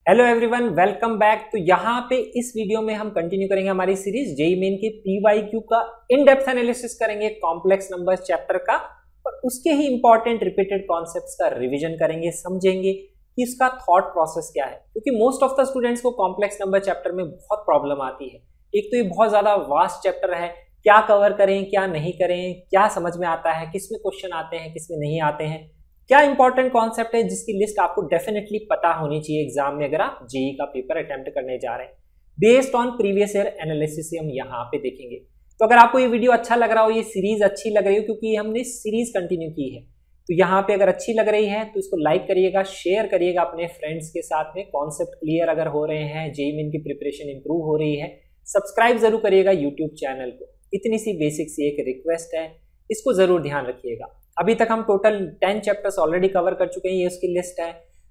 Hello everyone, welcome back. तो यहाँ पे इस वीडियो में हम कंटिन्यू करेंगे हमारी सीरीज जेईई मेन के पीवाईक्यू का इन डेप्थ एनालिसिस करेंगे कॉम्प्लेक्स नंबर्स चैप्टर का, और उसके ही इंपॉर्टेंट रिपीटेड कॉन्सेप्ट्स का रिवीजन करेंगे, समझेंगे कि इसका थॉट प्रोसेस क्या है। क्योंकि मोस्ट ऑफ द स्टूडेंट्स को कॉम्प्लेक्स नंबर चैप्टर में बहुत प्रॉब्लम आती है। एक तो ये बहुत ज्यादा वास्ट चैप्टर है, क्या कवर करें क्या नहीं करें, क्या समझ में आता है, किसमें क्वेश्चन आते हैं किसमें नहीं आते हैं, क्या इंपॉर्टेंट कॉन्सेप्ट है जिसकी लिस्ट आपको डेफिनेटली पता होनी चाहिए एग्जाम में अगर आप जेईई का पेपर अटेम्प्ट करने जा रहे हैं। Based on previous year analysis हम यहाँ पे देखेंगे। तो अगर आपको ये वीडियो अच्छा लग रहा हो, ये सीरीज अच्छी लग रही हो, क्योंकि हमने सीरीज कंटिन्यू की है, तो यहाँ पे अगर अच्छी लग रही है तो इसको लाइक करिएगा, शेयर करिएगा अपने फ्रेंड्स के साथ में। कॉन्सेप्ट क्लियर अगर हो रहे हैं, जेईई मेन की प्रिपरेशन इंप्रूव हो रही है, सब्सक्राइब जरूर करिएगा यूट्यूब चैनल को। इतनी सी बेसिक सी एक रिक्वेस्ट है, इसको जरूर ध्यान रखिएगा। अभी तक हम टोटल 10 चैप्टर्स ऑलरेडी कवर कर चुके हैं, ये उसकी लिस्ट है।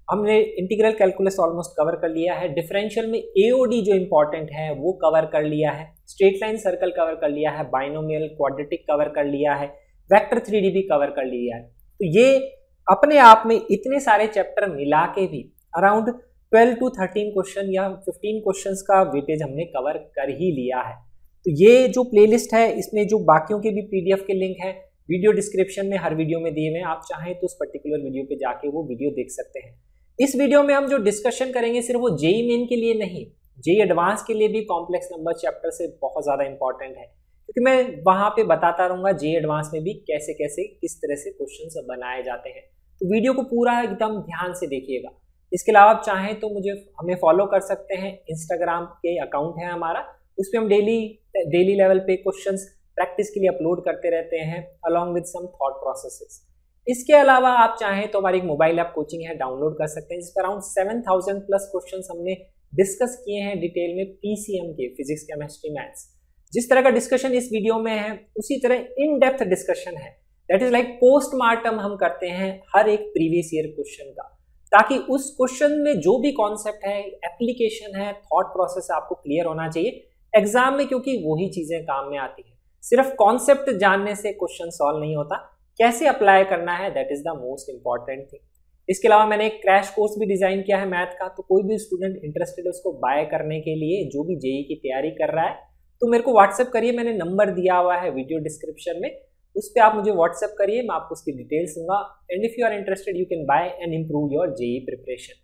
हमने इंटीग्रल कैलकुलस ऑलमोस्ट कवर कर लिया है, डिफरेंशियल में एओडी जो इंपॉर्टेंट है वो कवर कर लिया है, स्ट्रेट लाइन सर्कल कवर कर लिया है, बाइनोमियल क्वाड्रेटिक कवर कर लिया है, वेक्टर 3D भी कवर कर लिया है। तो ये अपने आप में इतने सारे चैप्टर मिला के भी अराउंड 12 to 13 क्वेश्चन या 15 क्वेश्चंस का वेटेज हमने कवर कर ही लिया है। तो ये जो प्लेलिस्ट है इसमें जो बाकियों के भी पीडीएफ के लिंक है वीडियो डिस्क्रिप्शन में हर वीडियो में दिए हुए हैं, आप चाहें तो उस पर्टिकुलर वीडियो पे जाके वो वीडियो देख सकते हैं। इस वीडियो में हम जो डिस्कशन करेंगे सिर्फ वो जेईई मेन के लिए नहीं, जेईई एडवांस के लिए भी कॉम्प्लेक्स नंबर चैप्टर से बहुत ज्यादा इंपॉर्टेंट है, क्योंकि मैं वहां पे बताता रहूंगा जेईई एडवांस में भी कैसे कैसे किस तरह से क्वेश्चन बनाए जाते हैं। तो वीडियो को पूरा एकदम ध्यान से देखिएगा। इसके अलावा आप चाहें तो हमें फॉलो कर सकते हैं, इंस्टाग्राम के अकाउंट है हमारा, उस पर हम डेली लेवल पे क्वेश्चंस प्रैक्टिस के लिए अपलोड करते रहते हैं along with some thought processes. इसके अलावा आप चाहें तो हमारी एक मोबाइल ऐप कोचिंग है, डाउनलोड कर सकते हैं, जिस पर अराउंड 7000 प्लस क्वेश्चंस हमने डिस्कस किए हैं डिटेल में पीसीएम के, फिजिक्स केमिस्ट्री मैथ्स। जिस तरह का डिस्कशन इस वीडियो में है उसी तरह इन डेप्थ डिस्कशन है, दैट इज लाइक पोस्टमार्टम हम करते हैं हर एक प्रीवियस ईयर क्वेश्चन का, ताकि उस क्वेश्चन में जो भी कॉन्सेप्ट है, एप्लीकेशन है, थॉट प्रोसेस आपको क्लियर होना चाहिए एग्जाम में, क्योंकि वही चीजें काम में आती है। सिर्फ कॉन्सेप्ट जानने से क्वेश्चन सॉल्व नहीं होता, कैसे अप्लाई करना है that is the most important thing. इसके अलावा मैंने एक क्रैश कोर्स भी डिजाइन किया है मैथ का, तो कोई भी स्टूडेंट इंटरेस्टेड है उसको बाय करने के लिए, जो भी जेईई की तैयारी कर रहा है, तो मेरे को व्हाट्सएप करिए, मैंने नंबर दिया हुआ है वीडियो डिस्क्रिप्शन में, उस पर आप मुझे व्हाट्सएप करिए, मैं आपको उसकी डिटेल्स दूंगा। And if you are interested you can buy and improve your JEE preparation.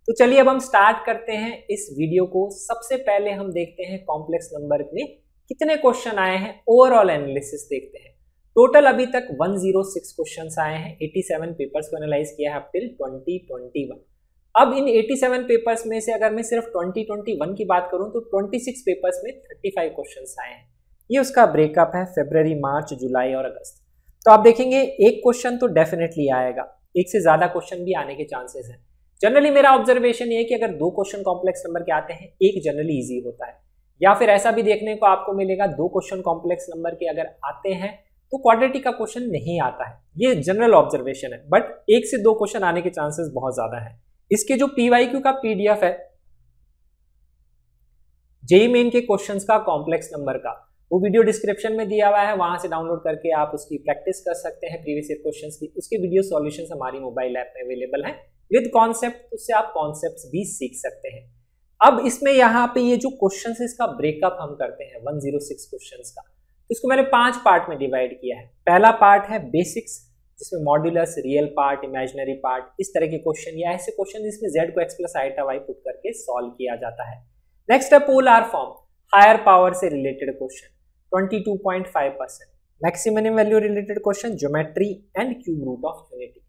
तो चलिए अब हम स्टार्ट करते हैं इस वीडियो को। सबसे पहले हम देखते हैं कॉम्प्लेक्स नंबर में कितने क्वेश्चन आए हैं, ओवरऑल एनालिसिस देखते हैं। टोटल अभी तक 106 क्वेश्चंस आए हैं, 87 पेपर्स को एनालाइज किया है अप टिल 2021। अब इन 87 पेपर्स में से अगर मैं सिर्फ 2021 की बात करूं तो 26 पेपर्स में 35 क्वेश्चंस आए हैं। ये उसका ब्रेकअप है फरवरी, मार्च, जुलाई और अगस्त। तो आप देखेंगे एक क्वेश्चन तो डेफिनेटली आएगा, एक से ज्यादा क्वेश्चन भी आने के चांसेस हैं। जनरली मेरा ऑब्जर्वेशन ये है कि अगर 2 क्वेश्चन कॉम्प्लेक्स नंबर के आते हैं, एक जनरली इजी होता है, या फिर ऐसा भी देखने को आपको मिलेगा 2 क्वेश्चन कॉम्प्लेक्स नंबर के अगर आते हैं तो क्वाड्रेटिक का क्वेश्चन नहीं आता है। ये जनरल ऑब्जर्वेशन है, बट 1 से 2 क्वेश्चन आने के चांसेस बहुत ज्यादा है। इसके जो पीवाईक्यू का पीडीएफ है जेईई मेन के क्वेश्चंस का कॉम्प्लेक्स नंबर का, वो वीडियो डिस्क्रिप्शन में दिया हुआ है, वहां से डाउनलोड करके आप उसकी प्रैक्टिस कर सकते हैं प्रीवियस ईयर क्वेश्चंस की। उसके वीडियो सॉल्यूशंस हमारी मोबाइल ऐप में अवेलेबल है विद कॉन्सेप्ट, उससे आप कॉन्सेप्ट्स भी सीख सकते हैं। अब इसमें यहाँ पे ये जो क्वेश्चन है इसका ब्रेकअप हम करते हैं 106 क्वेश्चंस का। तो इसको मैंने 5 पार्ट में डिवाइड किया है। पहला पार्ट है बेसिक्स, जिसमें modulus, real part, imaginary part, इस तरह के क्वेश्चन या ऐसे क्वेश्चन जिसमें z को x plus iota y put करके सॉल्व किया जाता है। नेक्स्ट है पोलर फॉर्म, हायर पावर से related question 22.5%, maximum value related question, geometry and cube root of unity.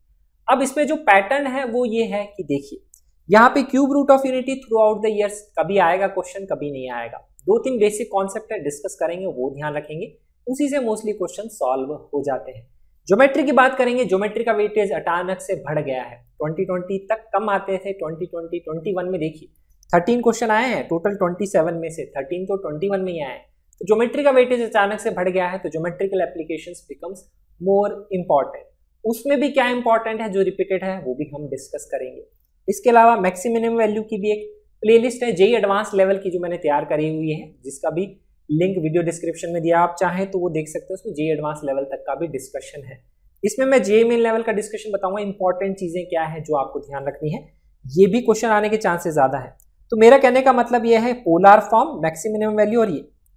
अब इसमें जो पैटर्न है वो ये है कि देखिए यहाँ पे cube root of unity throughout the years कभी आएगा क्वेश्चन, कभी नहीं आएगा। 2-3 बेसिक कॉन्सेप्ट है, डिस्कस करेंगे, वो ध्यान रखेंगे, उसी से मोस्टली क्वेश्चन सॉल्व हो जाते हैं। ज्योमेट्री की बात करेंगे, ज्योमेट्री का वेटेज अचानक से बढ़ गया है, 2020 तक कम आते थे, 2020-21 में देखिए 13 क्वेश्चन आए हैं, टोटल 27 में से 13 तो 21 में ही आए हैं। तो ज्योमेट्री का वेटेज अचानक से बढ़ गया है, तो geometrical applications becomes more important. उसमें भी क्या इंपॉर्टेंट है जो रिपीटेड है वो भी हम डिस्कस करेंगे। इसके अलावा मैक्सिमम वैल्यू की भी एक प्लेलिस्ट है जेईई एडवांस लेवल की जो मैंने तैयार करी हुई है, जिसका भी लिंक वीडियो डिस्क्रिप्शन में दिया, आप चाहें तो वो देख सकते हो। उसमें जेईई एडवांस लेवल तक का भी डिस्कशन है। इसमें मैं जेईई मेन लेवल का डिस्कशन बताऊंगा, इंपॉर्टेंट चीजें क्या है जो आपको ध्यान रखनी है। ये भी क्वेश्चन आने के चांसेस ज्यादा है। तो मेरा कहने का मतलब ये है polar form, maximum minimum value और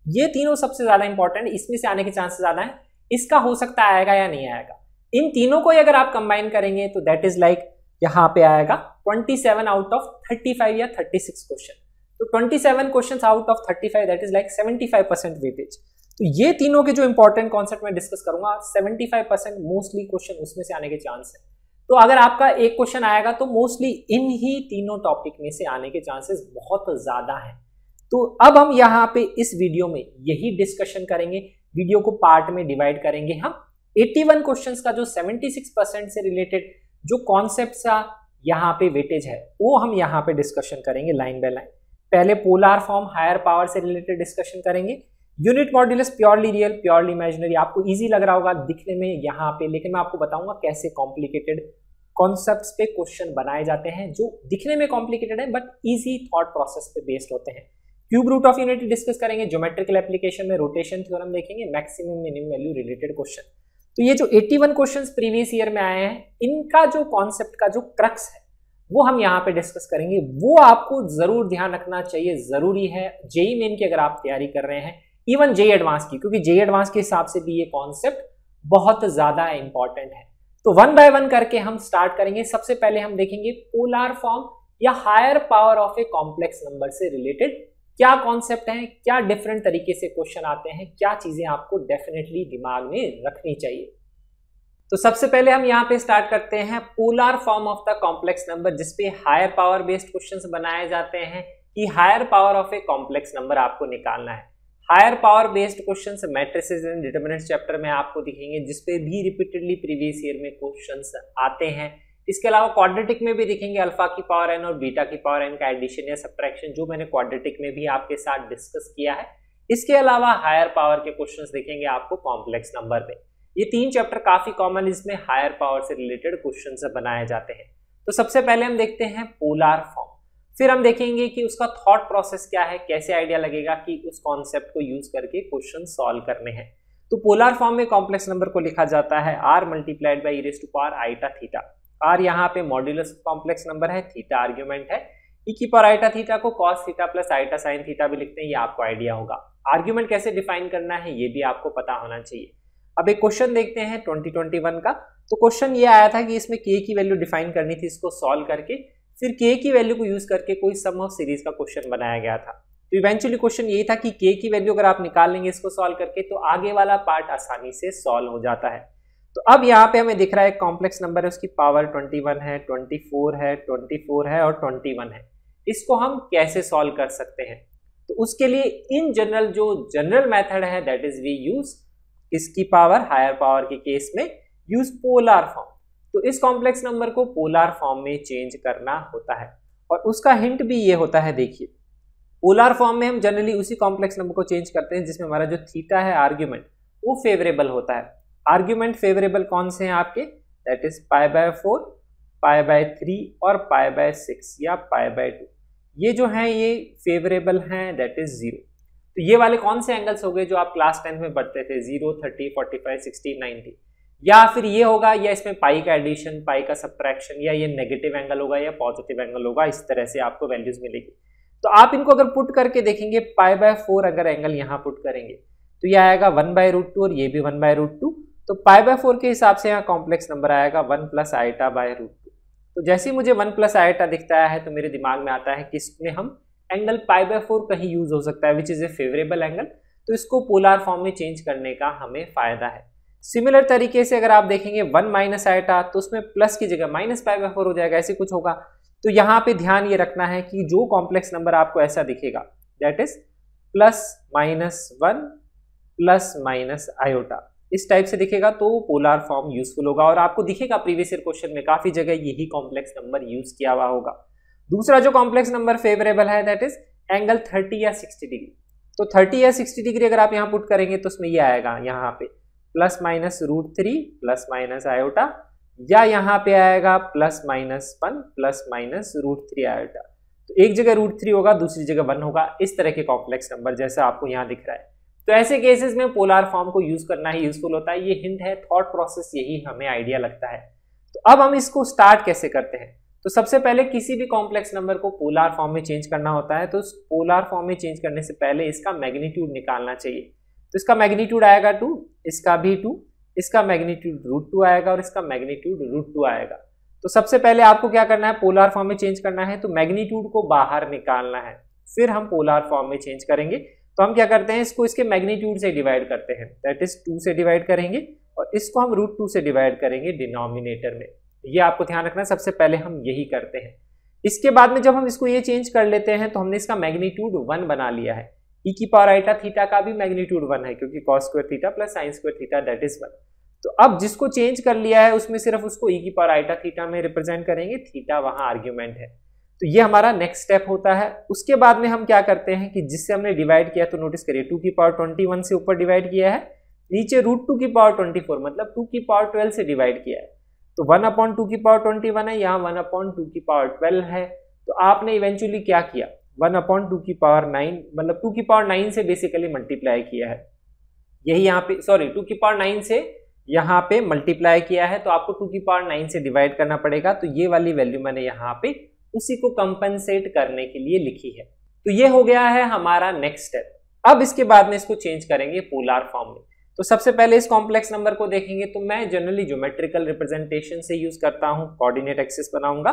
ये तीनों सबसे ज्यादा इंपॉर्टेंट, इसमें से आने के चांसेस ज्यादा है। इसका हो सकता है आएगा या नहीं आएगा। इन तीनों को अगर आप कंबाइन करेंगे तो दैट इज लाइक यहां पे आएगा 27 आउट ऑफ 35 या 36 क्वेश्चन। तो 27 questions out of 35 that is like 75% weightage. तो ये तीनों के जो इंपॉर्टेंट कॉन्सेप्ट मैं डिस्कस करूंगा 75% मोस्टली क्वेश्चन उसमें से आने के चांस है। तो अगर आपका एक क्वेश्चन आएगा तो मोस्टली इन ही तीनों टॉपिक में से आने के चांसेस बहुत ज्यादा हैं। तो अब हम यहाँ पे इस वीडियो में यही डिस्कशन करेंगे। वीडियो को पार्ट में डिवाइड करेंगे हम। 81 क्वेश्चंस का जो 76% से रिलेटेड जो कॉन्सेप्ट्स का यहाँ पे वेटेज है वो हम यहाँ पे डिस्कशन करेंगे लाइन बाय लाइन। पहले पोलर फॉर्म हायर पावर से रिलेटेड डिस्कशन करेंगे। Unit modulus purely real purely imaginary, आपको इजी लग रहा होगा दिखने में यहाँ पे, लेकिन मैं आपको बताऊंगा कैसे कॉम्प्लिकेटेड कॉन्सेप्ट्स पे क्वेश्चन बनाए जाते हैं जो दिखने में कॉम्प्लिकेटेड है बट इजी थॉट प्रोसेस पे बेस्ड होते हैं। Cube root of unity discuss करेंगे, ज्योमेट्रिकल एप्लीकेशन में रोटेशन थ्योरम देखेंगे, maximum minimum value related question. तो ये जो 81 क्वेश्चंस प्रीवियस ईयर में आए हैं इनका जो कॉन्सेप्ट का जो क्रक्स है वो हम यहाँ पे डिस्कस करेंगे। वो आपको जरूर ध्यान रखना चाहिए, जरूरी है जेई मेन की अगर आप तैयारी कर रहे हैं, इवन जेई एडवांस की, क्योंकि जेई एडवांस के हिसाब से भी ये कॉन्सेप्ट बहुत ज्यादा इंपॉर्टेंट है। तो वन बाय वन करके हम स्टार्ट करेंगे। सबसे पहले हम देखेंगे पोलर फॉर्म या higher power of a complex number से रिलेटेड क्या कॉन्सेप्ट है, क्या डिफरेंट तरीके से क्वेश्चन आते हैं, क्या चीजें आपको डेफिनेटली दिमाग में रखनी चाहिए। तो सबसे पहले हम यहाँ पे स्टार्ट करते हैं polar form of the complex number, जिसपे हायर पावर बेस्ड क्वेश्चंस बनाए जाते हैं कि higher power of a complex number आपको निकालना है। Higher power based questions matrices and determinants chapter में आपको दिखेंगे, जिसपे भी रिपीटेडली प्रीवियस ईयर में क्वेश्चंस आते हैं। इसके अलावा क्वाड्रेटिक में भी दिखेंगे, अल्फा की पावर एन और बीटा की पावर एन का एडिशन या सब्ट्रैक्शन, जो मैंने क्वाड्रेटिक में भी आपके साथ डिस्कस किया है। इसके अलावा हायर पावर के क्वेश्चंस दिखेंगे आपको कॉम्प्लेक्स नंबर पे। ये तीन चैप्टर काफी कॉमन, इसमें हायर पावर से रिलेटेड क्वेश्चंस बनाए जाते हैं। तो सबसे पहले हम देखते हैं पोलर फॉर्म, फिर हम देखेंगे कि उसका थॉट प्रोसेस क्या है, कैसे आइडिया लगेगा कि उस कॉन्सेप्ट को यूज करके क्वेश्चन सॉल्व करने हैं। तो पोलर फॉर्म में कॉम्प्लेक्स नंबर को लिखा जाता है r multiplied by e to power iota theta. r यहाँ पे मॉड्यूलस कॉम्प्लेक्स नंबर है, थीटा आर्ग्यूमेंट है, e की पावर आइटा थीटा को cos theta plus iota sine theta भी लिखते हैं, ये आपको आइडिया होगा। आर्ग्यूमेंट कैसे डिफाइन करना है ये भी आपको पता होना चाहिए। अब एक क्वेश्चन देखते हैं 2021 का। तो क्वेश्चन ये आया था कि इसमें k की वैल्यू डिफाइन करनी थी, इसको सॉल्व करके फिर k की वैल्यू को यूज करके कोई सम ऑफ सीरीज का क्वेश्चन बनाया गया था। तो इवेंचुअली क्वेश्चन यही था कि k की वैल्यू अगर आप निकाल लेंगे इसको सॉल्व करके तो आगे वाला पार्ट आसानी से सॉल्व हो जाता है। तो अब यहाँ पे हमें दिख रहा है कॉम्प्लेक्स नंबर है, उसकी पावर 21 है, 24 है, 24 है और 21 है। इसको हम कैसे सॉल्व कर सकते हैं? तो उसके लिए इन जनरल जो जनरल मेथड है दैट इज वी यूज इसकी पावर, हायर पावर के केस में यूज पोलर फॉर्म। तो इस कॉम्प्लेक्स नंबर को पोलर फॉर्म में चेंज करना होता है और उसका हिंट भी ये होता है। देखिए पोलर फॉर्म में हम जनरली उसी कॉम्प्लेक्स नंबर को चेंज करते हैं जिसमें हमारा जो थीटा है आर्ग्यूमेंट वो फेवरेबल होता है। आर्ग्यूमेंट फेवरेबल कौन से हैं आपके? That is pi by 4, pi by 3 और पाई बाय 6 या पाई बाय 2। ये जो हैं ये फेवरेबल हैं, दैट इज 0। तो ये वाले कौन से एंगल्स हो गए जो आप क्लास 10 में पढ़ते थे? 0, 30, 45, 60, 90। या फिर ये होगा, या इसमें पाई का एडिशन, पाई का सब्ट्रैक्शन, या ये नेगेटिव एंगल होगा या पॉजिटिव एंगल होगा। इस तरह से आपको वैल्यूज मिलेगी। तो आप इनको अगर पुट करके देखेंगे, पाई बाय 4 अगर एंगल यहाँ पुट करेंगे तो ये आएगा 1/√2 और ये भी 1/√2। तो पाई बाय 4 के हिसाब से यहाँ कॉम्प्लेक्स नंबर आएगा 1 प्लस आइटा बाय √2। तो जैसे ही मुझे 1 प्लस आइटा दिखता है तो मेरे दिमाग में आता है कि इसमें हम एंगल पाई बाय 4 कहीं यूज हो सकता है which is A favourable angle. तो इसको पोलर फॉर्म में चेंज करने का हमें फायदा है। सिमिलर तरीके से अगर आप देखेंगे 1 माइनस आइटा तो उसमें प्लस की जगह माइनस पाई बाय 4 हो जाएगा, ऐसे कुछ होगा। तो यहाँ पे ध्यान ये रखना है कि जो कॉम्प्लेक्स नंबर आपको ऐसा दिखेगा दैट इज +-1 + आयोटा, इस टाइप से दिखेगा तो पोलर फॉर्म यूजफुल होगा और आपको दिखेगा प्रीवियस ईयर क्वेश्चन में काफी जगह यही कॉम्प्लेक्स नंबर यूज किया हुआ होगा। दूसरा जो कॉम्प्लेक्स नंबर फेवरेबल है दैट इज एंगल 30 या 60 डिग्री। तो 30 या 60 डिग्री अगर आप यहाँ पुट करेंगे तो उसमें ये आएगा यहाँ पे +-√3 + आयोटा, या यहाँ पे आएगा +-1 +-√3 आयोटा। तो एक जगह √3 होगा, दूसरी जगह 1 होगा, इस तरह के कॉम्प्लेक्स नंबर जैसा आपको यहाँ दिख रहा है। तो ऐसे केसेस में पोलर फॉर्म को यूज करना ही यूजफुल होता है। ये हिंट है, थॉट प्रोसेस यही हमें आइडिया लगता है। तो अब हम इसको स्टार्ट कैसे करते हैं? तो सबसे पहले किसी भी कॉम्प्लेक्स नंबर को पोलर फॉर्म में चेंज करना होता है, तो उस पोलर फॉर्म में चेंज करने से पहले इसका मैग्नीट्यूड निकालना चाहिए। तो इसका मैग्नीट्यूड आएगा 2, इसका भी 2, इसका मैग्नीट्यूड √2 आएगा और इसका मैग्नीट्यूड √2 आएगा। तो सबसे पहले आपको क्या करना है, पोलर फॉर्म में चेंज करना है, तो मैग्नीट्यूड को बाहर निकालना है, फिर हम पोलर फॉर्म में चेंज करेंगे। तो हम क्या करते हैं, इसको इसके मैग्नीट्यूड से डिवाइड करते हैं, दैट इज 2 से डिवाइड करेंगे और इसको हम √2 से डिवाइड करेंगे डिनोमिनेटर में। ये आपको ध्यान रखना है, सबसे पहले हम यही करते हैं। इसके बाद में जब हम इसको ये चेंज कर लेते हैं तो हमने इसका मैग्नीट्यूड 1 बना लिया है। e की पावर आइटा थीटा का भी मैग्नीट्यूड 1 है, क्योंकि cos square theta plus sin square theta that is 1। तो अब जिसको चेंज कर लिया है उसमें सिर्फ उसको e की पावर आइटा थीटा में रिप्रेजेंट करेंगे, थीटा वहां आर्ग्यूमेंट है। तो ये हमारा नेक्स्ट स्टेप होता है। उसके बाद में हम क्या करते हैं कि जिससे हमने डिवाइड किया, तो नोटिस करिए 2 की पावर 21 से ऊपर डिवाइड किया है, नीचे √2 की पावर 24 मतलब 2 की पावर 12 से डिवाइड किया है। तो 1/2 की पावर 21 है, यहाँ 1/2 की पावर 12 है। तो आपने इवेंचुअली क्या किया, 1/2 की पावर 9 मतलब 2 की पावर 9 से बेसिकली मल्टीप्लाई किया है। यही यहाँ पे 2 की पावर 9 से यहाँ पे मल्टीप्लाई किया है, तो आपको 2 की पावर 9 से डिवाइड करना पड़ेगा। तो ये वाली वैल्यू मैंने यहाँ पे उसी को कंपनसेट करने के लिए लिखी है। तो ये हो गया है हमारा नेक्स्ट स्टेप। अब इसके बाद में इसको चेंज करेंगे पोलर फॉर्म में। तो सबसे पहले इस कॉम्प्लेक्स नंबर को देखेंगे, तो मैं जनरली ज्योमेट्रिकल रिप्रेजेंटेशन से यूज करता हूं, कोऑर्डिनेट एक्सिस बनाऊंगा,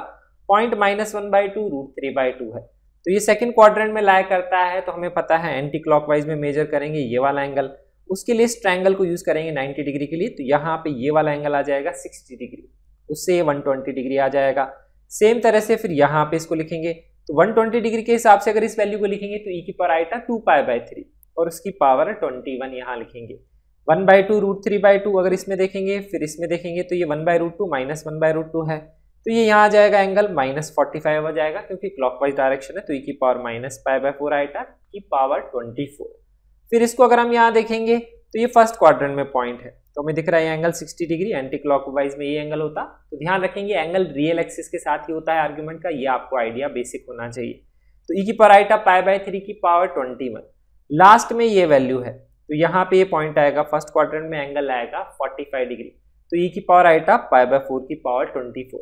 पॉइंट -1/2 √3/2 है। तो ये सेकंड क्वाड्रेंट में लाया करता है, तो हमें पता है एंटी क्लॉकवाइज में मेजर करेंगे ये वाला एंगल। उसके लिए इस ट्रायंगल को यूज करेंगे 90 डिग्री के लिए, तो यहाँ पे ये वाला एंगल आ जाएगा 60 डिग्री, उससे 120 डिग्री आ जाएगा। सेम तरह से फिर यहाँ पे इसको लिखेंगे, तो 120 डिग्री के हिसाब से अगर इस वैल्यू को लिखेंगे तो e की पावर आइटा 2π/3 और उसकी पावर 21 यहाँ लिखेंगे। 1/2 √3/2 अगर इसमें देखेंगे, फिर इसमें देखेंगे तो ये 1/√2 -1/√2 है, तो ये यहाँ आ जाएगा एंगल -45 हो जाएगा, क्योंकि क्लॉकवाइज डायरेक्शन है। तो e की पावर -π/4 आइटा की पावर 24। फिर इसको अगर हम यहाँ देखेंगे तो ये फर्स्ट क्वाड्रेंट में पॉइंट है, तो हमें दिख रहा है एंगल 60 डिग्री, एंटी क्लॉकवाइज में ये एंगल होता। तो ध्यान रखेंगे एंगल रियल एक्सिस के साथ ही होता है आर्ग्यूमेंट का, ये आपको आइडिया बेसिक होना चाहिए। तो e की पावर आइटा π/3 की पावर 21, लास्ट में ये वैल्यू है, तो यहाँ पे ये पॉइंट आएगा, फर्स्ट क्वाड्रेंट में एंगल आएगा 45 डिग्री। तो e की पावर आइटा π/4 की पावर 24।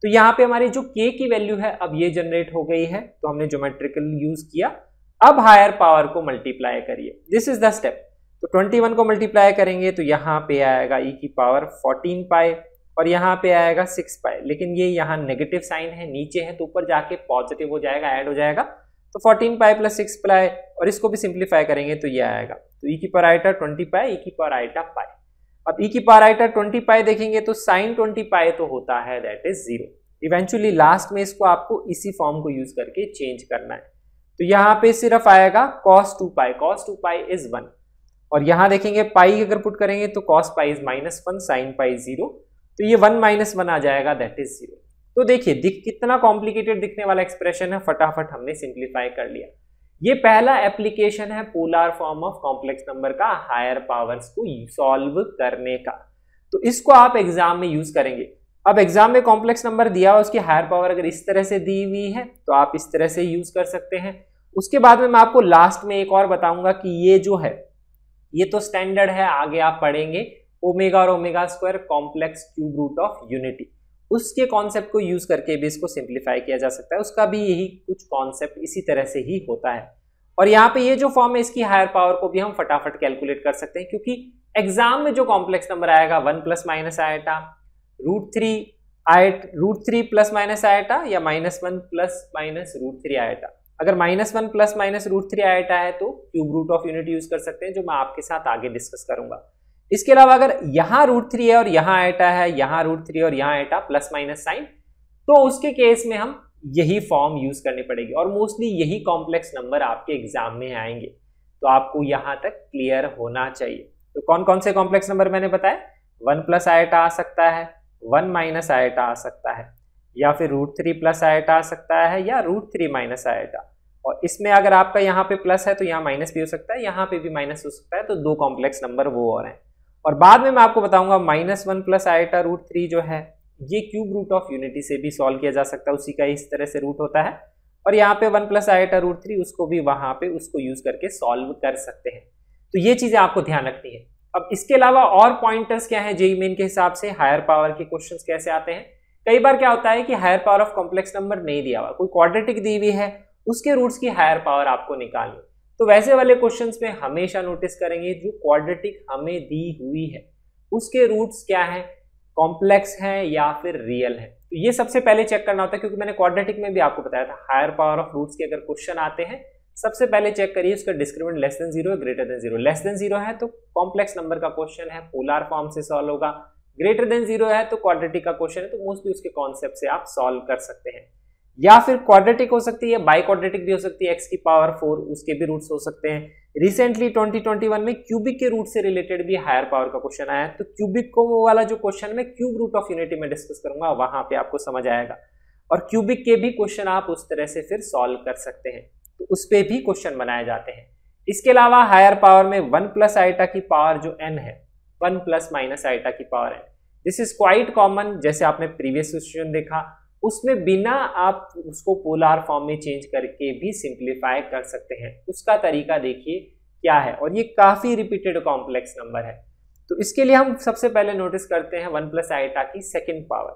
तो यहाँ पे हमारी जो k की वैल्यू है अब ये जनरेट हो गई है, तो हमने ज्योमेट्रिकल यूज किया। अब हायर पावर को मल्टीप्लाई करिए, दिस इज द स्टेप। तो 21 को मल्टीप्लाई करेंगे तो यहाँ पे आएगा e की पावर 14π और यहाँ पे आएगा 6π, लेकिन ये यहाँ नेगेटिव साइन है, नीचे है, तो ऊपर जाके पॉजिटिव हो जाएगा, ऐड हो जाएगा। तो 14π + 6π और इसको भी सिंप्लीफाई करेंगे तो ये आएगा। तो e की पावर आइटा 20π, e की पावर आइटा π। अब e की पावर आइटा 20π देखेंगे तो sin 20π तो होता है, दैट इज 0। इवेंचुअली लास्ट में इसको आपको इसी फॉर्म को यूज करके चेंज करना है। तो यहाँ पे सिर्फ आएगा cos 2π, cos 2π इज 1 और यहाँ देखेंगे पाई अगर पुट करेंगे तो cos π इज -1, sin π 0, तो ये 1 - 1 आ जाएगा, दैट इज 0। तो देखिए कितना कॉम्प्लिकेटेड दिखने वाला एक्सप्रेशन है, फटाफट हमने सिंप्लीफाई कर लिया। ये पहला एप्लीकेशन है polar form of complex number का हायर पावर्स को सॉल्व करने का, तो इसको आप एग्जाम में यूज करेंगे। अब एग्जाम में कॉम्प्लेक्स नंबर दिया हुआ, उसकी हायर पावर अगर इस तरह से दी हुई है तो आप इस तरह से यूज कर सकते हैं। उसके बाद में मैं आपको लास्ट में एक और बताऊंगा कि ये जो है ये तो स्टैंडर्ड है, आगे आप पढ़ेंगे ओमेगा और omega square complex cube root of unity, उसके कॉन्सेप्ट को यूज करके भी इसको सिंप्लीफाई किया जा सकता है। उसका भी यही कुछ कॉन्सेप्ट इसी तरह से ही होता है। और यहाँ पे ये जो फॉर्म है इसकी हायर पावर को भी हम फटाफट कैलकुलेट कर सकते हैं, क्योंकि एग्जाम में जो कॉम्प्लेक्स नंबर आएगा 1 ± आइटा √3 ± आइटा या -1 ± √3 आइटा। अगर -1 ± √3 आइटा है तो cube root of unity use कर सकते हैं, जो मैं आपके साथ आगे डिस्कस करूंगा। इसके अलावा अगर यहाँ √3 है और यहाँ आइटा है, यहाँ √3 और यहाँ आइटा प्लस माइनस साइन, तो उसके केस में हम यही फॉर्म यूज करनी पड़ेगी और मोस्टली यही कॉम्प्लेक्स नंबर आपके एग्जाम में आएंगे। तो आपको यहाँ तक क्लियर होना चाहिए। तो कौन कौन से कॉम्प्लेक्स नंबर मैंने बताया, 1 + आइटा आ सकता है, 1 - आइटा आ सकता है, या फिर √3 + आइटा आ सकता है, या √3 - आइटा। और इसमें अगर आपका यहाँ पे प्लस है तो यहाँ माइनस भी हो सकता है, यहाँ पे भी माइनस हो सकता है, तो 2 कॉम्प्लेक्स नंबर वो और हैं। और बाद में मैं आपको बताऊंगा -1 + आइटा √3 जो है ये क्यूब रूट ऑफ यूनिटी से भी सॉल्व किया जा सकता है, उसी का इस तरह से रूट होता है। और यहाँ पे 1 + आइटा √3 उसको भी वहां पे उसको यूज करके सॉल्व कर सकते हैं। तो ये चीजें आपको ध्यान रखनी है। अब इसके अलावा और पॉइंटर्स क्या है जेईई मेन के हिसाब से, हायर पावर के क्वेश्चंस कैसे आते हैं, कई बार क्या होता है कि higher power of complex number नहीं दिया हुआ, कोई क्वाड्रेटिक दी हुई है, उसके रूट्स की हायर पावर आपको निकालनी, तो वैसे वाले क्वेश्चंस में हमेशा नोटिस करेंगे जो क्वाड्रेटिक हमें दी हुई है उसके रूट्स क्या है, कॉम्प्लेक्स है या फिर रियल है। तो ये सबसे पहले चेक करना होता है, क्योंकि मैंने क्वाड्रेटिक में भी आपको बताया था हायर पावर ऑफ रूट्स के अगर क्वेश्चन आते हैं सबसे पहले चेक करिए उसका discriminant less than 0 greater than 0। Less than 0 है तो कॉम्प्लेक्स नंबर का क्वेश्चन है, पोलर फॉर्म से सॉल्व होगा। ग्रेटर देन 0 है तो क्वाड्रेटिक का क्वेश्चन है, तो मोस्टली उसके कॉन्सेप्ट से आप सॉल्व कर सकते हैं। या फिर क्वाड्रेटिक हो सकती है, बाई क्वाड्रेटिक भी हो सकती है, x की पावर 4 उसके भी रूट्स हो सकते हैं। रिसेंटली 2021 में क्यूबिक के रूट से रिलेटेड भी हायर पावर का क्वेश्चन आया, तो क्यूबिक को वाला जो क्वेश्चन मैं क्यूब रूट ऑफ यूनिटी में डिस्कस करूंगा, वहां पे आपको समझ आएगा। और क्यूबिक के भी क्वेश्चन आप उस तरह से फिर सॉल्व कर सकते हैं, तो उस पर भी क्वेश्चन बनाए जाते हैं। इसके अलावा हायर पावर में 1 प्लस आइटा की पावर जो n है, 1 प्लस माइनस आइटा की power n, this is quite common. जैसे आपने प्रीवियस क्वेश्चन देखा उसमें बिना आप उसको पोलर फॉर्म में चेंज करके भी सिंप्लीफाई कर सकते हैं, उसका तरीका देखिए क्या है। और ये काफी रिपीटेड कॉम्प्लेक्स नंबर है, तो इसके लिए हम सबसे पहले नोटिस करते हैं 1 प्लस आइटा की सेकेंड पावर।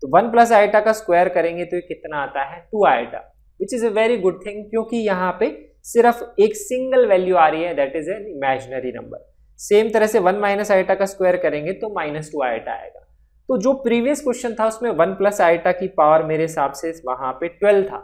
तो 1 प्लस आइटा का स्क्वायर करेंगे तो ये कितना आता है 2 iota, which is a very good thing, क्योंकि यहाँ पे सिर्फ एक सिंगल वैल्यू आ रही है, that is an imaginary number. Same तरह से 1 माइनस आइटा का स्क्वायर करेंगे तो -2 आइटा आएगा। तो जो प्रीवियस क्वेश्चन था उसमें 1 प्लस आइटा की पावर मेरे हिसाब से वहां पे 12 था,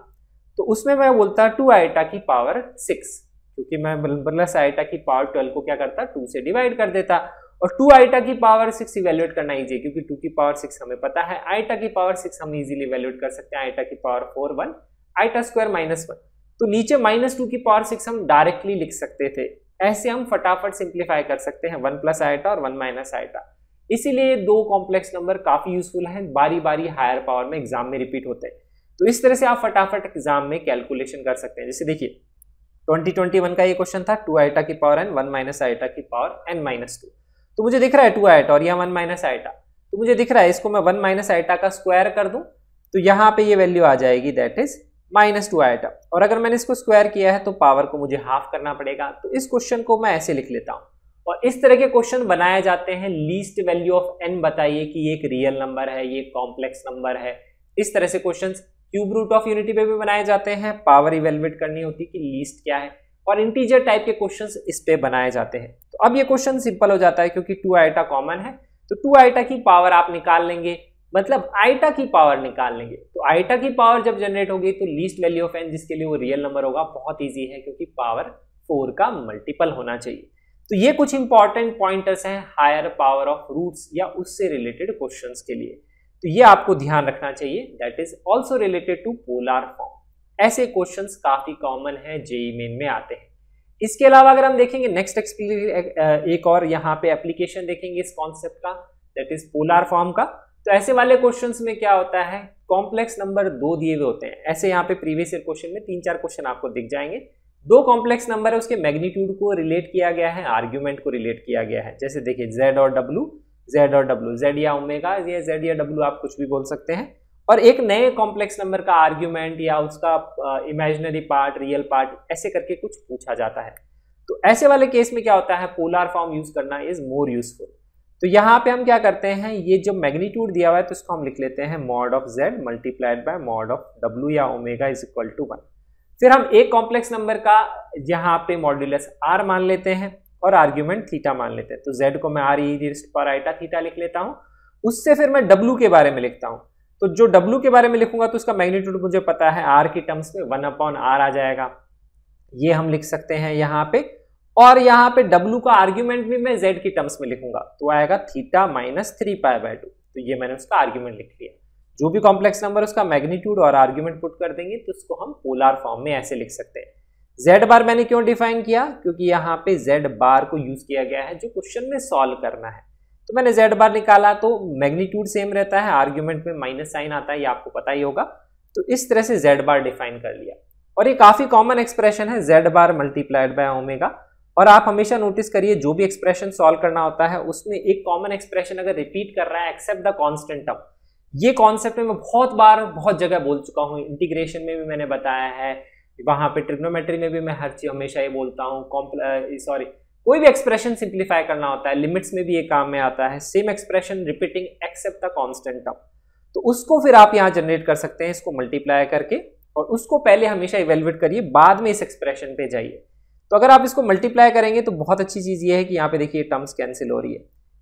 तो उसमें मैं बोलता 2 आइटा की पावर 6, क्योंकि मैं 1 प्लस आइटा की पावर 12 को क्या करता 2 से डिवाइड कर देता। और 2 आइटा की पावर 6 इवेल्युएट करना इजी, क्योंकि 2 की पावर 6 हमें पता है, आइटा की पावर 6 हम इजीली इवेल्युएट कर सकते हैं। आइटा की पावर 4 1, आइटा स्क्वायर -1, तो नीचे -2 की पावर 6 हम डायरेक्टली लिख सकते थे। ऐसे हम फटाफट सिंप्लीफाई कर सकते हैं 1 प्लस आइटा और 1 माइनस आइटा। इसीलिए दो कॉम्प्लेक्स नंबर काफी यूजफुल हैं, बारी बारी हायर पावर में एग्जाम में रिपीट होते हैं, तो इस तरह से आप फटाफट एग्जाम में कैलकुलेशन कर सकते हैं। जैसे देखिए 2021 का ये क्वेश्चन था 2 आइटा की पावर n, 1 माइनस आइटा की पावर n-2, तो मुझे दिख रहा है 2 आइटा और यहाँ 1 माइनस आइटा, तो मुझे दिख रहा है इसको मैं 1 माइनस आइटा का स्क्वायर कर दूं तो यहाँ पे ये वैल्यू आ जाएगी, दैट इज -2 आइटा। और अगर मैंने इसको स्क्वायर किया है तो पावर को मुझे हाफ करना पड़ेगा, तो इस क्वेश्चन को मैं ऐसे लिख लेता हूं। और इस तरह के क्वेश्चन बनाए जाते हैं, लीस्ट वैल्यू ऑफ n बताइए कि ये एक रियल नंबर है, ये कॉम्प्लेक्स नंबर है। इस तरह से questions cube root of unity पे भी बनाए जाते हैं, पावर इवेल्युएट करनी होती है कि लीस्ट क्या है, और इंटीजर टाइप के क्वेश्चंस इस पे बनाए जाते हैं। तो अब ये क्वेश्चन सिंपल हो जाता है क्योंकि 2 आइटा कॉमन है, तो 2 आइटा की पावर आप निकाल लेंगे, मतलब आइटा की पावर निकाल लेंगे। तो आइटा की पावर जब जनरेट होगी तो लीस्ट वैल्यू ऑफ n जिसके लिए वो रियल नंबर होगा, बहुत ईजी है क्योंकि पावर 4 का मल्टीपल होना चाहिए। तो ये कुछ इंपॉर्टेंट पॉइंटर्स हैं हायर पावर ऑफ रूट्स या उससे रिलेटेड क्वेश्चंस के लिए, तो ये आपको ध्यान रखना चाहिए। That is also related to polar form. ऐसे क्वेश्चंस काफी कॉमन है, जेईई मेन में आते हैं। इसके अलावा अगर हम देखेंगे नेक्स्ट एक और यहाँ पे एप्लीकेशन देखेंगे इस कॉन्सेप्ट का, दैट इज पोलर फॉर्म का। तो ऐसे वाले क्वेश्चंस में क्या होता है, कॉम्प्लेक्स नंबर 2 दिए हुए होते हैं। ऐसे यहाँ पे प्रीवियस ईयर क्वेश्चन में 3-4 क्वेश्चन आपको दिख जाएंगे। 2 कॉम्प्लेक्स नंबर है, उसके मैग्नीट्यूड को रिलेट किया गया है, आर्ग्यूमेंट को रिलेट किया गया है। जैसे देखिए z और w, z या ओमेगा, या z या w आप कुछ भी बोल सकते हैं। और एक नए कॉम्प्लेक्स नंबर का आर्ग्यूमेंट या उसका इमेजिनरी पार्ट, रियल पार्ट, ऐसे करके कुछ पूछा जाता है। तो ऐसे वाले केस में क्या होता है, पोलर फॉर्म यूज करना इज मोर यूजफुल। तो यहाँ पे हम क्या करते हैं, ये जो मैग्नीट्यूड दिया हुआ है तो इसको हम लिख लेते हैं mod of z multiplied by mod of w या ओमेगा इज इक्वल टू 1। फिर हम एक कॉम्प्लेक्स नंबर का यहाँ पे मॉड्यूलस r मान लेते हैं और आर्ग्यूमेंट थीटा मान लेते हैं। तो z को मैं r e⁻ थीटा लिख लेता हूँ। उससे फिर मैं w के बारे में लिखता हूँ। तो जो w के बारे में लिखूंगा तो उसका मैग्नीट्यूड मुझे पता है, r की टर्म्स में 1/r आ जाएगा, ये हम लिख सकते हैं यहाँ पे। और यहाँ पे w का आर्ग्यूमेंट भी मैं z की टर्म्स में लिखूंगा तो आएगा थीटा -3π/2। तो ये मैंने उसका आर्ग्यूमेंट लिख लिया। जो भी कॉम्प्लेक्स नंबर उसका मैग्नीट्यूड और आर्ग्यूमेंट पुट कर देंगे तो उसको हम पोलर फॉर्म में ऐसे लिख सकते हैं। z बार मैंने क्यों डिफाइन किया, क्योंकि यहाँ पे z बार को यूज किया गया है जो क्वेश्चन में सॉल्व करना है। तो मैंने z बार निकाला तो मैग्नीट्यूड सेम रहता है, आर्ग्यूमेंट में माइनस साइन आता है, ये आपको पता ही होगा। तो इस तरह से z बार डिफाइन कर लिया। और ये काफी कॉमन एक्सप्रेशन है z bar multiplied by omega. और आप हमेशा नोटिस करिए जो भी एक्सप्रेशन सॉल्व करना होता है उसमें एक कॉमन एक्सप्रेशन अगर रिपीट कर रहा है एक्सेप्ट द कांस्टेंट टर्म, ये कॉन्सेप्ट में मैं बहुत बार बहुत जगह बोल चुका हूँ, इंटीग्रेशन में भी मैंने बताया है, वहां पे ट्रिग्नोमेट्री में भी मैं हर चीज हमेशा ये बोलता हूँ। कोई भी एक्सप्रेशन सिंप्लीफाई करना होता है, लिमिट्स में भी ये काम में आता है, same expression repeating except the constant term. तो उसको फिर आप यहाँ जनरेट कर सकते हैं इसको मल्टीप्लाई करके, और उसको पहले हमेशा इवेल्युएट करिए, बाद में इस एक्सप्रेशन पे जाइए। तो अगर आप इसको मल्टीप्लाई करेंगे तो बहुत अच्छी चीज ये है कि यहाँ पे देखिए टर्म्स कैंसिल हो रही है,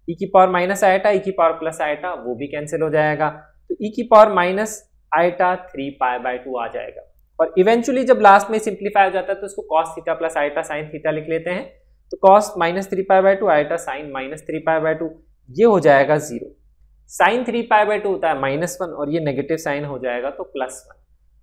ई की पावर माइनस आइटा, ई की पावर प्लस आइटा वो भी कैंसिल हो जाएगा, तो ई की पावर माइनस आइटा 3π/2 आ जाएगा। और इवेंचुअली जब लास्ट में सिंप्लीफाई हो जाता है तो इसको cos theta plus iota sine theta लिख लेते हैं, तो cos minus 3π/2 iota sine minus 3π/2 ये हो जाएगा 0। साइन 3π/2 होता है -1 और ये नेगेटिव साइन हो जाएगा तो +1,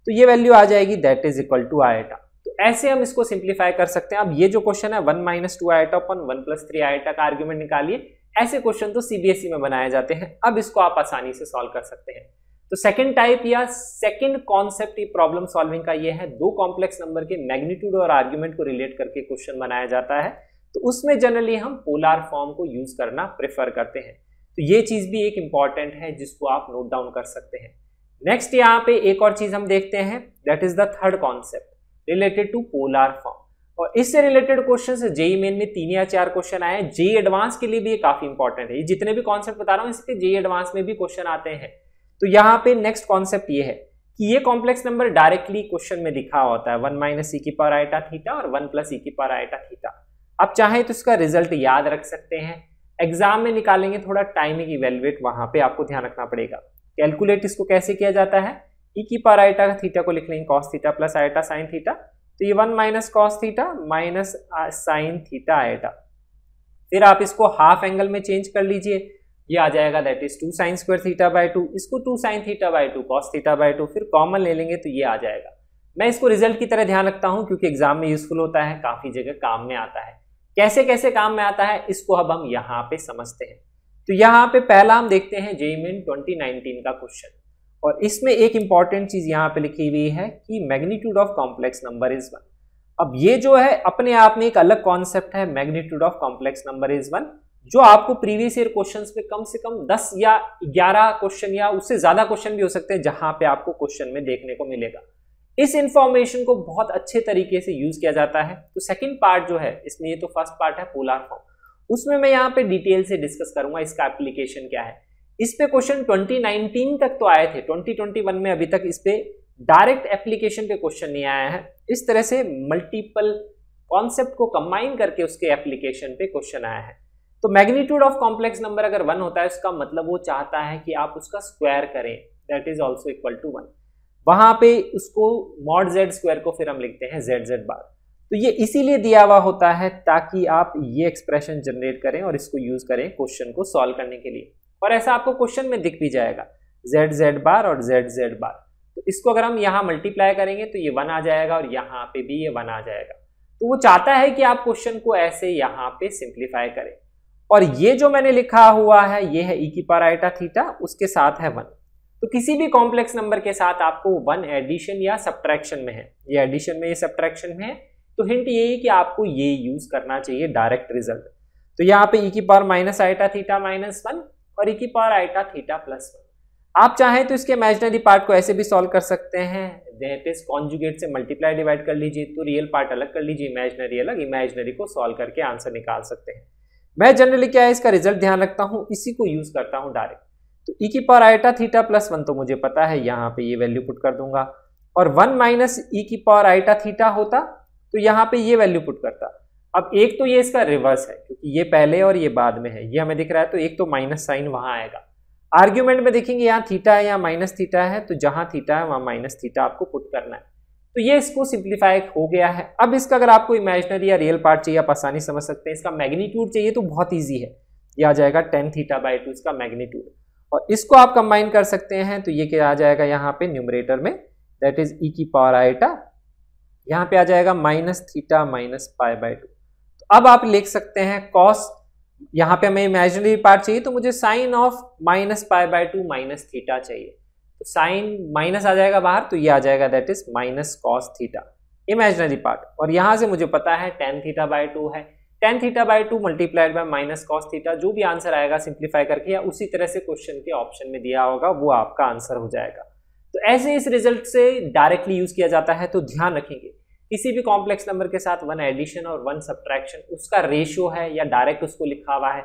तो ये वैल्यू आ जाएगी that is equal to iota. तो ऐसे हम इसको सिंप्लीफाई कर सकते हैं। अब ये जो क्वेश्चन है 1 - 2 आइटा अपन 1 + 3 आइटा का आर्ग्यूमेंट निकालिए, ऐसे क्वेश्चन तो सीबीएसई में बनाए जाते हैं। अब इसको आप आसानी से सॉल्व कर सकते हैं। तो सेकंड टाइप या सेकंड कॉन्सेप्ट प्रॉब्लम सॉल्विंग का ये है, दो कॉम्प्लेक्स नंबर के मैग्नीट्यूड और आर्ग्यूमेंट को रिलेट करके क्वेश्चन बनाया जाता है, तो उसमें जनरली हम पोलर फॉर्म को यूज करना प्रेफर करते हैं। तो ये चीज भी एक इंपॉर्टेंट है जिसको आप नोट डाउन कर सकते हैं। नेक्स्ट यहाँ पे एक और चीज हम देखते हैं, that is the third concept related to polar form, और इससे रिलेटेड क्वेश्चन जेईई मेन में 3 या 4 क्वेश्चन आए हैं। जेईई एडवांस के लिए भी ये काफी इंपॉर्टेंट है। ये जितने भी कॉन्सेप्ट बता रहा हूँ इसके जेईई एडवांस में भी क्वेश्चन आते हैं। तो यहाँ पे नेक्स्ट कॉन्सेप्ट ये है कि ये कॉम्प्लेक्स नंबर डायरेक्टली क्वेश्चन में दिखा होता है 1 - e की पावर आइटा थीटा और 1 + e की पावर आइटा थीटा। आप चाहें तो इसका रिजल्ट याद रख सकते हैं, एग्जाम में निकालेंगे थोड़ा टाइमिंग इवेल्युएट वहां पे आपको ध्यान रखना पड़ेगा। कैलकुलेट इसको कैसे किया जाता है, e की पावर आइटा का थीटा को लिख लेंगे cos theta plus iota sine theta, तो ये 1 - cos theta minus sine theta iota. फिर आप इसको हाफ एंगल में चेंज कर लीजिए, ये आ जाएगा दैट इज 2 sin स्क्वायर थीटा/2, इसको 2 sin थीटा/2 cos थीटा/2, फिर कॉमन ले लेंगे तो ये आ जाएगा। मैं इसको रिजल्ट की तरह ध्यान रखता हूं क्योंकि एग्जाम में यूजफुल होता है, काफी जगह काम में आता है। कैसे कैसे काम में आता है इसको अब हम यहाँ पे समझते हैं। तो यहाँ पे पहला हम देखते हैं जेईई मेन 2019 का क्वेश्चन, और इसमें एक इंपॉर्टेंट चीज यहाँ पे लिखी हुई है कि magnitude of complex number is 1। अब ये जो है अपने आप में एक अलग कॉन्सेप्ट है, magnitude of complex number is 1, जो आपको प्रीवियस ईयर क्वेश्चंस में कम से कम 10 या 11 क्वेश्चन या उससे ज्यादा क्वेश्चन भी हो सकते हैं जहां पे आपको क्वेश्चन में देखने को मिलेगा। इस इंफॉर्मेशन को बहुत अच्छे तरीके से यूज किया जाता है। तो सेकंड पार्ट जो है इसमें, ये तो फर्स्ट पार्ट है पोलर फॉर्म, उसमें मैं यहाँ पे डिटेल से डिस्कस करूंगा इसका एप्लीकेशन क्या है। इस पे क्वेश्चन 2019 तक तो आए थे, 2021 में अभी तक इस पे डायरेक्ट एप्लीकेशन पे क्वेश्चन नहीं आया है। इस तरह से मल्टीपल कॉन्सेप्ट को कंबाइन करके उसके एप्लीकेशन पे क्वेश्चन आया है। तो मैग्नीट्यूड ऑफ कॉम्प्लेक्स नंबर अगर 1 होता है इसका मतलब वो चाहता है कि आप उसका स्क्वायर करें, that is also equal to 1। वहां पे उसको मॉड z स्क्वायर को फिर हम लिखते हैं z बार। तो ये इसीलिए दिया हुआ होता है ताकि आप ये एक्सप्रेशन जनरेट करें और इसको यूज करें क्वेश्चन को सॉल्व करने के लिए, और ऐसा आपको क्वेश्चन में दिख भी जाएगा z बार और z बार। तो इसको अगर हम यहाँ मल्टीप्लाई करेंगे तो ये 1 आ जाएगा और यहाँ पे भी ये 1 आ जाएगा। तो वो चाहता है कि आप क्वेश्चन को ऐसे यहाँ पे सिंप्लीफाई करें, और ये जो मैंने लिखा हुआ है ये है e की पावर आइटा थीटा, उसके साथ है 1। तो किसी भी कॉम्प्लेक्स नंबर के साथ आपको 1 एडिशन या सब्ट्रैक्शन में है, ये एडिशन में ये सब्ट्रैक्शन में है, तो हिंट ये है कि आपको ये यूज करना चाहिए डायरेक्ट रिजल्ट। तो यहाँ पे e की पावर माइनस आइटा थीटा -1 और e की पावर आइटा थीटा +1। आप चाहें तो इसके इमेजिनरी पार्ट को ऐसे भी सॉल्व कर सकते हैं, दैट इज कॉन्जुगेट से मल्टीप्लाई डिवाइड कर लीजिए, तो रियल पार्ट अलग कर लीजिए, इमेजिनरी अलग, इमेजिनरी को सॉल्व करके आंसर निकाल सकते हैं। मैं जनरली क्या है इसका रिजल्ट ध्यान रखता हूं, इसी को यूज करता हूं डायरेक्ट। तो e की पावर आइटा थीटा +1 तो मुझे पता है, यहाँ पे ये वैल्यू पुट कर दूंगा, और 1 - e की पावर आइटा थीटा होता तो यहाँ पे ये वैल्यू पुट करता। अब एक तो ये इसका रिवर्स है क्योंकि ये पहले और ये बाद में है, ये हमें दिख रहा है, तो एक तो माइनस साइन वहां आएगा। आर्ग्यूमेंट में देखेंगे यहाँ थीटा है, यहाँ माइनस थीटा है, तो जहां थीटा है वहां माइनस थीटा आपको पुट करना है। तो ये इसको सिंप्लीफाई हो गया है। अब इसका अगर आपको इमेजिनरी या रियल पार्ट चाहिए आप आसानी समझ सकते हैं। इसका मैग्नीट्यूड चाहिए तो बहुत ईजी है, ये आ जाएगा tan θ/2 इसका मैग्नीट्यूड, और इसको आप कंबाइन कर सकते हैं तो ये क्या आ जाएगा यहाँ पे न्यूमरेटर में, दैट इज e की पावर आइटा, यहाँ पे आ जाएगा -θ -π/2। तो अब आप लिख सकते हैं cos, यहाँ पे हमें इमेजिनरी पार्ट चाहिए तो मुझे साइन ऑफ -π/2 -θ चाहिए, तो साइन माइनस आ जाएगा बाहर, तो ये आ जाएगा that is -cos theta imaginary part, और यहां से मुझे पता है tan θ/2 है, tan θ/2 multiplied by -cos theta, जो भी आंसर आएगा सिंप्लीफाई करके या उसी तरह से क्वेश्चन के ऑप्शन में दिया होगा वो आपका आंसर हो जाएगा। तो ऐसे इस रिजल्ट से डायरेक्टली यूज किया जाता है। तो ध्यान रखेंगे किसी भी कॉम्प्लेक्स नंबर के साथ 1 एडिशन और 1 सब्ट्रैक्शन उसका रेशियो है या डायरेक्ट उसको लिखा हुआ है,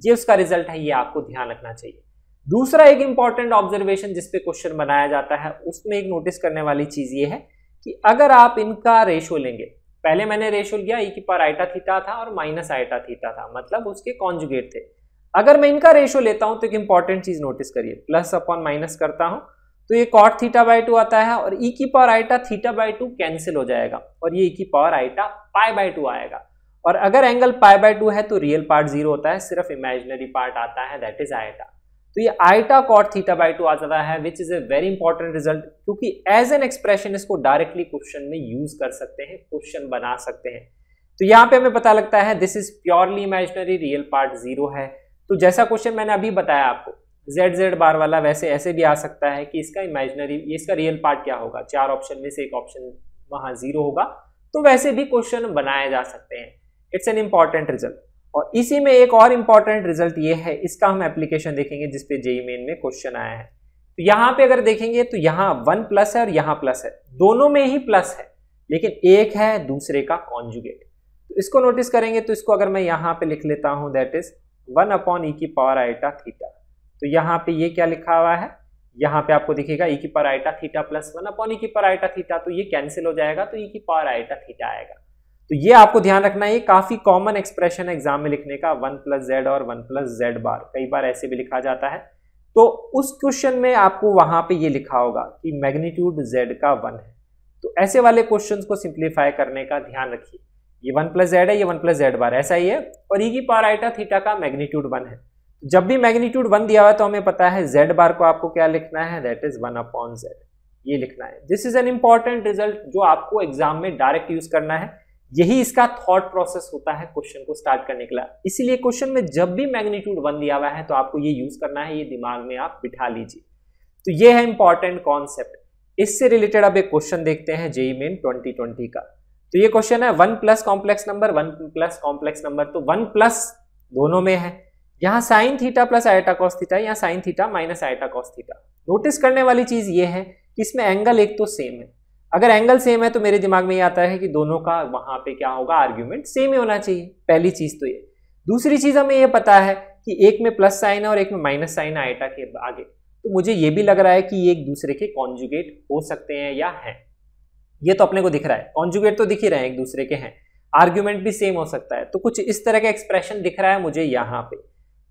ये उसका रिजल्ट है, ये आपको ध्यान रखना चाहिए। दूसरा एक इंपॉर्टेंट ऑब्जर्वेशन जिसपे क्वेश्चन बनाया जाता है, उसमें एक नोटिस करने वाली चीज ये है कि अगर आप इनका रेशो लेंगे, पहले मैंने रेशो लिया e की पावर आइटा थीटा था और माइनस आइटा थीटा था, मतलब उसके कॉन्जुगेट थे। अगर मैं इनका रेशो लेता हूं तो एक इंपॉर्टेंट चीज नोटिस करिए, प्लस अपॉन माइनस करता हूं तो ये कॉट थीटा बाई 2 आता है और e की power iota theta by 2 cancel हो जाएगा और ये e की पावर आइटा पाई बाई 2 आएगा। और अगर एंगल पाई बाई 2 है तो रियल पार्ट 0 होता है, सिर्फ इमेजिनरी पार्ट आता है, दैट इज आइटा। तो ये आइटा कॉट थीटा बाई 2 आ जाता है, which is a very important result, क्योंकि एज एन एक्सप्रेशन इसको डायरेक्टली क्वेश्चन में यूज कर सकते हैं, क्वेश्चन बना सकते हैं। तो यहाँ पे हमें पता लगता है this is purely imaginary, real part 0 है। तो जैसा क्वेश्चन मैंने अभी बताया आपको जेड जेड बार वाला, वैसे ऐसे भी आ सकता है कि इसका इमेजिनरी, इसका रियल पार्ट क्या होगा, 4 ऑप्शन में से एक ऑप्शन वहां 0 होगा, तो वैसे भी क्वेश्चन बनाए जा सकते हैं। It's an important result. और इसी में एक और इंपॉर्टेंट रिजल्ट ये है, इसका हम एप्लीकेशन देखेंगे जिसपे जेईई मेन में क्वेश्चन आया है। तो यहाँ पे अगर देखेंगे तो यहाँ 1 प्लस है और यहाँ प्लस है, दोनों में ही प्लस है, लेकिन एक है दूसरे का कॉन्जुगेट। तो इसको नोटिस करेंगे तो इसको अगर मैं यहाँ पे लिख लेता हूं, दैट इज 1 अपॉन ई की पावर आइटा थीटा। तो यहाँ पे ये क्या लिखा हुआ है, यहाँ पे आपको दिखेगा ई की power iota theta plus 1 upon e की पावर आइटा थीटा, तो ये कैंसिल हो जाएगा, तो ई की पावर आइटा थीटा आएगा। तो ये आपको ध्यान रखना है, ये काफी कॉमन एक्सप्रेशन है एग्जाम में लिखने का, 1 प्लस जेड और 1 प्लस जेड बार, कई बार ऐसे भी लिखा जाता है। तो उस क्वेश्चन में आपको वहां पे ये लिखा होगा कि मैग्नीट्यूड जेड का 1 है। तो ऐसे वाले क्वेश्चंस को सिंप्लीफाई करने का ध्यान रखिए, ये 1 प्लस जेड है, ये 1 प्लस जेड बार ऐसा ही है, और ई की पावर आइटा थीटा का मैग्नीट्यूड 1 है। जब भी मैग्नीट्यूड 1 दिया हुआ है तो हमें पता है जेड बार को आपको क्या लिखना है, दैट इज 1 अपॉन जेड, ये लिखना है। This is an important result जो आपको एग्जाम में डायरेक्ट यूज करना है, यही इसका थॉट प्रोसेस होता है क्वेश्चन को स्टार्ट करने के लिए। इसीलिए क्वेश्चन में जब भी मैग्नीट्यूड 1 दिया हुआ है तो आपको ये यूज करना है, ये दिमाग में आप बिठा लीजिए। तो ये है इंपॉर्टेंट कॉन्सेप्ट। इससे रिलेटेड अब एक क्वेश्चन देखते हैं जेईई मेन 2020 का। तो ये क्वेश्चन है 1 plus complex number 1 plus complex number, तो 1 प्लस दोनों में है, यहाँ sine theta plus iota cos theta, यहाँ sine theta minus iota cos theta. Notice करने वाली चीज ये है कि इसमें एंगल एक तो सेम है, अगर एंगल सेम है तो मेरे दिमाग में ये आता है कि दोनों का वहां पे क्या होगा, आर्ग्यूमेंट सेम ही होना चाहिए, पहली चीज तो ये। दूसरी चीज हमें ये पता है कि एक में प्लस साइन है और एक में माइनस साइन है आइटा के आगे, तो मुझे ये भी लग रहा है कि ये एक दूसरे के कॉन्जुगेट हो सकते हैं या हैं। ये तो अपने को दिख रहा है, कॉन्जुगेट तो दिख ही रहे हैं, एक दूसरे के हैं, आर्ग्यूमेंट भी सेम हो सकता है, तो कुछ इस तरह का एक्सप्रेशन दिख रहा है मुझे यहाँ पे।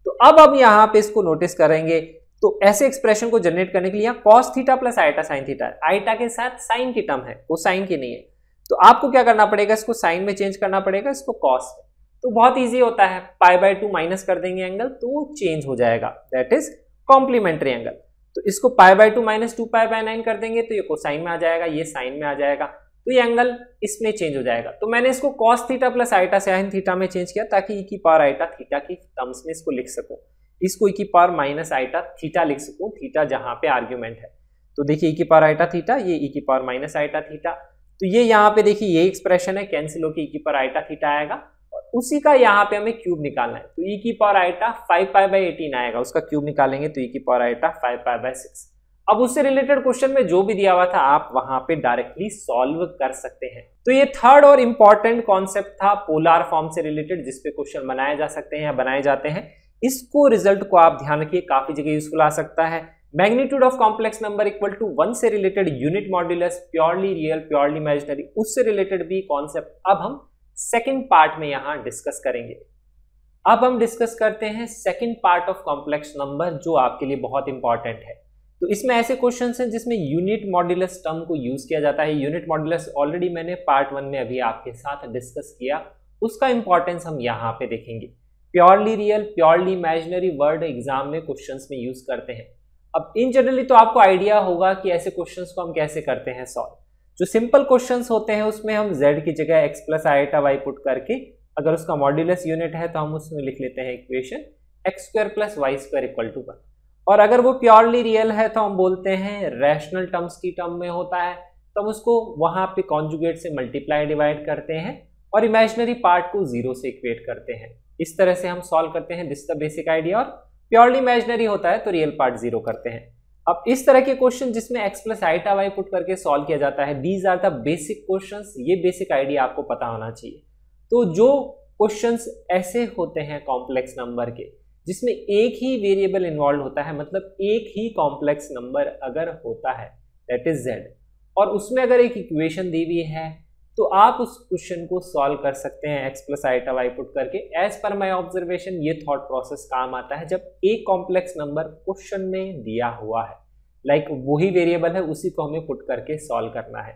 तो अब हम यहाँ पे इसको नोटिस करेंगे, तो ऐसे एक्सप्रेशन को जनरेट करने के लिए यहाँ cos theta plus iota sine theta है, आइटा के साथ साइन की टर्म है, वो साइन की नहीं है, तो आपको क्या करना पड़ेगा, इसको साइन में चेंज करना पड़ेगा, इसको कॉस में। तो बहुत इजी होता है, पाई बाई 2 माइनस कर देंगे एंगल तो वो चेंज हो जाएगा, दैट इज कॉम्प्लीमेंट्री एंगल। तो इसको pi by 2 minus 2 pi by 9 कर देंगे तो ये कोसाइन में आ जाएगा, ये साइन में आ जाएगा, तो ये एंगल इसमें चेंज हो जाएगा। तो मैंने इसको cos theta plus iota sine theta में चेंज किया ताकि ई की पावर आइटा थीटा की टर्म्स में इसको लिख सकूं, इसको ई की पावर माइनस आइटा थीटा लिख सकूं, थीटा जहां पे आर्ग्यूमेंट है। तो देखिए ई की पावर आइटा थीटा, ये ई की पावर माइनस आइटा थीटा, तो ये यहाँ पे देखिए ये एक्सप्रेशन है, कैंसिल होकर ई की पावर आइटा थीटा आएगा, और उसी का यहाँ पे हमें क्यूब निकालना है। तो ई की पावर आइटा 5 पाई बाई 18 आएगा, उसका क्यूब निकालेंगे तो ई की पावर आइटा 5 पाई बाई 6। अब उससे रिलेटेड क्वेश्चन में जो भी दिया हुआ था आप वहां पे डायरेक्टली सॉल्व कर सकते हैं। तो ये थर्ड और इंपॉर्टेंट कॉन्सेप्ट था पोलर फॉर्म से रिलेटेड, जिसपे क्वेश्चन बनाए जा सकते हैं या बनाए जाते हैं। इसको रिजल्ट को आप ध्यान रखिए, काफी जगह यूजफुल आ सकता है। Magnitude of complex number equal to 1 से related unit modulus, purely real purely imaginary, उससे रिलेटेड भी कॉन्सेप्ट अब हम सेकेंड पार्ट में यहां डिस्कस करेंगे। अब हम डिस्कस करते हैं second part of complex number, जो आपके लिए बहुत इंपॉर्टेंट है। तो इसमें ऐसे क्वेश्चंस हैं जिसमें यूनिट मॉड्यूलस टर्म को यूज किया जाता है। यूनिट मॉड्यूलस ऑलरेडी मैंने पार्ट 1 में अभी आपके साथ डिस्कस किया, उसका इंपॉर्टेंस हम यहाँ पे देखेंगे। Purely real purely imaginary word exam में क्वेश्चंस में यूज करते हैं। अब इन जनरली तो आपको आइडिया होगा कि ऐसे क्वेश्चंस को हम कैसे करते हैं सॉल्व। जो सिंपल क्वेश्चंस होते हैं उसमें हम z की जगह x plus iota y put करके, अगर उसका मॉड्यूलस यूनिट है तो हम उसमें लिख लेते हैं equation x square plus y square equal to 1। और अगर वो प्योरली रियल है तो हम बोलते हैं रैशनल टर्म्स की टर्म में होता है, तो हम उसको वहां पे कॉन्जुगेट से मल्टीप्लाई डिवाइड करते हैं और इमेजिनरी पार्ट को 0 से इक्वेट करते हैं। इस तरह से हम सॉल्व करते हैं, दिस द बेसिक आइडिया। और प्योरली इमेजिनरी होता है तो रियल पार्ट 0 करते हैं। अब इस तरह के क्वेश्चन जिसमें x plus iota y put करके सॉल्व किया जाता है, these are the basic questions. ये बेसिक आइडिया आपको पता होना चाहिए। तो जो क्वेश्चंस ऐसे होते हैं कॉम्प्लेक्स नंबर के, जिसमें एक ही वेरिएबल इन्वॉल्व होता है, मतलब एक ही कॉम्प्लेक्स नंबर अगर होता है दैट इज z, और उसमें अगर एक इक्वेशन दी हुई है तो आप उस क्वेश्चन को सॉल्व कर सकते हैं x plus iota y put करके। एज पर माई ऑब्जर्वेशन ये थॉट प्रोसेस काम आता है जब एक कॉम्प्लेक्स नंबर क्वेश्चन में दिया हुआ है, लाइक वही वेरिएबल है उसी को हमें पुट करके सॉल्व करना है।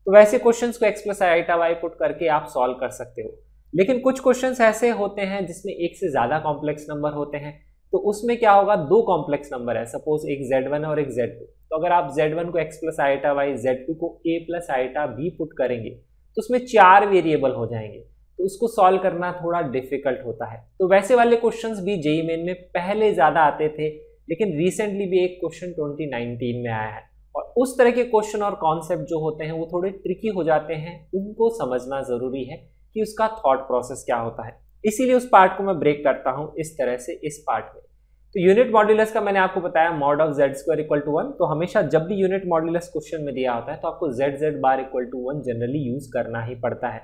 तो वैसे क्वेश्चंस को x plus iota y put करके आप सॉल्व कर सकते हो। लेकिन कुछ क्वेश्चंस ऐसे होते हैं जिसमें एक से ज्यादा कॉम्प्लेक्स नंबर होते हैं, तो उसमें क्या होगा, दो कॉम्प्लेक्स नंबर है, सपोज एक z1 और एक z2। तो अगर आप z1 को x plus iota y, z2 को a plus iota b put करेंगे तो उसमें 4 वेरिएबल हो जाएंगे, तो उसको सॉल्व करना थोड़ा डिफिकल्ट होता है। तो वैसे वाले क्वेश्चंस भी जेईई मेन में पहले ज्यादा आते थे, लेकिन रिसेंटली भी एक क्वेश्चन 2019 में आया है, और उस तरह के क्वेश्चन और कॉन्सेप्ट जो होते हैं वो थोड़े ट्रिकी हो जाते हैं, उनको समझना जरूरी है कि उसका थॉट प्रोसेस क्या होता है। इसीलिए उस पार्ट को मैं ब्रेक करता हूं इस तरह से इस पार्ट में। तो यूनिट मॉड्यूलस का मैंने आपको बताया mod of z square equal to 1, तो हमेशा जब भी यूनिट मॉड्यूलस क्वेश्चन में दिया होता है तो आपको z bar equal to 1 generally use करना ही पड़ता है।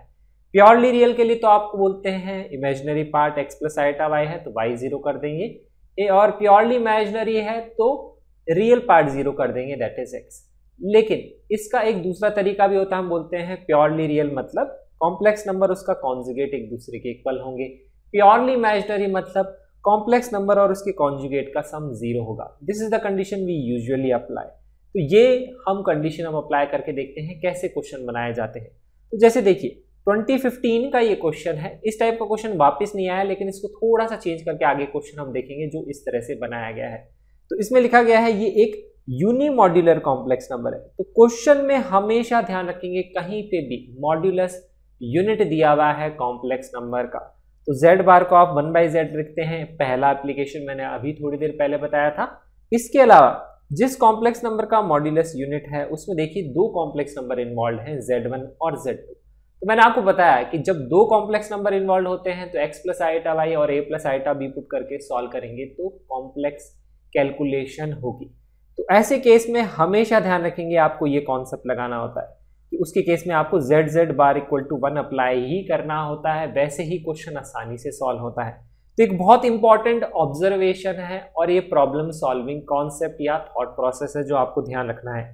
प्योरली रियल के लिए तो आपको बोलते हैं imaginary part x plus iota y है तो y 0 कर देंगे, और प्योरली इमेजिनरी है तो रियल पार्ट 0 कर देंगे दैट इज x। लेकिन इसका एक दूसरा तरीका भी होता है, हम बोलते हैं प्योरली रियल मतलब कॉम्प्लेक्स नंबर उसका कॉन्जुगेट एक दूसरे के इक्वल होंगे, प्योरली इमेजिनरी मतलब कॉम्प्लेक्स नंबर और उसके कॉन्जुगेट का सम 0 होगा। This is the condition we usually apply. तो ये हम कंडीशन हम अप्लाई करके देखते हैं कैसे क्वेश्चन बनाए जाते हैं। तो जैसे देखिए 2015 का ये क्वेश्चन है, इस टाइप का क्वेश्चन वापस नहीं आया, लेकिन इसको थोड़ा सा चेंज करके आगे क्वेश्चन हम देखेंगे जो इस तरह से बनाया गया है। तो इसमें लिखा गया है ये एक यूनिमॉड्यूलर कॉम्प्लेक्स नंबर है। तो क्वेश्चन में हमेशा ध्यान रखेंगे कहीं पे भी मॉड्यूलस यूनिट दिया हुआ है कॉम्प्लेक्स नंबर का, तो z बार को आप 1/z लिखते हैं। पहला एप्लीकेशन मैंने अभी थोड़ी देर पहले बताया था। इसके अलावा जिस कॉम्प्लेक्स नंबर का मॉड्यूलस यूनिट है उसमें देखिए दो कॉम्प्लेक्स नंबर इन्वॉल्व हैं z1 और z2। तो मैंने आपको बताया कि जब दो कॉम्प्लेक्स नंबर इन्वॉल्व होते हैं तो x प्लस आइटा y और a plus iota b put करके सॉल्व करेंगे तो कॉम्प्लेक्स कैलकुलेशन होगी। तो ऐसे केस में हमेशा ध्यान रखेंगे आपको ये कॉन्सेप्ट लगाना होता है कि उसके केस में आपको z bar equal to 1 apply ही करना होता है, वैसे ही क्वेश्चन आसानी से सॉल्व होता है। तो एक बहुत इंपॉर्टेंट ऑब्जर्वेशन है और ये प्रॉब्लम सॉल्विंग कॉन्सेप्ट या थॉट प्रोसेस है जो आपको ध्यान रखना है।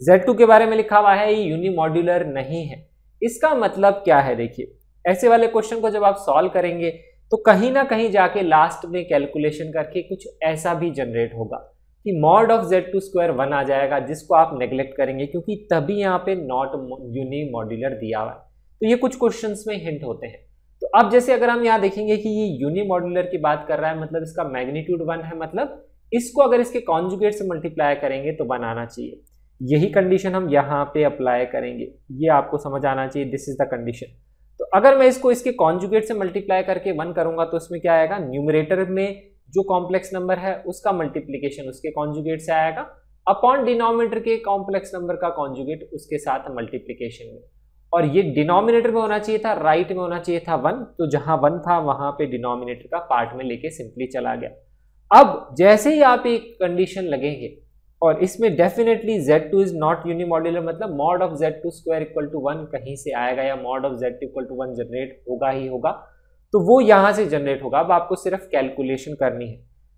z2 के बारे में लिखा हुआ है ये यूनिमॉड्यूलर नहीं है। इसका मतलब क्या है, देखिए ऐसे वाले क्वेश्चन को जब आप सॉल्व करेंगे तो कहीं ना कहीं जाके लास्ट में कैलकुलेशन करके कुछ ऐसा भी जनरेट होगा कि मॉड ऑफ z2 स्क्वायर 1 आ जाएगा, जिसको आप नेग्लेक्ट करेंगे क्योंकि तभी यहाँ पे नॉट यूनिमॉड्यूलर दिया हुआ है। तो ये कुछ क्वेश्चंस में हिंट होते हैं। तो अब जैसे अगर हम यहाँ देखेंगे कि ये यूनिमॉड्यूलर की बात कर रहा है, मतलब इसका मैग्नीट्यूड 1 है, मतलब इसको अगर इसके कॉन्जुगेट से मल्टीप्लाई करेंगे तो 1 आना चाहिए। यही कंडीशन हम यहाँ पे अप्लाई करेंगे, ये आपको समझ आना चाहिए। This is the condition. तो अगर मैं इसको इसके कॉन्जुगेट से मल्टीप्लाई करके 1 करूंगा तो इसमें क्या आएगा, न्यूमरेटर में जो कॉम्प्लेक्स नंबर है उसका मल्टीप्लीकेशन उसके कॉन्जुगेट से आएगा अपॉन डिनोमिनेटर के कॉम्प्लेक्स नंबर का कॉन्जुगेट उसके साथ मल्टीप्लीकेशन में। और ये डिनोमिनेटर में होना चाहिए था, राइट में होना चाहिए था 1, तो जहां 1 था वहां पे डिनोमिनेटर का पार्ट में लेके सिंपली चला गया। अब जैसे ही आप एक कंडीशन लगेंगे और इसमें definitely z2 is not unimodular, मतलब mod of z2 square equal to 1 कहीं से आएगा या mod of z2 equal to 1 generate होगा ही होगा, तो वो यहां से जनरेट होगा। अब आपको सिर्फ कैलकुलेशन करनी है।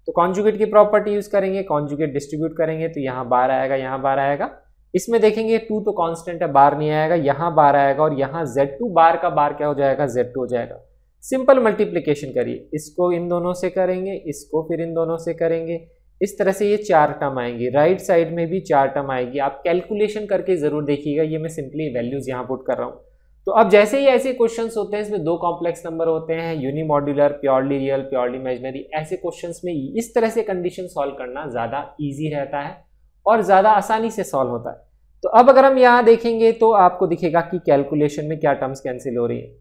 तो कॉन्जुगेट की प्रॉपर्टी यूज करेंगे, कॉन्जुगेट डिस्ट्रीब्यूट करेंगे तो यहाँ बार आएगा, यहाँ बार आएगा। इसमें देखेंगे 2 तो कांस्टेंट है, बार नहीं आएगा, यहाँ बार आएगा और यहाँ z2 बार का बार क्या हो जाएगा, z2 हो जाएगा। सिंपल मल्टीप्लीकेशन करिए, इसको इन दोनों से करेंगे, इसको फिर इन दोनों से करेंगे, इस तरह से ये 4 टर्म आएंगी। राइट साइड में भी 4 टर्म आएगी। आप कैलकुलेशन करके जरूर देखिएगा, ये मैं सिंपली वैल्यूज यहाँ पुट कर रहा हूँ। तो अब जैसे ही ऐसे क्वेश्चंस होते हैं इसमें दो कॉम्प्लेक्स नंबर होते हैं, unimodular, purely real, purely imaginary, ऐसे क्वेश्चंस में इस तरह से कंडीशन सॉल्व करना ज्यादा इजी रहता है और ज्यादा आसानी से सॉल्व होता है। तो अब अगर हम यहाँ देखेंगे तो आपको दिखेगा कि कैलकुलेशन में क्या टर्म्स कैंसिल हो रही है।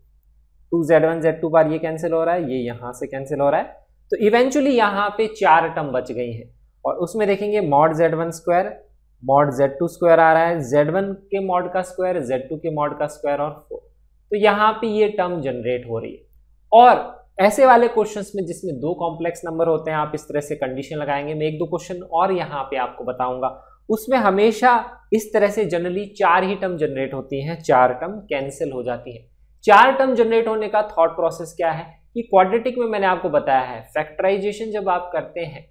2z1 z2 बार ये कैंसिल हो रहा है, ये यहाँ से कैंसिल हो रहा है, तो इवेंचुअली यहाँ पे 4 टर्म बच गई हैं। और उसमें देखेंगे mod z1 square, mod z2 square आ रहा है, z1 के मॉड का स्क्वायर, z2 के मॉड का स्क्वायर और 4। तो यहाँ पे ये टर्म जनरेट हो रही है। और ऐसे वाले क्वेश्चंस में जिसमें दो कॉम्प्लेक्स नंबर होते हैं आप इस तरह से कंडीशन लगाएंगे। मैं 1-2 क्वेश्चन और यहाँ पे आपको बताऊंगा, उसमें हमेशा इस तरह से जनरली 4 ही टर्म जनरेट होती हैं, 4 टर्म कैंसिल हो जाती हैं। 4 टर्म जनरेट होने का थॉट प्रोसेस क्या है कि क्वाड्रेटिक में मैंने आपको बताया है फैक्टराइजेशन जब आप करते हैं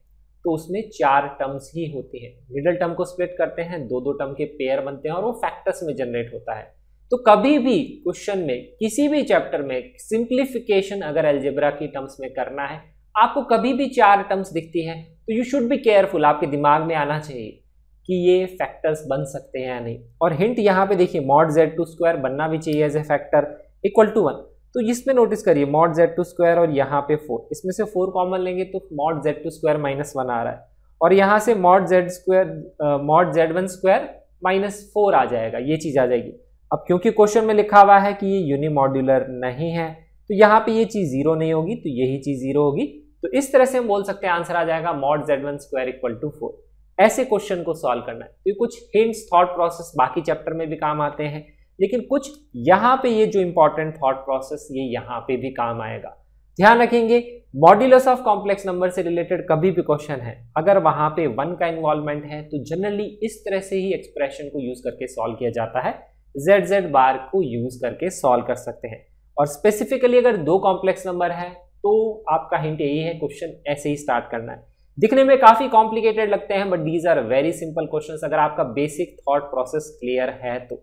तो उसमें 4 टर्म्स ही होती है, मिडिल टर्म को स्प्लिट करते हैं, 2-2 टर्म के पेयर बनते हैं और वो फैक्टर्स में जनरेट होता है। तो कभी भी क्वेश्चन में किसी भी चैप्टर में सिंप्लीफिकेशन अगर अलजेब्रा की टर्म्स में करना है, आपको कभी भी 4 टर्म्स दिखती है तो यू शुड बी केयरफुल, आपके दिमाग में आना चाहिए कि ये फैक्टर्स बन सकते हैं या नहीं। और हिंट यहाँ पे देखिए मॉड z2 बनना भी चाहिए as a factor equal to 1, तो इसमें नोटिस करिए मॉड z2 और यहाँ पे 4, इसमें से 4 कॉमन लेंगे तो मॉड z2 -1 आ रहा है और यहाँ से मॉड z1 -4 आ जाएगा, ये चीज आ जाएगी। अब क्योंकि क्वेश्चन में लिखा हुआ है कि ये यूनिमॉड्यूलर नहीं है तो यहाँ पे ये चीज 0 नहीं होगी तो यही चीज 0 होगी। तो इस तरह से हम बोल सकते हैं आंसर आ जाएगा मॉड z1 इक्वल टू 4। ऐसे क्वेश्चन को सॉल्व करना है। तो कुछ हिंट्स थॉट प्रोसेस बाकी चैप्टर में भी काम आते हैं, लेकिन कुछ यहाँ पे ये जो इंपॉर्टेंट थॉट प्रोसेस ये यहाँ पे भी काम आएगा। ध्यान रखेंगे मॉड्यूलस ऑफ कॉम्प्लेक्स नंबर से रिलेटेड कभी भी क्वेश्चन है, अगर वहां पे 1 का इन्वॉल्वमेंट है तो जनरली इस तरह से ही एक्सप्रेशन को यूज करके सॉल्व किया जाता है, z बार को यूज करके सॉल्व कर सकते हैं। और स्पेसिफिकली अगर 2 कॉम्प्लेक्स नंबर है तो आपका हिंट यही है, क्वेश्चन ऐसे ही स्टार्ट करना है। दिखने में काफी कॉम्प्लिकेटेड लगते हैं but these are very simple questions अगर आपका बेसिक थॉट प्रोसेस क्लियर है तो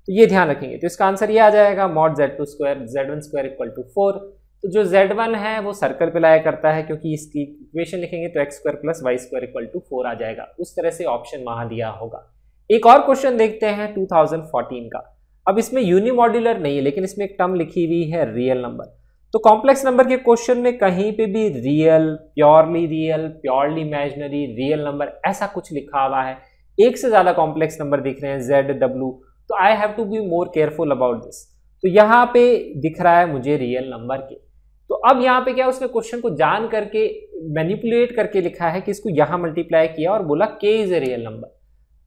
ये ध्यान रखेंगे। तो इसका आंसर ये आ जाएगा मॉड z1 इक्वल टू 4। तो जो z1 है वो सर्कल पे लाया करता है क्योंकि इसकी इक्वेशन लिखेंगे तो x² + y² इक्वल टू 4 आ जाएगा, उस तरह से ऑप्शन वहां दिया होगा। एक और क्वेश्चन देखते हैं 2014 का। अब इसमें यूनिमॉड्यूलर नहीं है लेकिन इसमें एक टर्म लिखी हुई है रियल नंबर। तो कॉम्प्लेक्स नंबर के क्वेश्चन में कहीं पे भी real, purely imaginary, real number ऐसा कुछ लिखा हुआ है, एक से ज्यादा कॉम्प्लेक्स नंबर दिख रहे हैं z, w, तो I have to be more careful about this. तो यहाँ पे दिख रहा है मुझे रियल नंबर के, तो अब यहाँ पे क्या उसने क्वेश्चन को जान करके मैनिपुलेट करके लिखा है कि इसको यहाँ मल्टीप्लाई किया और बोला k is a real number.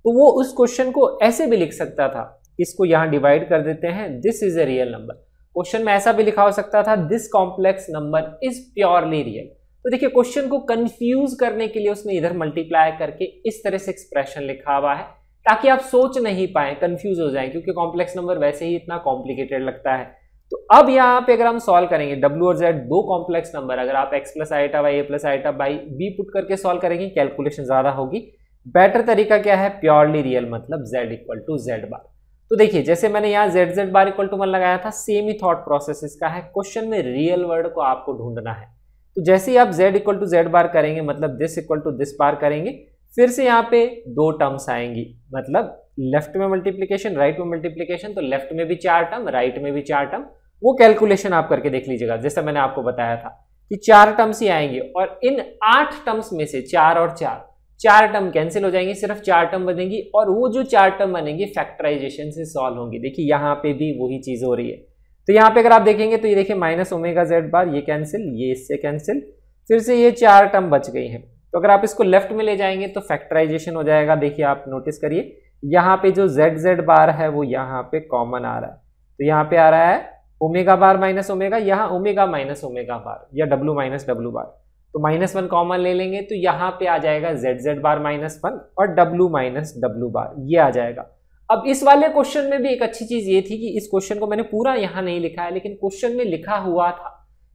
तो वो उस क्वेश्चन को ऐसे भी लिख सकता था, इसको यहाँ डिवाइड कर देते हैं, this is a real number. Question में ऐसा भी लिखा हो सकता था this complex number is purely real. तो देखिए क्वेश्चन को कंफ्यूज करने के लिए उसने इधर मल्टीप्लाई करके इस तरह से एक्सप्रेशन लिखा हुआ है ताकि आप सोच नहीं पाए, कंफ्यूज हो जाएं, क्योंकि कॉम्प्लेक्स नंबर वैसे ही इतना कॉम्प्लिकेटेड लगता है। तो अब यहाँ पे अगर हम सॉल्व करेंगे w और z 2 कॉम्प्लेक्स नंबर, अगर आप x + i y a + i b put करके सॉल्व करेंगे कैलकुलेशन ज्यादा होगी। बेटर तरीका क्या है, प्योरली रियल मतलब z इक्वल टू z बार। तो देखिए जैसे मैंने यहाँ z बार इक्वल टू 1 लगाया था, सेम ही थॉट प्रोसेस इसका है। क्वेश्चन में रियल वर्ड को आपको ढूंढना है, तो जैसे ही आप z इक्वल टू z बार करेंगे मतलब दिस इक्वल टू दिस बार करेंगे, फिर से यहाँ पे 2 टर्म्स आएंगी, मतलब लेफ्ट में मल्टीप्लीकेशन राइट में मल्टीप्लीकेशन, तो लेफ्ट में भी 4 टर्म राइट में भी 4 टर्म। वो कैलकुलेशन आप करके देख लीजिएगा, जैसा मैंने आपको बताया था कि 4 टर्म्स ही आएंगे और इन 8 टर्म्स में से 4 और 4 टर्म कैंसिल हो जाएंगे, सिर्फ 4 टर्म बनेंगी और वो जो 4 टर्म बनेंगे फैक्टराइजेशन से सॉल्व होंगी। देखिए यहाँ पे भी वही चीज हो रही है। तो यहाँ पे अगर आप देखेंगे तो ये देखिए -ω/z बार, ये कैंसिल, ये इससे कैंसिल, फिर से ये 4 टर्म बच गई हैं। तो अगर आप इसको लेफ्ट में ले जाएंगे तो फैक्टराइजेशन हो जाएगा। देखिए आप नोटिस करिए यहाँ पे जो z बार है वो यहाँ पे कॉमन आ रहा है, तो यहाँ पे आ रहा है ओमेगा बार माइनस ओमेगा, यहाँ ओमेगा माइनस ओमेगा बार या w माइनस w बार। तो -1 कॉमन ले लेंगे तो यहाँ पे आ जाएगा z बार -1 और w माइनस w बार, ये आ जाएगा। अब इस वाले क्वेश्चन में भी एक अच्छी चीज ये थी कि इस क्वेश्चन को मैंने पूरा यहाँ नहीं लिखा है, लेकिन क्वेश्चन में लिखा हुआ था,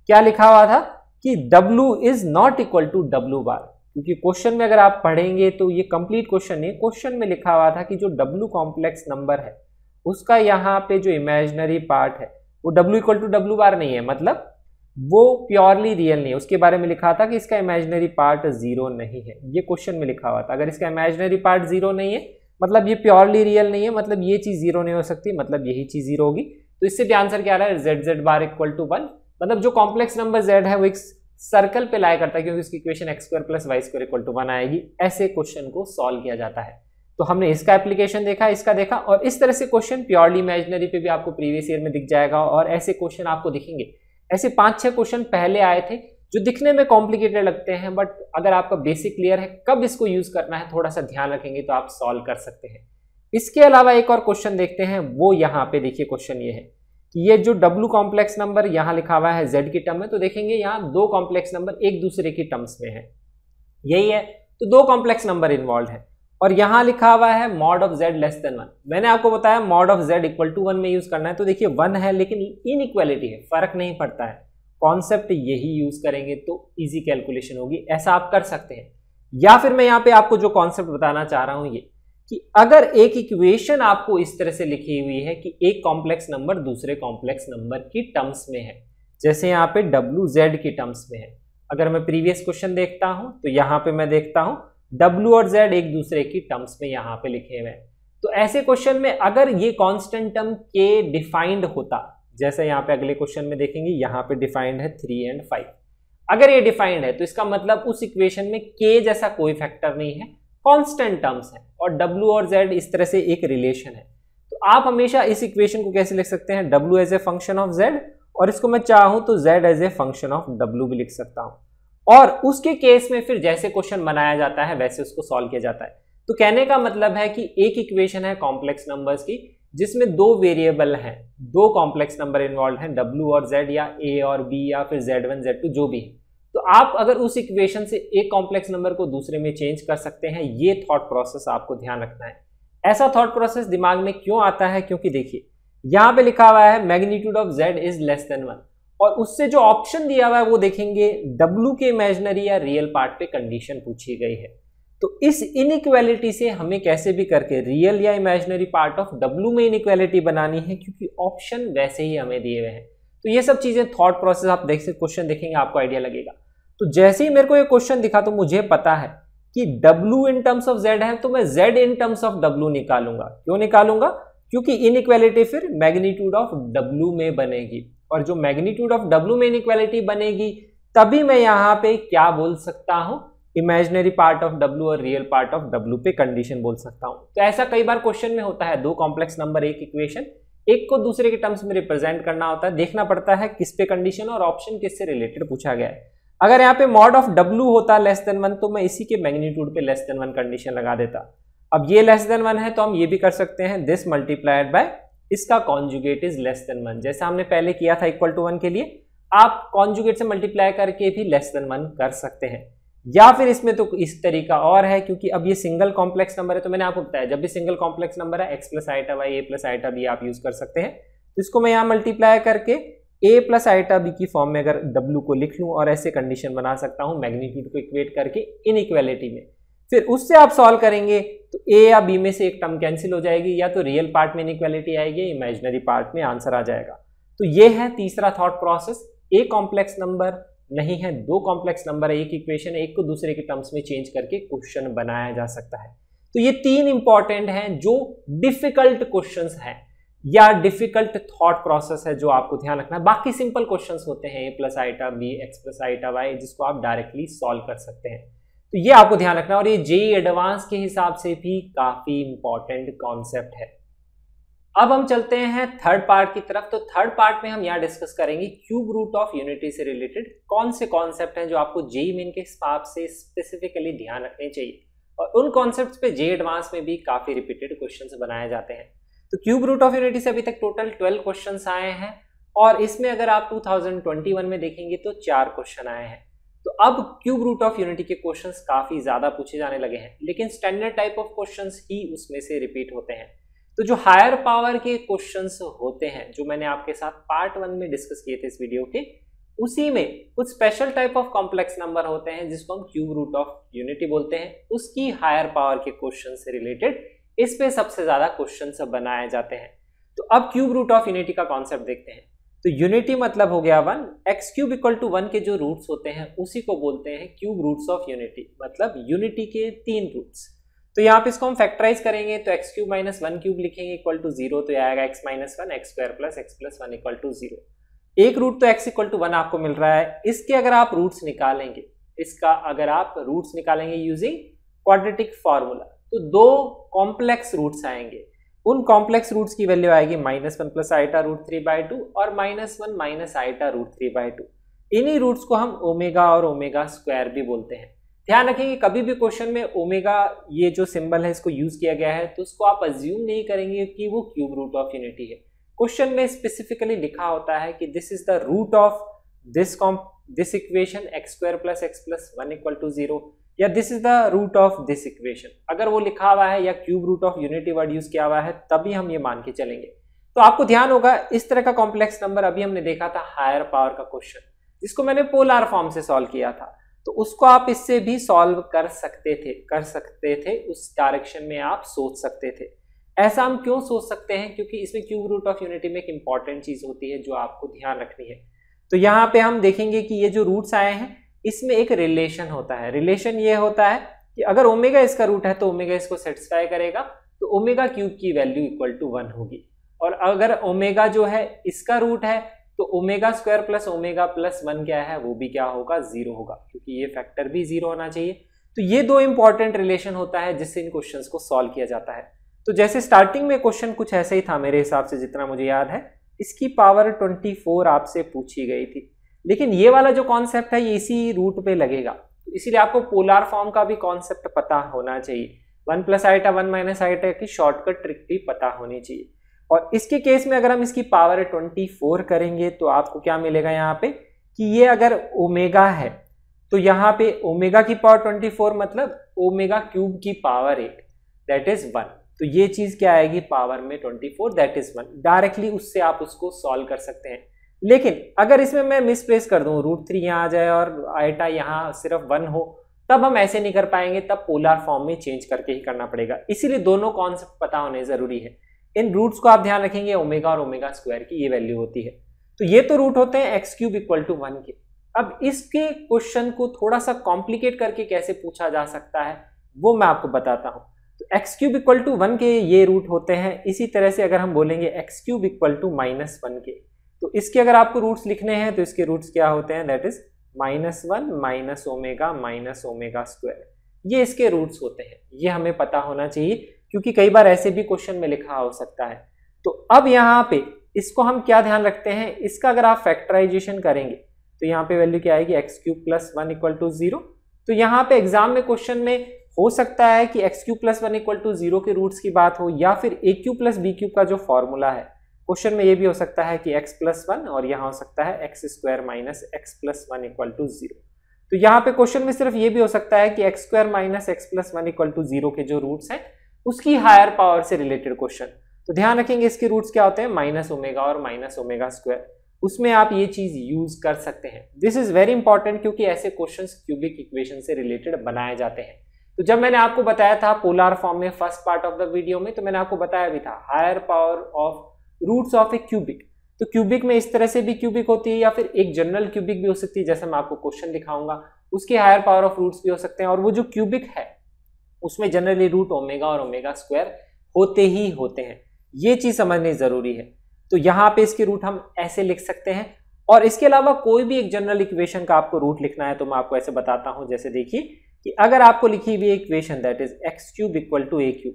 क्या लिखा हुआ था कि w is not equal to w bar. क्योंकि क्वेश्चन में अगर आप पढ़ेंगे तो ये कंप्लीट क्वेश्चन नहीं, क्वेश्चन में लिखा हुआ था कि जो w कॉम्प्लेक्स नंबर है उसका यहाँ पे जो इमेजिनरी पार्ट है वो w इक्वल टू w बार नहीं है, मतलब वो प्योरली रियल नहीं है। उसके बारे में लिखा था कि इसका इमेजिनरी पार्ट 0 नहीं है, ये क्वेश्चन में लिखा हुआ था। अगर इसका इमेजिनरी पार्ट 0 नहीं है मतलब ये प्योरली रियल नहीं है, मतलब ये चीज 0 नहीं हो सकती, मतलब यही चीज 0 होगी। तो इससे भी आंसर क्या आ रहा है, z बार इक्वल टू 1, मतलब जो कॉम्प्लेक्स नंबर z है वो एक सर्कल पे लाया करता है क्योंकि उसकी equation x² + y² equal to 1 आएगी। ऐसे क्वेश्चन को सॉल्व किया जाता है। तो हमने इसका एप्लीकेशन देखा, इसका देखा, और इस तरह से क्वेश्चन प्योरली इमेजिनरी पे भी आपको प्रीवियस ईयर में दिख जाएगा और ऐसे क्वेश्चन आपको दिखेंगे। ऐसे 5-6 क्वेश्चन पहले आए थे जो दिखने में कॉम्प्लिकेटेड लगते हैं, बट अगर आपका बेसिक क्लियर है कब इसको यूज करना है, थोड़ा सा ध्यान रखेंगे तो आप सॉल्व कर सकते हैं। इसके अलावा एक और क्वेश्चन देखते हैं, वो यहाँ पे देखिए क्वेश्चन ये है कि ये जो w कॉम्प्लेक्स नंबर यहाँ लिखा हुआ है z की टर्म में, तो देखेंगे यहाँ 2 कॉम्प्लेक्स नंबर एक दूसरे की टर्म्स में है, यही है, तो 2 कॉम्प्लेक्स नंबर इन्वॉल्व है और यहाँ लिखा हुआ है मॉड ऑफ z <1। मैंने आपको बताया mod of z equal to 1 में यूज करना है। तो देखिए 1 है लेकिन इनइक्वालिटी है, फर्क नहीं पड़ता है, कॉन्सेप्ट यही यूज करेंगे तो इजी कैलकुलेशन होगी, ऐसा आप कर सकते हैं। या फिर मैं यहाँ पे आपको जो कॉन्सेप्ट बताना चाह रहा हूं ये कि अगर एक इक्वेशन आपको इस तरह से लिखी हुई है कि एक कॉम्प्लेक्स नंबर दूसरे कॉम्प्लेक्स नंबर की टर्म्स में है, जैसे यहाँ पे WZ की टर्म्स में है। अगर मैं प्रीवियस क्वेश्चन देखता हूं तो यहाँ पे मैं देखता हूं W और Z एक दूसरे की टर्म्स में यहाँ पे लिखे हुए हैं। तो ऐसे क्वेश्चन में अगर ये कांस्टेंट टर्म K डिफाइंड होता, जैसे यहाँ पे अगले क्वेश्चन में देखेंगे, यहाँ पे डिफाइंड है 3 और 5, अगर ये डिफाइंड है तो इसका मतलब उस इक्वेशन में K जैसा कोई फैक्टर नहीं है, कांस्टेंट टर्म्स है और W और Z इस तरह से एक रिलेशन है। तो आप हमेशा इस इक्वेशन को कैसे लिख सकते हैं, W as a function of Z, और इसको मैं चाहूं तो Z as a function of W भी लिख सकता हूं। और उसके केस में फिर जैसे क्वेश्चन बनाया जाता है वैसे उसको सॉल्व किया जाता है। तो कहने का मतलब है कि एक इक्वेशन है कॉम्प्लेक्स नंबर्स की जिसमें दो वेरिएबल हैं, दो कॉम्प्लेक्स नंबर इन्वॉल्व हैं, W और Z या A और B या फिर Z1 Z2 जो भी है। तो आप अगर उस इक्वेशन से एक कॉम्प्लेक्स नंबर को दूसरे में चेंज कर सकते हैं, ये थॉट प्रोसेस आपको ध्यान रखना है। ऐसा थॉट प्रोसेस दिमाग में क्यों आता है, क्योंकि देखिए यहाँ पे लिखा हुआ है magnitude of Z is less than 1, और उससे जो ऑप्शन दिया हुआ है वो देखेंगे W के इमेजिनरी या रियल पार्ट पे कंडीशन पूछी गई है। तो इस इनइक्वालिटी से हमें कैसे भी करके रियल या इमेजिनरी पार्ट ऑफ W में इनइक्वालिटी बनानी है, क्योंकि ऑप्शन वैसे ही हमें दिए हुए हैं। तो ये सब चीजें थॉट प्रोसेस आप देख सकते, क्वेश्चन देखेंगे आपको आइडिया लगेगा। तो जैसे ही मेरे को ये क्वेश्चन दिखा तो मुझे पता है कि W in terms of Z है, तो मैं Z in terms of W निकालूंगा। क्यों निकालूंगा, क्योंकि इनइक्वालिटी फिर मैग्नीट्यूड ऑफ W में बनेगी, और जो मैग्नीट्यूड ऑफ W में इनइक्वालिटी बनेगी तभी मैं यहाँ पे क्या बोल सकता हूं, इमेजिनरी पार्ट ऑफ W और रियल पार्ट ऑफ W पे कंडीशन बोल सकता हूं। तो ऐसा कई बार क्वेश्चन में होता है, दो कॉम्प्लेक्स नंबर एक इक्वेशन, एक को दूसरे के टर्म्स में रिप्रेजेंट करना होता है, देखना पड़ता है किस पे कंडीशन और ऑप्शन किससे रिलेटेड पूछा गया है। अगर यहाँ पे मॉड ऑफ W होता लेस देन 1 तो मैं इसी के मैग्नीट्यूड पे लेस देन 1 कंडीशन लगा देता। अब ये लेस देन 1 है तो हम ये भी कर सकते हैं दिस मल्टीप्लाइड बाय इसका कॉन्जुगेट इज लेस देन 1, जैसा हमने पहले किया था इक्वल टू 1 के लिए, आप कॉन्जुगेट से मल्टीप्लाई करके भी लेस देन 1 कर सकते हैं। या फिर इसमें तो इस तरीका और है, क्योंकि अब ये सिंगल कॉम्प्लेक्स नंबर है तो मैंने आपको बताया जब भी सिंगल कॉम्प्लेक्स नंबर है x plus iota y a plus iota b आप यूज कर सकते हैं। तो इसको मैं यहाँ मल्टीप्लाई करके a प्लस आइटा b की फॉर्म में अगर w को लिख लूं और ऐसे कंडीशन बना सकता हूं मैग्नीट्यूड को इक्वेट करके इनइक्वालिटी में, फिर उससे आप सॉल्व करेंगे तो a या b में से एक टर्म कैंसिल हो जाएगी, या तो रियल पार्ट में इनइक्वालिटी आएगी, इमेजिनरी पार्ट में आंसर आ जाएगा। तो ये है तीसरा थॉट प्रोसेस। एक कॉम्प्लेक्स नंबर नहीं है, दो कॉम्प्लेक्स नंबर है, एक इक्वेशन, एक को दूसरे के टर्म्स में चेंज करके क्वेश्चन बनाया जा सकता है। तो ये तीन इंपॉर्टेंट हैं जो डिफिकल्ट क्वेश्चंस हैं या डिफिकल्ट थॉट प्रोसेस है जो आपको ध्यान रखना है। बाकी सिंपल क्वेश्चंस होते हैं a plus iota b x plus iota y, जिसको आप डायरेक्टली सॉल्व कर सकते हैं। तो ये आपको ध्यान रखना है, और ये जेईई एडवांस के हिसाब से भी काफी इंपॉर्टेंट कॉन्सेप्ट है। अब हम चलते हैं थर्ड पार्ट की तरफ। तो थर्ड पार्ट में हम यहाँ डिस्कस करेंगे क्यूब रूट ऑफ यूनिटी से रिलेटेड कौन से कॉन्सेप्ट हैं जो आपको जेईई मेन के हिसाब से स्पेसिफिकली ध्यान रखने चाहिए, और उन कॉन्सेप्ट्स पे जेईई एडवांस में भी काफी रिपीटेड क्वेश्चंस बनाए जाते हैं। तो क्यूब रूट ऑफ यूनिटी से अभी तक टोटल 12 क्वेश्चंस आए हैं, और इसमें अगर आप 2021 में देखेंगे तो 4 क्वेश्चन आए हैं। तो अब क्यूब रूट ऑफ यूनिटी के क्वेश्चंस काफी ज्यादा पूछे जाने लगे हैं, लेकिन स्टैंडर्ड टाइप ऑफ क्वेश्चंस ही उसमें से रिपीट होते हैं। तो जो हायर पावर के क्वेश्चंस होते हैं जो मैंने आपके साथ पार्ट 1 में डिस्कस किए थे इस वीडियो के, उसी में कुछ special type of complex number होते हैं जिसको हम क्यूब रूट ऑफ यूनिटी बोलते हैं, उसकी हायर पावर के क्वेश्चन से रिलेटेड इस पे सबसे ज्यादा क्वेश्चंस बनाए जाते हैं। तो अब क्यूब रूट ऑफ यूनिटी का कॉन्सेप्ट देखते हैं। तो यूनिटी मतलब हो गया 1, एक्स क्यूब इक्वल टू 1 के जो रूट्स होते हैं उसी को बोलते हैं क्यूब रूट्स ऑफ यूनिटी, मतलब यूनिटी के 3 रूट्स। तो यहाँ पे इसको हम फैक्टराइज करेंगे तो एक्स क्यूब माइनस 1 क्यूब लिखेंगे इक्वल टू 0, तो आएगा x minus 1 x square plus x plus 1 equal to 0। एक रूट तो एक्स इक्वल टू 1 आपको मिल रहा है, इसके अगर आप रूट्स निकालेंगे, इसका अगर आप रूट्स निकालेंगे यूजिंग क्वाड्रेटिक फॉर्मूला, तो 2 कॉम्प्लेक्स रूट्स आएंगे। उन कॉम्प्लेक्स रूट्स की वैल्यू आएगी -1 प्लस आइटा रूट 3/2 और -1 माइनस आइटा रूट 3/2। इन्हीं रूट्स को हम ओमेगा और ओमेगा स्क्वायर भी बोलते हैं। ध्यान रखेंगे कभी भी क्वेश्चन में ओमेगा ये जो सिंबल है इसको यूज किया गया है तो उसको आप अज्यूम नहीं करेंगे कि वो क्यूब रूट ऑफ यूनिटी है। क्वेश्चन में स्पेसिफिकली लिखा होता है कि this is the root of this equation x square plus x plus 1 equal to 0, या this is the root of this equation. अगर वो लिखा हुआ है या cube root of unity word use किया हुआ है तभी हम ये मान के चलेंगे। तो आपको ध्यान होगा इस तरह का कॉम्प्लेक्स नंबर अभी हमने देखा था हायर पावर का क्वेश्चन, जिसको मैंने पोलर फॉर्म से सॉल्व किया था, तो उसको आप इससे भी सॉल्व कर सकते थे, उस डायरेक्शन में आप सोच सकते थे। ऐसा हम क्यों सोच सकते हैं? क्योंकि इसमें क्यूब रूट ऑफ यूनिटी में एक इंपॉर्टेंट चीज होती है जो आपको ध्यान रखनी है। तो यहाँ पे हम देखेंगे कि ये जो रूट्स आए हैं इसमें एक रिलेशन होता है। रिलेशन ये होता है कि अगर ओमेगा इसका रूट है तो ओमेगा इसको सेटिस्फाई करेगा, तो ओमेगा क्यूब की वैल्यू इक्वल टू 1 होगी। और अगर ओमेगा जो है इसका रूट है तो omega square plus omega plus 1 क्या है, वो भी क्या होगा, 0 होगा, क्योंकि ये फैक्टर भी 0 होना चाहिए। तो ये दो इंपॉर्टेंट रिलेशन होता है जिससे इन क्वेश्चंस को सॉल्व किया जाता है। तो जैसे स्टार्टिंग में क्वेश्चन कुछ ऐसे ही था मेरे हिसाब से, जितना मुझे याद है, इसकी पावर 24 आपसे पूछी गई थी, लेकिन ये वाला जो कॉन्सेप्ट है ये इसी रूट पे लगेगा, तो इसीलिए आपको पोलर फॉर्म का भी कॉन्सेप्ट पता होना चाहिए। 1 प्लस आइटा 1 माइनस आइटा की शॉर्टकट ट्रिक भी पता होनी चाहिए। और इसके केस में अगर हम इसकी पावर 24 करेंगे तो आपको क्या मिलेगा यहाँ पे कि ये अगर ओमेगा है तो यहाँ पे ओमेगा की पावर 24 मतलब ओमेगा क्यूब की पावर 8 दैट इज 1। तो ये चीज क्या आएगी पावर में 24 दैट इज 1। डायरेक्टली उससे आप उसको सॉल्व कर सकते हैं। लेकिन अगर इसमें मैं मिसप्लेस कर दूं, √3 यहाँ आ जाए और आइटा यहाँ सिर्फ 1 हो, तब हम ऐसे नहीं कर पाएंगे, तब पोलर फॉर्म में चेंज करके ही करना पड़ेगा। इसीलिए दोनों कॉन्सेप्ट पता होने जरूरी है। इन रूट्स को आप ध्यान रखेंगे, ओमेगा और ओमेगा स्क्वायर की ये वैल्यू होती है। तो ये तो रूट होते हैं x क्यूब इक्वल टू 1 के। अब इसके क्वेश्चन को थोड़ा सा कॉम्प्लिकेट करके कैसे पूछा जा सकता है वो मैं आपको बताता हूं। तो x क्यूब इक्वल टू 1 के ये रूट होते हैं। इसी तरह से अगर हम बोलेंगे x क्यूब इक्वल टू -1 के, तो इसके अगर आपको रूट्स लिखने हैं तो इसके रूट्स क्या होते हैं, that is -1 minus omega square. ये इसके रूट्स होते हैं, ये हमें पता होना चाहिए क्योंकि कई बार ऐसे भी क्वेश्चन में लिखा हो सकता है। तो अब यहाँ पे इसको हम क्या ध्यान रखते हैं, इसका अगर आप फैक्टराइजेशन करेंगे तो यहाँ पे वैल्यू क्या आएगी, x cube plus 1 equal to 0। तो यहाँ पे एग्जाम में क्वेश्चन में हो सकता है कि x cube plus 1 equal to 0 के रूट्स की बात हो, या फिर a क्यूब प्लस b क्यूब का जो फॉर्मूला है क्वेश्चन में ये भी हो सकता है कि x प्लस 1, और यहाँ हो सकता है x square minus x plus 1 equal to 0। तो यहाँ पे क्वेश्चन में सिर्फ ये भी हो सकता है कि x square minus x plus 1 equal to 0 के जो रूट्स हैं उसकी हायर पावर से रिलेटेड क्वेश्चन। तो ध्यान रखेंगे इसके रूट्स क्या होते हैं, माइनस ओमेगा और माइनस ओमेगा स्क्वायर। उसमें आप ये चीज यूज कर सकते हैं। दिस इज वेरी इंपॉर्टेंट क्योंकि ऐसे क्वेश्चंस क्यूबिक इक्वेशन से रिलेटेड बनाए जाते हैं। तो जब मैंने आपको बताया था पोलर फॉर्म में first part of the video में, तो मैंने आपको बताया भी था higher power of roots of a cubic. तो क्यूबिक में इस तरह से भी क्यूबिक होती है, या फिर एक जनरल क्यूबिक भी हो सकती है, जैसे मैं आपको क्वेश्चन दिखाऊंगा उसके हायर पावर ऑफ रूट्स भी हो सकते हैं। और वो जो क्यूबिक है उसमें जनरली रूट ओमेगा और ओमेगा स्क्वायर होते ही होते हैं, ये चीज समझनी जरूरी है। तो यहाँ पे इसके रूट हम ऐसे लिख सकते हैं। और इसके अलावा कोई भी एक जनरल इक्वेशन का आपको रूट लिखना है तो मैं आपको ऐसे बताता हूं। जैसे देखिए कि अगर आपको लिखी हुई equation that is x cube equal to a cube,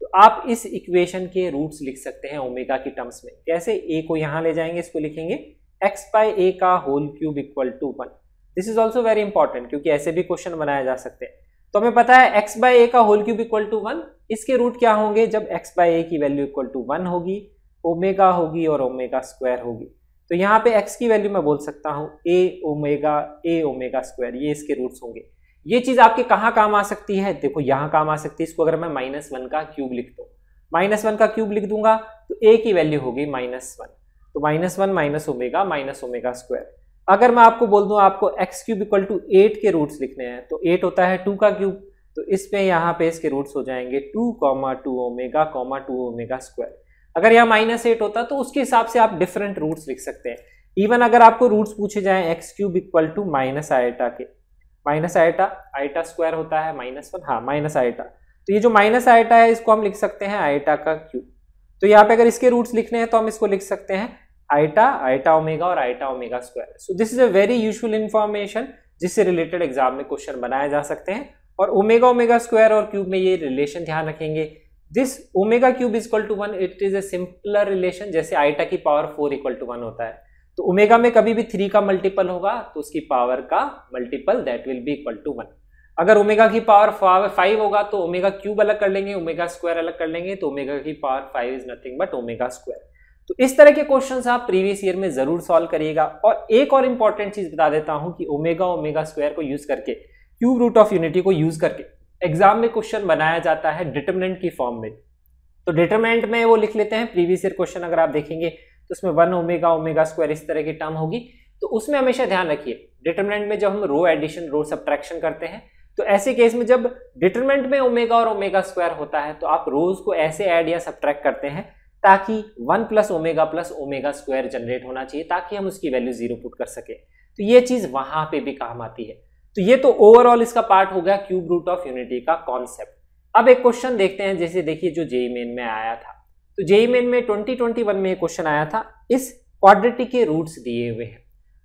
तो आप इस इक्वेशन के रूट्स लिख सकते हैं ओमेगा की टर्म्स में। कैसे, a को यहां ले जाएंगे, इसको लिखेंगे x बाय a का whole cube equal to 1। This is also very important क्योंकि ऐसे भी क्वेश्चन बनाए जा सकते हैं। तो हमें पता है x बाय a का होल क्यूब इक्वल टू 1, इसके रूट क्या होंगे, जब x बाय a की वैल्यू इक्वल टू 1 होगी, ओमेगा होगी और ओमेगा स्क्वायर होगी। तो यहाँ पे x की वैल्यू मैं बोल सकता हूँ a ओमेगा स्क्वायर, ये इसके रूट्स होंगे। ये चीज आपके कहाँ काम आ सकती है, देखो यहाँ काम आ सकती है। इसको अगर मैं -1 का क्यूब लिख दूँ, -1 का क्यूब लिख दूंगा तो a की वैल्यू होगी -1, तो -1 माइनस ओमेगा स्क्वायर। अगर मैं आपको बोल दूं आपको x क्यूब इक्वल टू 8 के रूट्स लिखने हैं, तो 8 होता है 2 का क्यूब, तो इसमें यहाँ पे इसके रूट्स हो जाएंगे 2, ओमेगा स्क्वायर। अगर यहाँ -8 होता तो उसके हिसाब से आप डिफरेंट रूट्स लिख सकते हैं। इवन अगर आपको रूट्स पूछे जाएं x cube equal to minus iota के, आइटा स्क्वायर होता है -1, हाँ माइनस आइटा, तो ये जो माइनस आइटा है इसको हम लिख सकते हैं आइटा का क्यूब। तो यहाँ पे अगर इसके रूट्स लिखने हैं तो हम इसको लिख सकते हैं आइटा ओमेगा और iota omega square. So this is a very usual information जिससे रिलेटेड एग्जाम में क्वेश्चन बनाए जा सकते हैं। और ओमेगा स्क्वायर और क्यूब में ये रिलेशन ध्यान रखेंगे, this omega cube is equal to 1, it is a simpler relation, जैसे आइटा की पावर 4 इक्वल टू 1 होता है। तो ओमेगा में कभी भी 3 का मल्टीपल होगा तो उसकी पावर का multiple that will be equal to 1। अगर ओमेगा की पावर 5 होगा तो ओमेगा क्यूब अलग कर लेंगे, ओमेगा स्क्वायर अलग कर लेंगे, तो ओमेगा की power 5 is nothing but omega square. तो इस तरह के क्वेश्चंस आप प्रीवियस ईयर में जरूर सॉल्व करिएगा। और एक और इंपॉर्टेंट चीज बता देता हूं कि ओमेगा स्क्वायर को यूज करके, क्यूब रूट ऑफ यूनिटी को यूज करके एग्जाम में क्वेश्चन बनाया जाता है डिटरमिनेंट की फॉर्म में। तो डिटरमिनेंट में वो लिख लेते हैं, प्रीवियस ईयर क्वेश्चन अगर आप देखेंगे तो उसमें 1 ओमेगा स्क्वायर इस तरह की टर्म होगी। तो उसमें हमेशा ध्यान रखिए, डिटरमिनेंट में जब हम रो एडिशन रो सब्ट्रैक्शन करते हैं तो ऐसे केस में जब डिटरमिनेंट में ओमेगा और ओमेगा स्क्वायर होता है तो आप रोज को ऐसे ऐड या सब्ट्रैक्ट करते हैं ताकि 1 प्लस ओमेगा स्क्वायर जनरेट होना चाहिए ताकि हम उसकी वैल्यू 0 पुट कर सके। तो ये चीज वहां पे भी काम आती है। तो ये तो ओवरऑल इसका पार्ट हो गया क्यूब रूट ऑफ यूनिटी का कॉन्सेप्ट। अब एक क्वेश्चन देखते हैं, जैसे देखिए जो जेईई मेन में आया था, तो जेईई मेन में 2021 में क्वेश्चन आया था, इस क्वाड्रेटिक के रूट्स दिए हुए हैं।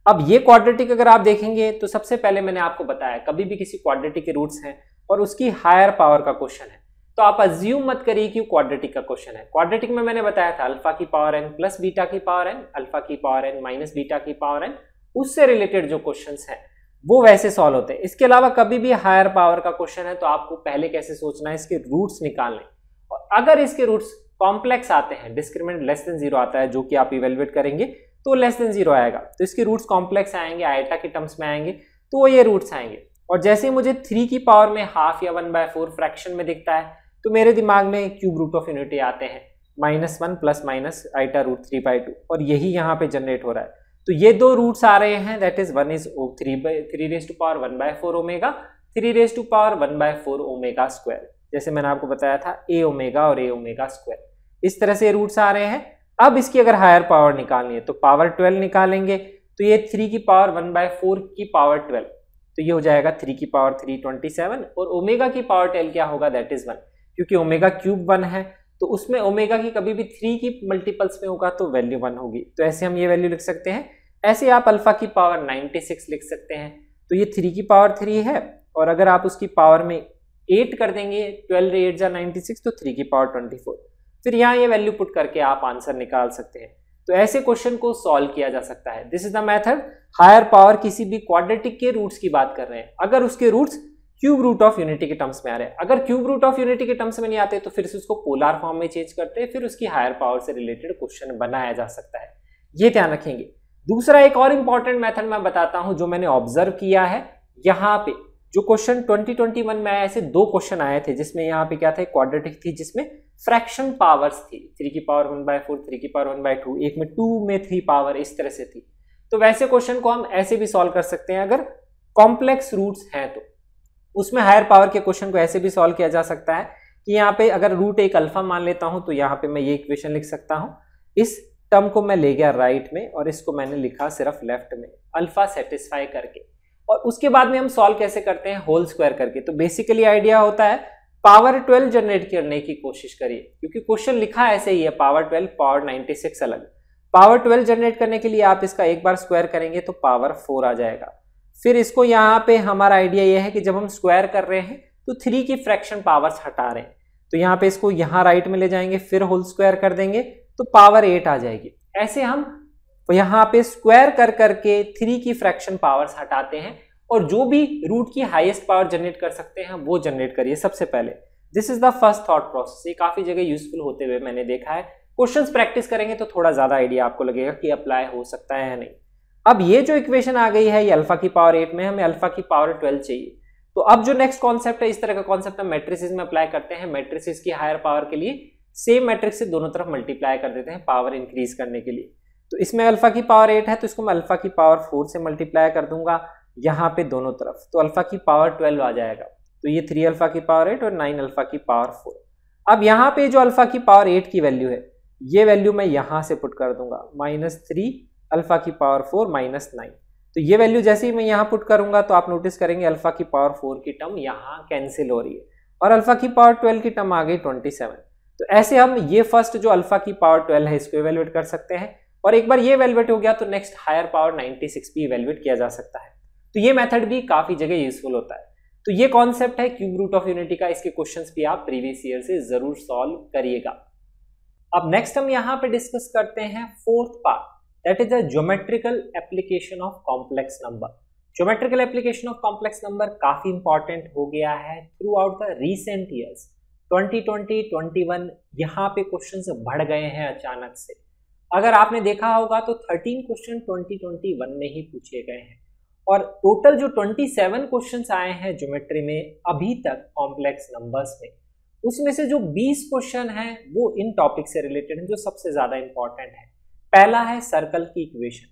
अब ये क्वाड्रेटिक अगर आप देखेंगे तो सबसे पहले मैंने आपको बताया कभी भी किसी क्वाड्रेटिक के रूट्स हैं और उसकी हायर पावर का क्वेश्चन है तो आप अज्यूम मत करिए कि क्वाड्रेटिक का क्वेश्चन है। क्वाड्रेटिक में मैंने बताया था अल्फा की पावर n प्लस बीटा की पावर n, अल्फा की पावर n माइनस बीटा की पावर n, उससे रिलेटेड जो क्वेश्चंस हैं वो वैसे सॉल्व होते हैं। इसके अलावा कभी भी हायर पावर का क्वेश्चन है तो आपको पहले कैसे सोचना है, इसके रूट्स निकालने, और अगर इसके रूट्स कॉम्प्लेक्स आते हैं, डिस्क्रिमिनेंट लेस देन 0 आता है जो कि आप इवेल्युएट करेंगे तो लेस देन 0 आएगा, तो इसके रूट्स कॉम्प्लेक्स आएंगे, आयटा के टर्म्स में आएंगे तो वो ये रूट्स आएंगे। और जैसे मुझे 3 की पावर में हाफ या 1/4 फ्रैक्शन में दिखता है तो मेरे दिमाग में क्यूब रूट ऑफ यूनिटी आते हैं -1 प्लस माइनस आयटा रूट 3/2, और यही यहाँ पे जनरेट हो रहा है। तो ये दो रूट्स आ रहे हैं, that is 1 is 3 raise to power 1/4 omega, 3 raise to power 1/4 omega square, जैसे मैंने आपको बताया था a ओमेगा और a ओमेगा स्क्वायर, इस तरह से रूट्स आ रहे हैं। अब इसकी अगर हायर पावर निकालनी है तो पावर 12 निकालेंगे, तो ये 3 की पावर 1/4 की पावर 12, तो ये हो जाएगा 3 की पावर 3 27, और ओमेगा की पावर 12 क्या होगा, दैट इज 1, क्योंकि ओमेगा क्यूब 1 है तो उसमें ओमेगा की कभी भी 3 की मल्टीपल्स में होगा तो वैल्यू 1 होगी, तो ऐसे हम ये वैल्यू लिख सकते हैं। ऐसे आप अल्फा की पावर 96 लिख सकते हैं, तो ये 3 की पावर 3 है, और अगर आप उसकी पावर में 8 कर देंगे, 12 8 जा 96, तो 3 की पावर 24, फिर यहाँ ये वैल्यू पुट करके आप आंसर निकाल सकते हैं। तो ऐसे क्वेश्चन को सॉल्व किया जा सकता है। This is the method. Higher power किसी भी क्वाड्रेटिक के रूट्स की बात कर रहे हैं, अगर उसके roots cube root of unity के टर्म्स में आ रहे हैं, अगर क्यूब रूट ऑफ यूनिटी के टर्म्स में नहीं आते तो फिर से उसको पोलर फॉर्म में चेंज करते हैं, फिर उसकी हायर पावर से रिलेटेड क्वेश्चन बनाया जा सकता है, ये ध्यान रखेंगे। दूसरा एक और इंपॉर्टेंट मेथड मैं बताता हूं जो मैंने ऑब्जर्व किया है। यहाँ पे जो क्वेश्चन 2021 में आया, ऐसे 2 क्वेश्चन आए थे जिसमें यहाँ पे क्या था, क्वाड्रेटिक थी जिसमें फ्रैक्शन पावर्स थी, 3 की पावर 1/4, 3 की पावर 1/2, एक में 2 में 3 पावर, इस तरह से थी। तो वैसे क्वेश्चन को हम ऐसे भी सॉल्व कर सकते हैं अगर कॉम्प्लेक्स रूट्स हैं तो। उसमें हायर पावर के क्वेश्चन को ऐसे भी सॉल्व किया जा सकता है कि यहाँ पे अगर रूट एक अल्फा मान लेता हूं तो यहाँ पे मैं ये इक्वेशन लिख सकता हूं, इस टर्म को मैं ले गया राइट में और इसको मैंने लिखा सिर्फ लेफ्ट में, अल्फा सेटिस्फाई करके, और उसके बाद में हम सॉल्व कैसे करते हैं, होल स्क्वायर करके। तो बेसिकली आइडिया होता है पावर 12 जनरेट करने की कोशिश करिए, क्योंकि क्वेश्चन लिखा ऐसे ही है, पावर 12 पावर 96 अलग। पावर 12 जनरेट करने के लिए आप इसका एक बार स्क्वायर करेंगे तो पावर 4 आ जाएगा। फिर इसको यहाँ पे हमारा आइडिया यह है कि जब हम स्क्वायर कर रहे हैं तो 3 की फ्रैक्शन पावर्स हटा रहे हैं, तो यहाँ पे इसको यहाँ राइट में ले जाएंगे, फिर होल स्क्वायर कर देंगे तो पावर 8 आ जाएगी। ऐसे हम यहाँ पे स्क्वायर कर करके 3 की फ्रैक्शन पावर्स हटाते हैं, और जो भी रूट की हाईएस्ट पावर जनरेट कर सकते हैं वो जनरेट करिए सबसे पहले। This is the first thought process. ये काफी जगह यूजफुल होते हुए मैंने देखा है। क्वेश्चंस प्रैक्टिस करेंगे तो थोड़ा ज्यादा आइडिया आपको लगेगा कि अप्लाई हो सकता है या नहीं। अब ये जो इक्वेशन आ गई है ये अल्फा की पावर 8 में, हमें अल्फा की पावर 12 चाहिए। तो अब जो नेक्स्ट कॉन्सेप्ट है, इस तरह का कॉन्सेप्ट हम मैट्रिसेस में अप्लाई करते हैं। मैट्रिसेस की हायर पावर के लिए सेम मैट्रिक्स से दोनों तरफ मल्टीप्लाई कर देते हैं पावर इंक्रीज करने के लिए। तो इसमें अल्फा की पावर 8 है तो इसको मैं अल्फा की पावर 4 से मल्टीप्लाई कर दूंगा यहाँ पे दोनों तरफ, तो अल्फा की पावर 12 आ जाएगा। तो ये 3 अल्फा की पावर 8 और 9 अल्फा की पावर 4। अब यहाँ पे जो अल्फा की पावर 8 की वैल्यू है, ये वैल्यू मैं यहाँ से पुट कर दूंगा, -3 अल्फा की पावर 4 -9। तो ये वैल्यू जैसे ही मैं यहाँ पुट करूंगा तो आप नोटिस करेंगे अल्फा की पावर 4 की टर्म यहाँ कैंसिल हो रही है और अल्फा की पावर 12 की टर्म आ गई 27। तो ऐसे हम ये फर्स्ट जो अल्फा की पावर 12 है इसको इवेल्युएट कर सकते हैं, और एक बार ये इवेल्युएट हो गया तो नेक्स्ट हायर पावर 96 भी इवेल्युएट किया जा सकता है। तो ये मेथड भी काफी जगह यूजफुल होता है। तो ये कॉन्सेप्ट है क्यूब रूट ऑफ यूनिटी का। इसके क्वेश्चंस भी आप प्रीवियस ईयर से जरूर सॉल्व करिएगा। अब नेक्स्ट हम यहाँ पे डिस्कस करते हैं fourth part, that is the geometrical application of complex number. Geometrical application of complex number काफी इंपॉर्टेंट हो गया है through out the recent years. 2020, 21 यहाँ पे क्वेश्चंस बढ़ गए हैं अचानक से। अगर आपने देखा होगा तो 13 क्वेश्चन 2021 में ही पूछे गए हैं, और टोटल जो 27 क्वेश्चंस आए हैं ज्योमेट्री में अभी तक कॉम्प्लेक्स नंबर्स में, उसमें से जो 20 क्वेश्चन हैं वो इन टॉपिक से रिलेटेड हैं जो सबसे ज्यादा इंपॉर्टेंट है। पहला है सर्कल की इक्वेशन,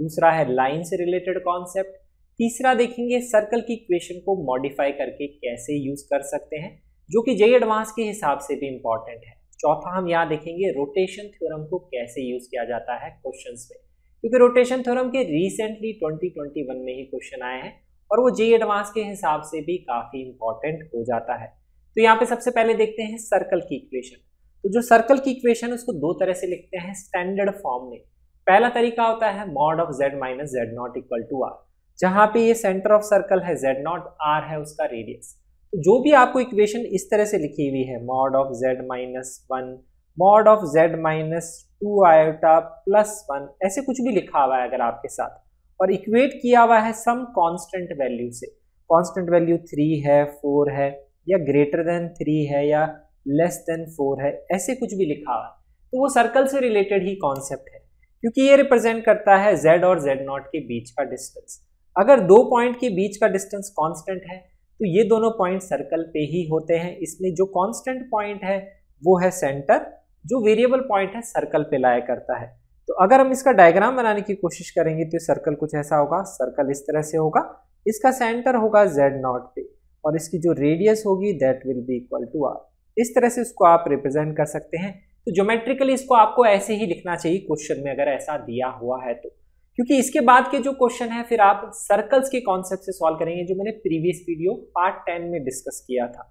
दूसरा है लाइन से रिलेटेड कॉन्सेप्ट, तीसरा देखेंगे सर्कल की इक्वेशन को मॉडिफाई करके कैसे यूज कर सकते हैं, जो कि जेईई एडवांस के हिसाब से भी इंपॉर्टेंट है। चौथा हम यहाँ देखेंगे रोटेशन थ्योरम को कैसे यूज किया जाता है क्वेश्चंस में, क्योंकि रोटेशन थ्योरम के रिसेंटली 2021 में ही क्वेश्चन आए हैं और वो जेईई एडवांस के हिसाब से भी काफी इंपॉर्टेंट हो जाता है। तो यहाँ पे सबसे पहले देखते हैं सर्कल की इक्वेशन। तो जो सर्कल की इक्वेशन है उसको दो तरह से लिखते हैं स्टैंडर्ड फॉर्म में। पहला तरीका होता है mod of z minus z not equal to r, जहां पे ये सेंटर ऑफ सर्कल है z नॉट, r है उसका रेडियस। तो जो भी आपको इक्वेशन इस तरह से लिखी हुई है mod of z minus 1, mod of z minus 2 iota plus 1, ऐसे कुछ भी लिखा हुआ है अगर आपके साथ और इक्वेट किया हुआ है सम कांस्टेंट वैल्यू से, कांस्टेंट वैल्यू 3 है, 4 है, या ग्रेटर देन 3 है, या लेस देन 4 है, ऐसे कुछ भी लिखा हुआ है, तो वो सर्कल से रिलेटेड ही कॉन्सेप्ट है, क्योंकि ये रिप्रेजेंट करता है z और z नॉट के बीच का डिस्टेंस। अगर दो पॉइंट के बीच का डिस्टेंस कांस्टेंट है तो ये दोनों पॉइंट सर्कल पे ही होते हैं। इसमें जो कांस्टेंट पॉइंट है वो है सेंटर, जो वेरिएबल पॉइंट है सर्कल पे लाया करता है। तो अगर हम इसका डायग्राम बनाने की कोशिश करेंगे तो सर्कल कुछ ऐसा होगा, सर्कल इस तरह से होगा, इसका सेंटर होगा z नॉट पे और इसकी जो रेडियस होगी that will be equal to r। इस तरह से इसको आप रिप्रेजेंट कर सकते हैं। तो ज्योमेट्रिकली इसको आपको ऐसे ही लिखना चाहिए क्वेश्चन में अगर ऐसा दिया हुआ है तो, क्योंकि इसके बाद के जो क्वेश्चन है फिर आप सर्कल्स के कॉन्सेप्ट से सॉल्व करेंगे, जो मैंने प्रीवियस वीडियो पार्ट 10 में डिस्कस किया था।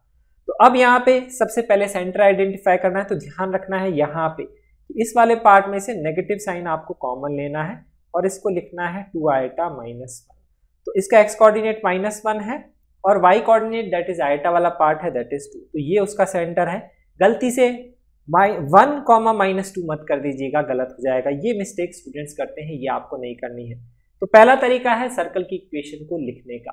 तो अब यहाँ पे सबसे पहले सेंटर आइडेंटिफाई करना है, तो ध्यान रखना है यहाँ पे इस वाले पार्ट में से नेगेटिव साइन आपको कॉमन लेना है और इसको लिखना है 2 आयोटा माइनस 1। तो इसका एक्स कोऑर्डिनेट -1 है और y coordinate that is iota वाला पार्ट है दैट इज 2, तो ये उसका सेंटर है। गलती से 1, -2 मत कर दीजिएगा, गलत हो जाएगा, ये मिस्टेक स्टूडेंट्स करते हैं, ये आपको नहीं करनी है। तो पहला तरीका है सर्कल की इक्वेशन को लिखने का।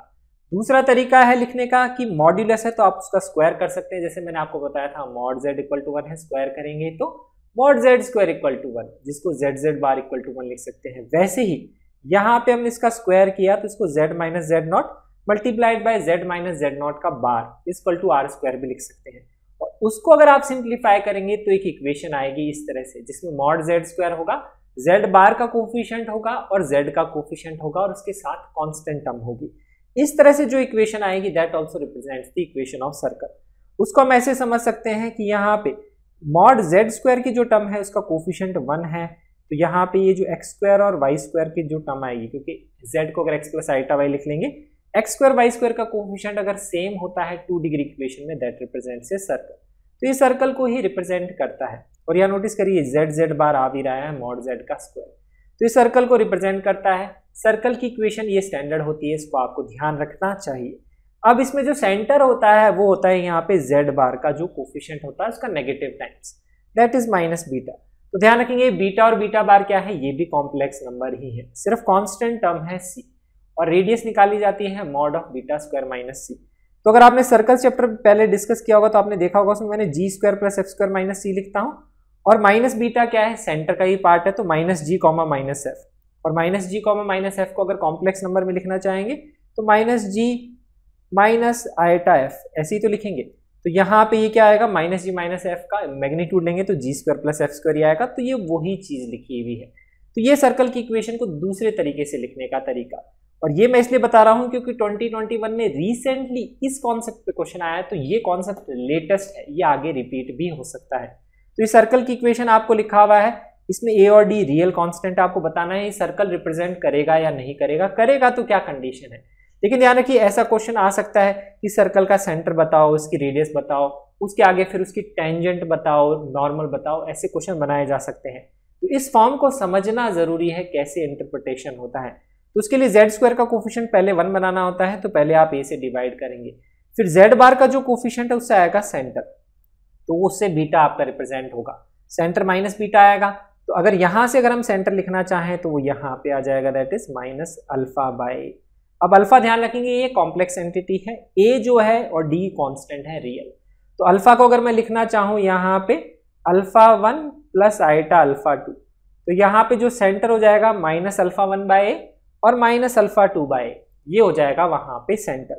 दूसरा तरीका है लिखने का कि मॉड्यूलस है तो आप उसका स्क्वायर कर सकते हैं, जैसे मैंने आपको बताया था मॉड z इक्वल टू 1 है, स्क्वायर करेंगे तो mod z square equal to 1, जिसको z बार इक्वल टू 1 लिख सकते हैं। वैसे ही यहाँ पे हमने इसका स्क्वायर किया तो इसको z minus z not multiplied by z minus z not का बार इक्वल टू r स्क्वायर भी लिख सकते हैं। और उसको अगर आप सिंप्लीफाई करेंगे तो एक इक्वेशन आएगी इस तरह से, जिसमें मॉड z स्क्वायर होगा, z बार का कोफिशिएंट होगा और z का कोफिशिएंट होगा और उसके साथ कांस्टेंट टर्म होगी। इस तरह से जो इक्वेशन आएगी that also represents the equation of circle. उसको हम ऐसे समझ सकते हैं कि यहाँ पे मॉड z स्क्वायर की जो टर्म है उसका कोफिशिएंट 1 है, तो यहाँ पे ये जो x स्क्वायर और y स्क्वायर की जो टर्म आएगी, क्योंकि z को अगर x प्लस आइटा y लिख लेंगे, x स्क्वायर y स्क्वायर का कोफिशिएंट अगर सेम होता है 2 डिग्री इक्वेशन में दैट रिप्रेजेंट्स ए सर्कल, तो ये सर्कल को ही रिप्रेजेंट करता है। और यहाँ नोटिस करिए z बार आ भी रहा है मॉड z का स्क्वायर, तो ये सर्कल को रिप्रेजेंट करता है। सर्कल की इक्वेशन ये स्टैंडर्ड होती है, इसको आपको ध्यान रखना चाहिए। अब इसमें जो सेंटर होता है वो होता है यहाँ पे z बार का जो कोफिशिएंट होता है उसका negative times that is minus beta. तो ध्यान रखेंगे बीटा और बीटा बार क्या है, ये भी कॉम्प्लेक्स नंबर ही है, सिर्फ कांस्टेंट टर्म है c और रेडियस निकाली जाती है mod of beta square minus c। तो अगर आपने सर्कल चैप्टर पहले डिस्कस किया होगा तो आपने देखा होगा उसमें मैंने g square plus F square minus c लिखता हूँ और माइनस बीटा क्या है, सेंटर का ही पार्ट है, तो minus g comma minus F, और minus g comma minus F को अगर कॉम्प्लेक्स नंबर में लिखना चाहेंगे तो minus g minus iota F ऐसे ही तो लिखेंगे। तो यहाँ पे ये क्या आएगा, माइनस जी माइनस एफ का मैग्नीट्यूड लेंगे तो जी स्क्वायर प्लस एफ स्क्वायर आएगा, तो ये वही चीज लिखी हुई है। तो ये सर्कल की इक्वेशन को दूसरे तरीके से लिखने का तरीका, और ये मैं इसलिए बता रहा हूँ क्योंकि 2021 में रिसेंटली इस कॉन्सेप्ट पे क्वेश्चन आया, तो ये कॉन्सेप्ट लेटेस्ट है, ये आगे रिपीट भी हो सकता है। तो ये सर्कल की इक्वेशन आपको लिखा हुआ है, इसमें ए और डी रियल कांस्टेंट आपको बताना है, ये सर्कल रिप्रेजेंट करेगा या नहीं करेगा, करेगा तो क्या कंडीशन है। लेकिन ध्यान रखिए ऐसा क्वेश्चन आ सकता है कि सर्कल का सेंटर बताओ, उसकी रेडियस बताओ, उसके आगे फिर उसकी टेंजेंट बताओ, नॉर्मल बताओ, ऐसे क्वेश्चन बनाए जा सकते हैं। तो इस फॉर्म को समझना जरूरी है कैसे इंटरप्रिटेशन होता है। तो उसके लिए जेड स्क्वायर का कोफिशिएंट पहले 1 बनाना होता है, तो पहले आप ए से डिवाइड करेंगे, फिर जेड बार का जो कोफिशिएंट है उससे आएगा सेंटर, तो उससे बीटा आपका रिप्रेजेंट होगा, सेंटर माइनस बीटा आएगा। तो अगर यहां से अगर हम सेंटर लिखना चाहें तो वो यहाँ पे आ जाएगा, that is minus alpha by. अब अल्फा ध्यान रखेंगे ये कॉम्प्लेक्स एंटिटी है, ए जो है और डी कांस्टेंट है रियल। तो अल्फा को अगर मैं लिखना चाहूं यहाँ पे अल्फा 1 प्लस आइटा अल्फा 2, तो यहाँ पे जो सेंटर हो जाएगा माइनस अल्फा 1 बाय ए और माइनस अल्फा 2 बाय ए, ये हो जाएगा वहां पे सेंटर।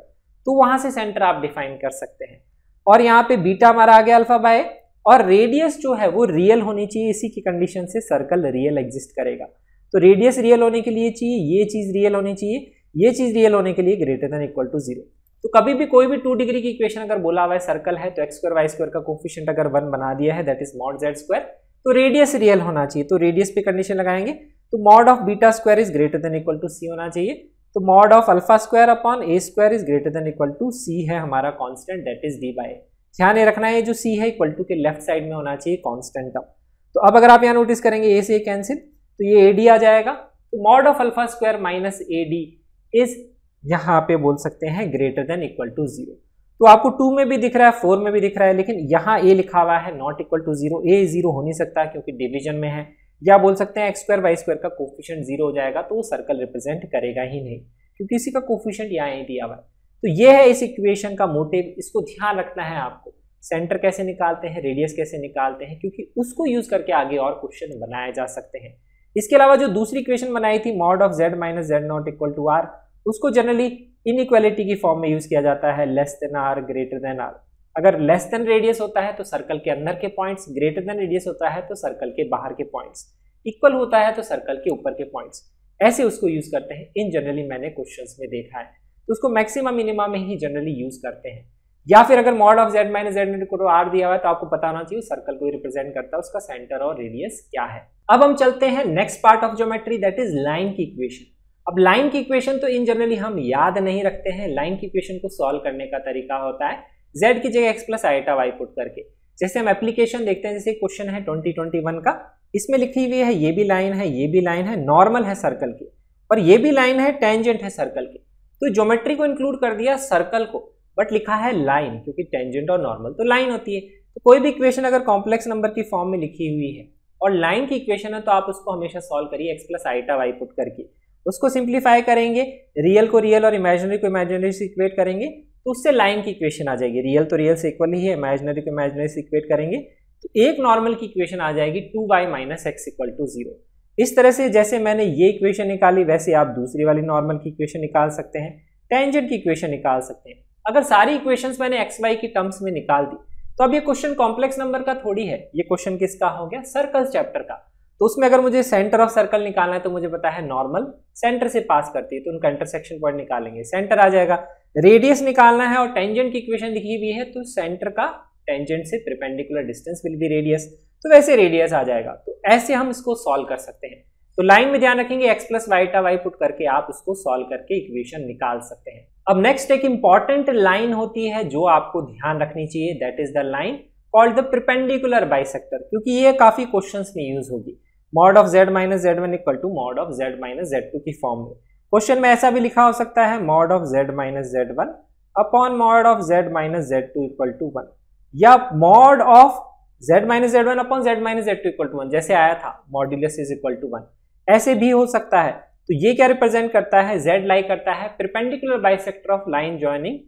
तो वहां से सेंटर आप डिफाइन कर सकते हैं। और यहाँ पे बीटा हमारा आ गया अल्फा बाय, और रेडियस जो है वो रियल होनी चाहिए, इसी की कंडीशन से सर्कल रियल एग्जिस्ट करेगा। तो रेडियस रियल होने के लिए चाहिए, ये चीज रियल होनी चाहिए, ये चीज रियल होने के लिए ग्रेटर देन इक्वल टू 0। तो कभी भी कोई भी 2 डिग्री की इक्वेशन अगर बोला हुआ है सर्कल है तो x² y² का कोफिशिएंट अगर 1 बना दिया है दैट इज मॉड z², तो रेडियस रियल होना चाहिए। तो रेडियस पे कंडीशन लगाएंगे तो mod of β² is greater than equal to c होना चाहिए। तो mod of α² upon a² is greater than equal to c है हमारा constant that is d by. ध्यान ये रखना है जो c है इक्वल टू के लेफ्ट साइड में होना चाहिए कांस्टेंट टर्म। तो अब अगर आप यहाँ नोटिस करेंगे a से कैंसिल तो ये ad आ जाएगा। तो mod of α² minus ad is यहाँ पे बोल सकते हैं ग्रेटर देन इक्वल टू 0। तो आपको 2 में भी दिख रहा है 4 में भी दिख रहा है, लेकिन यहाँ a लिखा हुआ है नॉट इक्वल टू 0, a 0 हो नहीं सकता क्योंकि डिवीजन में है, या बोल सकते हैं x² y² का कोफिशिएंट 0 हो जाएगा तो वो सर्कल रिप्रेजेंट करेगा ही नहीं क्योंकि इसी का कोफिशिएंट यहाँ ही दिया हुआ है। तो ये है इस इक्वेशन का मोटिव, इसको ध्यान रखना है आपको। सेंटर कैसे निकालते हैं, रेडियस कैसे निकालते हैं, क्योंकि उसको यूज करके आगे और क्वेश्चन बनाए जा सकते हैं। इसके अलावा जो दूसरी इक्वेशन बनाई थी mod of z minus z not equal to r, उसको जनरली इनइक्वालिटी की फॉर्म में यूज किया जाता है less than r greater than r। अगर लेस देन रेडियस होता है तो सर्कल के अंदर के पॉइंट्स, ग्रेटर देन रेडियस होता है तो सर्कल के बाहर के पॉइंट्स, इक्वल होता है तो सर्कल के ऊपर के पॉइंट्स, ऐसे उसको यूज करते हैं। इन जनरली मैंने क्वेश्चंस में देखा है, तो उसको मैक्सिमम मिनिमम में ही जनरली यूज करते हैं। या फिर अगर mod of z minus z equal to r दिया हुआ है तो आपको पता होना चाहिए सर्कल को रिप्रेजेंट करता है, उसका सेंटर और रेडियस क्या है। अब हम चलते हैं next part of geometry that is line की इक्वेशन। अब लाइन की इक्वेशन तो इन जनरली हम याद नहीं रखते हैं। लाइन की इक्वेशन को सॉल्व करने का तरीका होता है z की जगह x plus iota y put करके। जैसे हम एप्लीकेशन देखते हैं, जैसे क्वेश्चन है 2021 का, इसमें लिखी हुई है ये भी लाइन है, ये भी लाइन है, नॉर्मल है सर्कल की, और ये भी लाइन है, टेंजेंट है सर्कल की। तो ज्योमेट्री को इंक्लूड कर दिया सर्कल को, बट लिखा है लाइन क्योंकि टेंजेंट और नॉर्मल तो लाइन होती है। तो कोई भी इक्वेशन अगर कॉम्प्लेक्स नंबर की फॉर्म में लिखी हुई है और लाइन की इक्वेशन है तो आप उसको हमेशा सॉल्व करिए x plus iota y put करके। उसको सिंप्लीफाई करेंगे, रियल को रियल और इमेजिनरी को इमेजिनरी से इक्वेट करेंगे तो उससे लाइन की इक्वेशन आ जाएगी। रियल तो रियल से इक्वल ही है, इमेजिनरी को इमेजिनरी से इक्वेट करेंगे तो एक नॉर्मल की इक्वेशन आ जाएगी 2y minus x equal to 0। इस तरह से जैसे मैंने ये इक्वेशन निकाली वैसे आप दूसरी वाली नॉर्मल की इक्वेशन निकाल सकते हैं, टेंजेंट की इक्वेशन निकाल सकते हैं। अगर सारी इक्वेशंस मैंने एक्स वाई की टर्म्स में निकाल दी तो अब ये क्वेश्चन कॉम्प्लेक्स नंबर का थोड़ी है, ये क्वेश्चन किसका हो गया, सर्कल चैप्टर का। तो उसमें अगर मुझे सेंटर ऑफ सर्कल निकालना है तो मुझे पता है नॉर्मल सेंटर से पास करती है तो उनका इंटरसेक्शन पॉइंट निकालेंगे, सेंटर आ जाएगा। रेडियस निकालना है और टेंजेंट की इक्वेशन लिखी हुई है तो सेंटर का टेंजेंट से perpendicular distance will be radius, तो वैसे रेडियस आ जाएगा। तो ऐसे हम इसको सॉल्व कर सकते हैं। तो लाइन में ध्यान रखेंगे x प्लस वाइटा y पुट करके आप उसको सॉल्व करके इक्वेशन निकाल सकते हैं। अब नेक्स्ट एक इंपॉर्टेंट लाइन होती है जो आपको ध्यान रखनी चाहिए, that is the line called the perpendicular bisector, क्योंकि ये काफी क्वेश्चंस में यूज होगी। Mod of z minus z1 equal to mod of z minus z2 की फॉर्म में। क्वेश्चन में ऐसा भी लिखा हो सकता है mod of z minus z1 upon mod of z minus z2 equal to 1, या mod of z minus z1 upon z minus z2 equal to 1, जैसे आया था मॉड्यूलस इज इक्वल टू 1, ऐसे भी हो सकता है। तो ये क्या रिप्रेजेंट करता है, z लाई करता है perpendicular bisector of line joining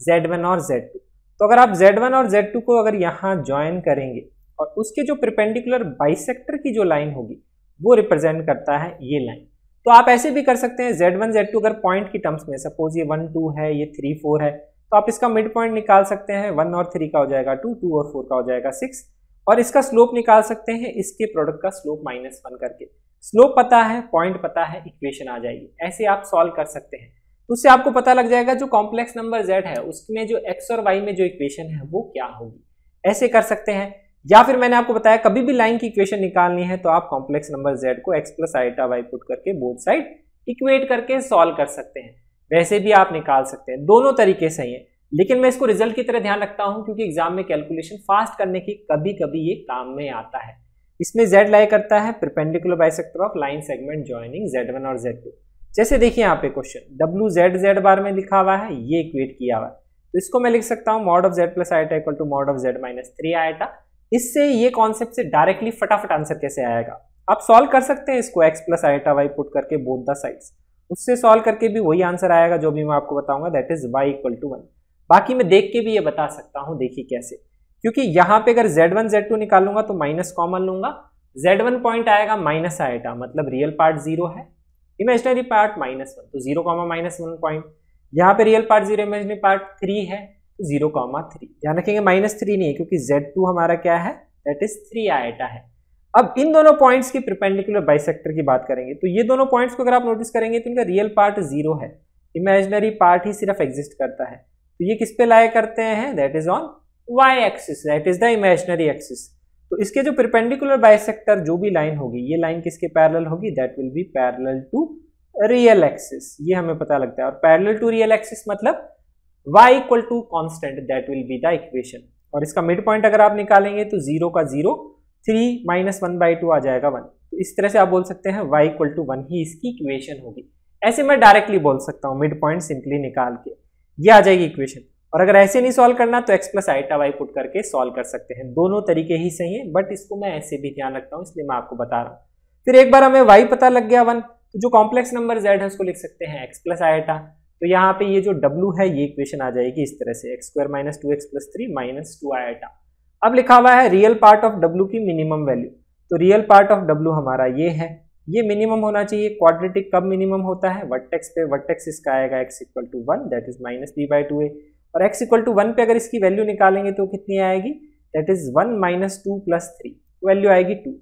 z1 और z2। तो अगर आप z1 और z2 को अगर यहाँ ज्वाइन करेंगे और उसके जो परपेंडिकुलर बाइसेक्टर की जो लाइन होगी वो रिप्रेजेंट करता है ये लाइन। तो आप ऐसे भी कर सकते हैं z1 z2 अगर पॉइंट की टर्म्स में, सपोज ये 1 2 है, ये 3 4 है, तो आप इसका मिड पॉइंट निकाल सकते हैं। 1 और 3 का हो जाएगा 2, 2 और 4 का हो जाएगा 6, और इसका स्लोप निकाल सकते हैं इसके प्रोडक्ट का स्लोप -1 करके। स्लोप पता है, पॉइंट पता है, इक्वेशन आ जाएगी। ऐसे आप सॉल्व कर सकते हैं। तो उससे आपको पता लग जाएगा जो कॉम्प्लेक्स नंबर z है उसमें जो x और y में जो इक्वेशन है वो क्या होगी। ऐसे कर सकते हैं। या फिर मैंने आपको बताया कभी भी लाइन की इक्वेशन निकालनी है तो आप कॉम्प्लेक्स नंबर z को x plus iota y put करके बोथ साइड इक्वेट करके सॉल्व कर सकते हैं। वैसे भी आप निकाल सकते हैं, दोनों तरीके सही है, लेकिन मैं इसको रिजल्ट की तरह ध्यान रखता हूं क्योंकि एग्जाम में कैलकुलेशन फास्ट करने की कभी कभी ये काम में आता है। इसमें z लाई करता है perpendicular bisector of line segment joining z1 और z2। जैसे देखिए यहाँ पे क्वेश्चन wz z बार में लिखा हुआ है, ये इक्वेट किया हुआ है, तो इसको मैं लिख सकता हूँ mod of z plus iota equal to mod of z minus 3 iota. इससे ये कॉन्सेप्ट से डायरेक्टली फटाफट आंसर कैसे आएगा आप सॉल्व कर सकते हैं इसको x plus iota y put करके बोथ द साइड्स, उससे सॉल्व करके भी वही आंसर आएगा जो भी मैं आपको बताऊंगा, that is y equal to 1। बाकी मैं देख के भी ये बता सकता हूँ, देखिए कैसे, क्योंकि यहाँ पे अगर z1 z2 निकालूंगा तो माइनस कॉमन लूंगा, z1 पॉइंट आएगा माइनस आइटा मतलब रियल पार्ट 0 है, इमेजिनरी पार्ट -1, तो 0 -1 पॉइंट। यहाँ पे रियल पार्ट 0, इमेजिनरी पार्ट 3 है तो 0,3। ध्यान रखेंगे -3 नहीं है क्योंकि z2 हमारा क्या है, दैट इज 3 आइटा है। अब इन दोनों पॉइंट्स की परपेंडिकुलर बाइसेक्टर की बात करेंगे तो ये दोनों पॉइंट्स को अगर आप नोटिस करेंगे तो इनका रियल पार्ट 0 है, इमेजिनरी पार्ट ही सिर्फ एग्जिस्ट करता है। तो ये किस पे लाई करते हैं, that is on y axis, that is the imaginary axis. तो इसके जो परपेंडिकुलर बाइसेक्टर जो भी लाइन होगी, ये लाइन किसके पैरेलल होगी, that will be parallel to real axis, ये हमें पता लगता है। और पैरेलल टू रियल एक्सिस मतलब y equal to constant, that will be the equation. और इसका मिड पॉइंट अगर आप निकालेंगे तो 0 का 0, 3 माइनस 1/2 आ जाएगा 1। तो इस तरह से आप बोल सकते हैं y इक्वल टू 1 ही इसकी इक्वेशन होगी। ऐसे मैं डायरेक्टली बोल सकता हूँ मिड पॉइंट सिंपली निकाल के, ये आ जाएगी इक्वेशन। और अगर ऐसे नहीं सॉल्व करना तो x plus iota y put करके सॉल्व कर सकते हैं, दोनों तरीके ही सही है, बट इसको मैं ऐसे भी ध्यान रखता हूँ इसलिए मैं आपको बता रहा हूँ। फिर एक बार हमें y पता लग गया 1, तो जो कॉम्प्लेक्स नंबर z है उसको लिख सकते हैं x प्लस आइटा। तो यहाँ पे ये जो w है ये इक्वेशन आ जाएगी इस तरह से, x² minus 2x plus 3 minus 2 iota. अब लिखा हुआ है रियल पार्ट ऑफ w की मिनिमम वैल्यू, तो रियल पार्ट ऑफ w हमारा ये है, ये मिनिमम होना चाहिए। क्वाड्रेटिक कब मिनिमम होता है, वर्टेक्स पे, वर्टेक्स इसका आएगा x equal to 1 that is minus b/2a, और x इक्वल टू 1 पे अगर इसकी वैल्यू निकालेंगे तो कितनी आएगी, that is 1 minus 2 plus 3, value आएगी 2।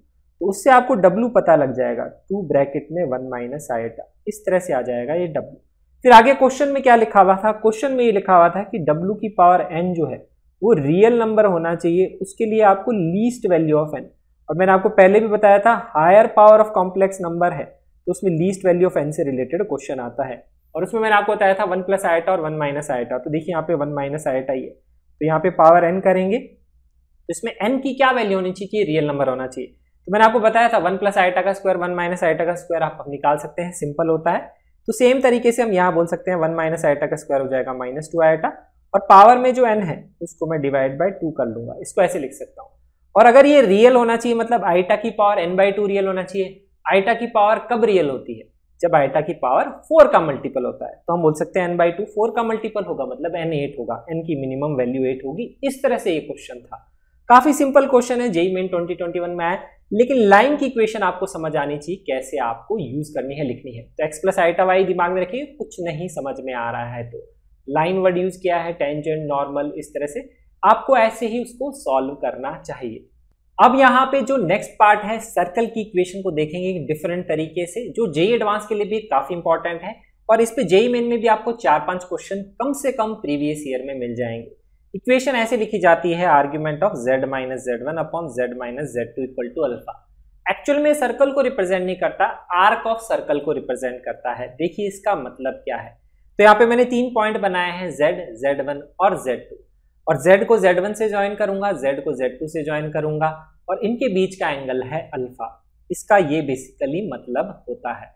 तो उससे आपको w पता लग जाएगा, 2 ब्रैकेट में 1 माइनस आइटा, इस तरह से आ जाएगा ये w। फिर आगे क्वेश्चन में क्या लिखा हुआ था, क्वेश्चन में ये लिखा हुआ था कि w की पावर n जो है वो रियल नंबर होना चाहिए, उसके लिए आपको लीस्ट वैल्यू ऑफ n, और मैंने आपको पहले भी बताया था higher power of complex number है तो उसमें लीस्ट वैल्यू ऑफ n से रिलेटेड क्वेश्चन आता है। और उसमें मैंने आपको बताया था 1 प्लस आइटा और 1 माइनस आइटा, तो देखिए यहाँ पे 1 माइनस आइटा ही है, तो यहाँ पे पावर n करेंगे तो इसमें n की क्या वैल्यू होनी चाहिए, रियल नंबर होना चाहिए। तो मैंने आपको बताया था 1 प्लस आइटा का स्क्वायर 1 माइनस आइटा का स्क्वायर आप निकाल सकते हैं, सिंपल होता है। तो सेम तरीके से हम यहाँ बोल सकते हैं 1 माइनस आइटा का स्क्वायर हो जाएगा माइनस 2 आइटा, और पावर में जो n है उसको मैं डिवाइड बाय 2 कर लूंगा, इसको ऐसे लिख सकता हूँ। और अगर ये रियल होना चाहिए मतलब आइटा की पावर n/2 रियल होना चाहिए। आइटा की पावर कब रियल होती है, जब आइटा की पावर 4 का मल्टीपल होता है, तो हम बोल सकते हैं n/2 4 का मल्टीपल होगा मतलब n 8 होगा, n की मिनिमम वैल्यू 8 होगी। इस तरह से ये क्वेश्चन था, काफी सिंपल क्वेश्चन है, जेईई मेन 2021 में आया, लेकिन लाइन की इक्वेशन आपको समझ आनी चाहिए कैसे आपको यूज करनी है, लिखनी है। तो x प्लस आइटा y दिमाग में रखिए, कुछ नहीं समझ में आ रहा है तो लाइन वर्ड यूज किया है, टेंजेंट, नॉर्मल, इस तरह से आपको ऐसे ही उसको सॉल्व करना चाहिए। अब यहाँ पे जो नेक्स्ट पार्ट है सर्कल की इक्वेशन को देखेंगे डिफरेंट तरीके से, जो जेईई एडवांस के लिए भी काफी इंपॉर्टेंट है, और इस पे जेईई मेन में भी आपको 4-5 क्वेश्चन कम से कम प्रीवियस ईयर में मिल जाएंगे। इक्वेशन ऐसे लिखी जाती है, argument of z minus z1 upon z minus z2 equal to alpha. Actual में सर्कल को रिप्रेजेंट नहीं करता, आर्क ऑफ सर्कल को रिप्रेजेंट करता है। देखिए इसका मतलब क्या है, तो यहाँ पे मैंने 3 पॉइंट बनाए हैं, z, z1 और z2, और z को z1 से ज्वाइन करूंगा, z को z2 से ज्वाइन करूंगा, और इनके बीच का एंगल है अल्फा। इसका ये बेसिकली मतलब होता है।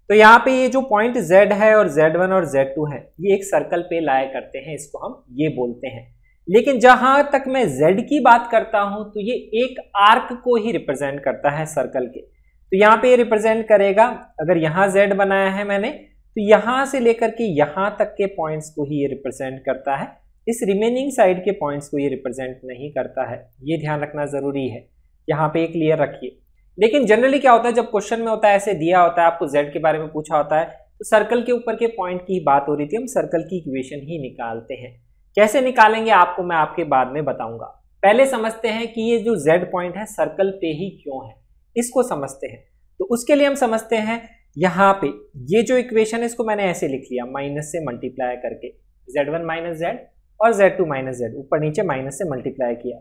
तो यहाँ पे ये जो पॉइंट z है और z1 और z2 है ये एक सर्कल पे लाया करते हैं, इसको हम ये बोलते हैं। लेकिन जहां तक मैं z की बात करता हूं तो ये एक आर्क को ही रिप्रेजेंट करता है सर्कल के। तो यहाँ पे ये रिप्रेजेंट करेगा, अगर यहाँ z बनाया है मैंने तो यहां से लेकर के यहां तक के पॉइंट्स को ही ये रिप्रेजेंट करता है, इस रिमेनिंग साइड के पॉइंट्स को ये रिप्रेजेंट नहीं करता है। ये ध्यान रखना जरूरी है, यहाँ पे क्लियर रखिए। लेकिन जनरली क्या होता है, जब क्वेश्चन में होता है ऐसे दिया होता है, आपको z के बारे में पूछा होता है, तो सर्कल के ऊपर के पॉइंट की बात हो रही थी, हम सर्कल की इक्वेशन ही निकालते हैं। कैसे निकालेंगे आपको मैं आपके बाद में बताऊंगा। पहले समझते हैं कि ये जो z पॉइंट है सर्कल पे ही क्यों है, इसको समझते हैं। तो उसके लिए हम समझते हैं यहाँ पे ये जो इक्वेशन है इसको मैंने ऐसे लिख लिया, माइनस से मल्टीप्लाई करके, z1 माइनस z और z2 माइनस z, ऊपर नीचे माइनस से मल्टीप्लाई किया।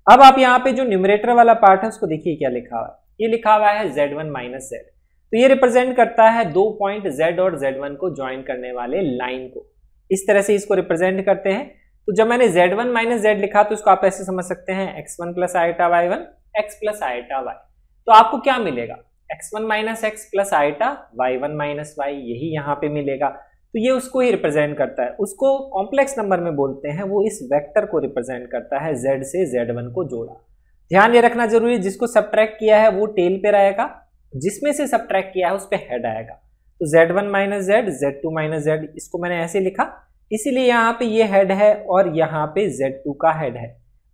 अब आप यहाँ पे जो न्यूमरेटर वाला पार्ट है उसको देखिए क्या लिखा हुआ है, ये लिखा हुआ है z1 माइनस z। तो ये रिप्रेजेंट करता है 2 पॉइंट z और z1 को ज्वाइन करने वाले लाइन को, इस तरह से इसको रिप्रेजेंट करते हैं। तो जब मैंने z1 माइनस z लिखा तो इसको आप ऐसे समझ सकते हैं x1 plus iota y1 x plus iota y। तो आपको क्या मिलेगा, x1 minus x plus iota y1 minus y, यही यहाँ पे मिलेगा। तो ये उसको ही रिप्रेजेंट करता है, उसको कॉम्प्लेक्स नंबर में बोलते हैं, वो इस वेक्टर को रिप्रेजेंट करता है, z से z1 को जोड़ा। ध्यान ये रखना जरूरी है, जिसको सब्ट्रैक्ट किया है वो टेल पे रहेगा, जिसमें से सब्ट्रैक्ट किया है उस पे हेड आएगा। तो z1 minus z, z2 minus z, इसको मैंने ऐसे लिखा, इसीलिए यहाँ पे ये हेड है और यहाँ पे z2 का हेड है।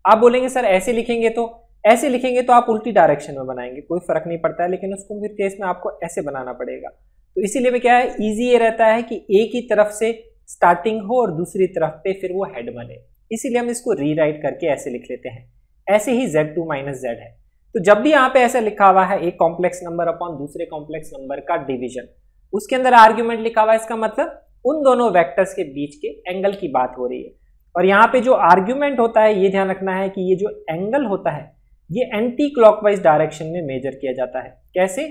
आप बोलेंगे सर ऐसे लिखेंगे तो, ऐसे लिखेंगे तो आप उल्टी डायरेक्शन में बनाएंगे, कोई फर्क नहीं पड़ता है, लेकिन उसको फिर केस में आपको ऐसे बनाना पड़ेगा। तो इसीलिए में क्या है, इजी ये रहता है कि एक ही तरफ से स्टार्टिंग हो और दूसरी तरफ पे फिर वो हेड बने, इसीलिए हम इसको रीराइट करके ऐसे लिख लेते हैं। ऐसे ही z2 माइनस z है, तो जब भी यहाँ पे ऐसा लिखा हुआ है एक कॉम्प्लेक्स नंबर अपॉन दूसरे कॉम्प्लेक्स नंबर का डिवीजन, उसके अंदर आर्ग्यूमेंट लिखा हुआ है, इसका मतलब उन दोनों वेक्टर्स के बीच के एंगल की बात हो रही है। और यहाँ पे जो आर्ग्यूमेंट होता है ये ध्यान रखना है कि ये जो एंगल होता है ये एंटी क्लॉकवाइज डायरेक्शन में मेजर किया जाता है। कैसे?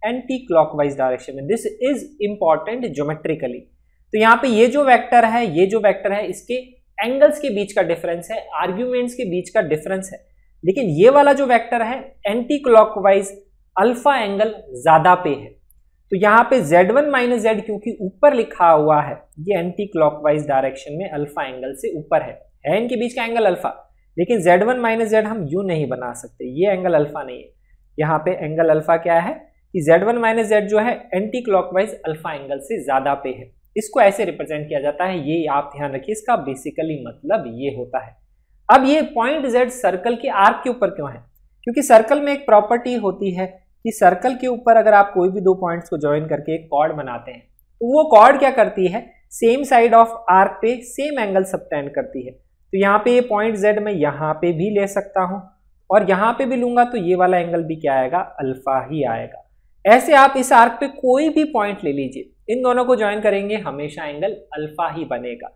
एंटी क्लॉकवाइज डायरेक्शन में। This is important geometrically. तो यहाँ पे ये जो वेक्टर है, ये जो वेक्टर है, इसके एंगल्स के बीच का डिफरेंस है, आर्ग्यूमेंट्स के बीच का डिफरेंस है। लेकिन ये वाला जो वेक्टर है एंटी क्लॉकवाइज अल्फा एंगल ज्यादा पे है। तो यहाँ पे Z1 माइनस Z क्योंकि ऊपर लिखा हुआ है, ये एंटी क्लॉकवाइज डायरेक्शन में अल्फा एंगल से ऊपर है इनके बीच का एंगल अल्फा। लेकिन Z1 माइनस Z हम यूं नहीं बना सकते, ये एंगल अल्फा नहीं है। यहाँ पे एंगल अल्फा क्या है कि Z1 माइनस Z जो है एंटी क्लॉकवाइज अल्फा एंगल से ज्यादा पे है। इसको ऐसे रिप्रेजेंट किया जाता है, ये आप ध्यान रखिए, इसका बेसिकली मतलब ये होता है। अब ये पॉइंट Z सर्कल के आर्क के ऊपर क्यों है? क्योंकि सर्कल में एक प्रॉपर्टी होती है कि सर्कल के ऊपर अगर आप कोई भी दो पॉइंट्स को ज्वाइन करके एक कॉर्ड बनाते हैं तो वो कॉर्ड क्या करती है, सेम साइड ऑफ आर्क पे सेम एंगल सबटेंड करती है। तो यहाँ पे ये पॉइंट Z मैं यहाँ पे भी ले सकता हूँ और यहाँ पे भी लूंगा तो ये वाला एंगल भी क्या आएगा, अल्फा ही आएगा। ऐसे आप इस आर्क पे कोई भी पॉइंट ले लीजिए, इन दोनों को ज्वाइन करेंगे हमेशा एंगल अल्फा ही बनेगा।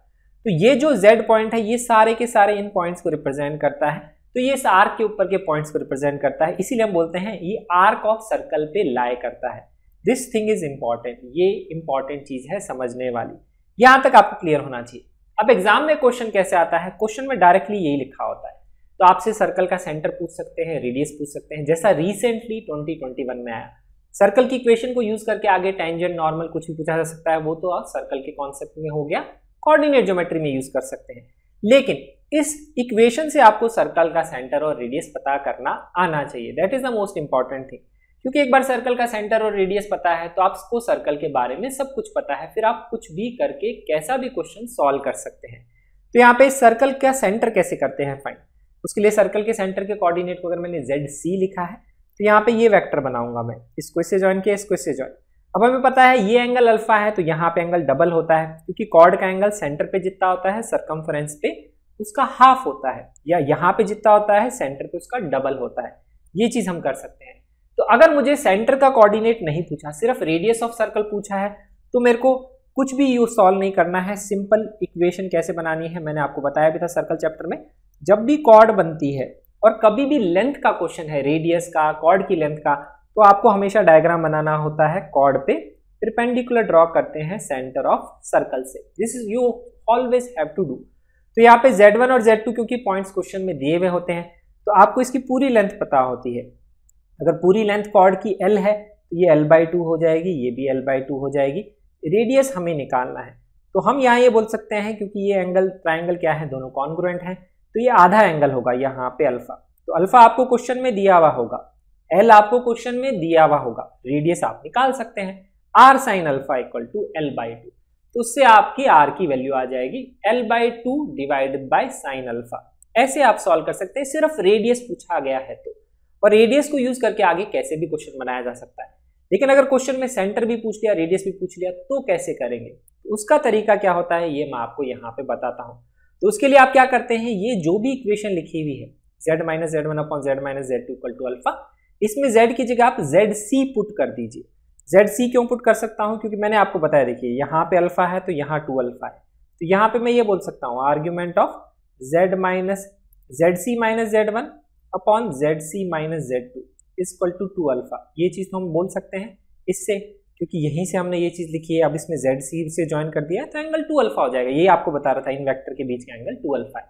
तो ये जो Z पॉइंट है ये सारे के सारे इन पॉइंट्स को रिप्रेजेंट करता है। तो ये इस आर्क के ऊपर के पॉइंट्स को रिप्रेजेंट करता है, इसीलिए हम बोलते हैं ये आर्क ऑफ सर्कल पे लाई करता है। दिस थिंग इज इंपॉर्टेंट, ये इंपॉर्टेंट चीज है समझने वाली। यहां तक आपको क्लियर होना चाहिए। अब एग्जाम में क्वेश्चन कैसे आता है, क्वेश्चन में डायरेक्टली यही लिखा होता है। तो आपसे सर्कल का सेंटर पूछ सकते हैं, रेडियस पूछ सकते हैं, जैसा रिसेंटली 2021 में आया। सर्कल की इक्वेशन को यूज करके आगे टेंजेंट नॉर्मल कुछ भी पूछा जा सकता है, वो तो आप सर्कल के कॉन्सेप्ट में हो गया, कोऑर्डिनेट ज्योमेट्री में यूज कर सकते हैं। लेकिन इस इक्वेशन से आपको सर्कल का सेंटर और रेडियस पता करना आना चाहिए। That is the most important thing. क्योंकि एक बार सर्कल का सेंटर और रेडियस पता है तो आपको सर्कल के बारे में सब कुछ पता है, फिर आप कुछ भी करके कैसा भी क्वेश्चन सॉल्व कर सकते हैं। तो यहाँ पे सर्कल का सेंटर कैसे करते हैं फाइंड, उसके लिए सर्कल के सेंटर के कोऑर्डिनेट को अगर मैंने ZC लिखा है तो यहाँ पे ये वेक्टर बनाऊंगा मैं, इसको इससे ज्वाइन किया, इसको इससे ज्वाइन। अब हमें पता है ये एंगल अल्फा है तो यहाँ पे एंगल डबल होता है, क्योंकि कॉर्ड का एंगल सेंटर पे जितना होता है सर्कमफरेंस पे उसका हाफ होता है, या यहाँ पे जितना होता है सेंटर पे उसका डबल होता है। ये चीज हम कर सकते हैं। तो अगर मुझे सेंटर का कोऑर्डिनेट नहीं पूछा, सिर्फ रेडियस ऑफ सर्कल पूछा है, तो मेरे को कुछ भी यूज सॉल्व नहीं करना है। सिंपल इक्वेशन कैसे बनानी है मैंने आपको बताया भी था सर्कल चैप्टर में। जब भी कॉर्ड बनती है और कभी भी लेंथ का क्वेश्चन है, रेडियस का, कॉर्ड की लेंथ का, तो आपको हमेशा डायग्राम बनाना होता है। कॉर्ड पे परपेंडिकुलर ड्रॉ करते हैं सेंटर ऑफ सर्कल से। This is you always have to do. तो यहाँ पे Z1 और Z2 क्योंकि पॉइंट्स क्वेश्चन में दिए हुए होते हैं तो आपको इसकी पूरी लेंथ पता होती है। अगर पूरी लेंथ कॉर्ड की L है तो ये L/2 हो जाएगी, ये भी L/2 हो जाएगी। रेडियस हमें निकालना है तो हम यहाँ ये बोल सकते हैं, क्योंकि ये एंगल ट्राइंगल क्या है, दोनों कॉन्ग्रुएंट हैं, तो ये आधा एंगल होगा यहाँ पे अल्फा। तो अल्फा आपको क्वेश्चन में दिया हुआ होगा, L आपको क्वेश्चन में दिया हुआ होगा, रेडियस आप निकाल सकते हैं R sin alpha equal to L/2। तो उससे आपकी R की वैल्यू आ जाएगी L/2 divided by sine alpha. ऐसे आप सॉल्व कर सकते हैं, सिर्फ रेडियस पूछा गया है तो। और रेडियस को यूज करके आगे कैसे भी क्वेश्चन बनाया जा सकता है। लेकिन अगर क्वेश्चन में सेंटर भी पूछ लिया, रेडियस भी पूछ लिया, तो कैसे करेंगे, तो उसका तरीका क्या होता है ये मैं आपको यहाँ पे बताता हूँ। तो उसके लिए आप क्या करते हैं, ये जो भी इक्वेशन लिखी हुई है Z minus Z1 upon Z minus Z2 equal to alpha, इसमें Z की जगह आप ZC पुट कर दीजिए। ZC क्यों पुट कर सकता हूं, क्योंकि मैंने आपको बताया, देखिए यहाँ पे अल्फा है तो यहाँ 2 अल्फा है, तो यहाँ पे मैं ये बोल सकता हूँ argument of Z minus ZC minus Z1 upon ZC minus Z2 equal to 2 alpha. ये चीज तो हम बोल सकते हैं इससे, क्योंकि यहीं से हमने ये चीज लिखी है, अब इसमें ZC से ज्वाइन कर दिया है तो एंगल 2 अल्फा हो जाएगा। ये आपको बता रहा था, इन वेक्टर के बीच का एंगल 2 अल्फा है।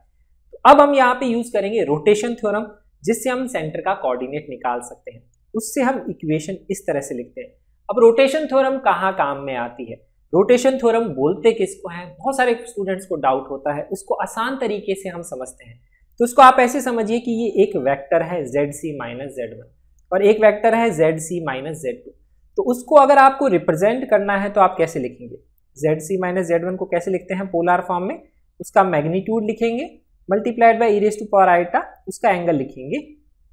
तो अब हम यहाँ पे यूज करेंगे रोटेशन थ्योरम, जिससे हम सेंटर का कोऑर्डिनेट निकाल सकते हैं। उससे हम इक्वेशन इस तरह से लिखते हैं। अब रोटेशन थ्योरम कहाँ काम में आती है, रोटेशन थ्योरम बोलते किसको है, बहुत सारे स्टूडेंट्स को डाउट होता है, उसको आसान तरीके से हम समझते हैं। तो उसको आप ऐसे समझिए कि ये एक वेक्टर है ZC माइनस Z1 और एक वेक्टर है ZC माइनस Z2। तो उसको अगर आपको रिप्रेजेंट करना है तो आप कैसे लिखेंगे, ZC माइनस Z1 को कैसे लिखते हैं पोलर फॉर्म में, उसका मैग्नीट्यूड लिखेंगे multiplied by e to power iota, उसका एंगल लिखेंगे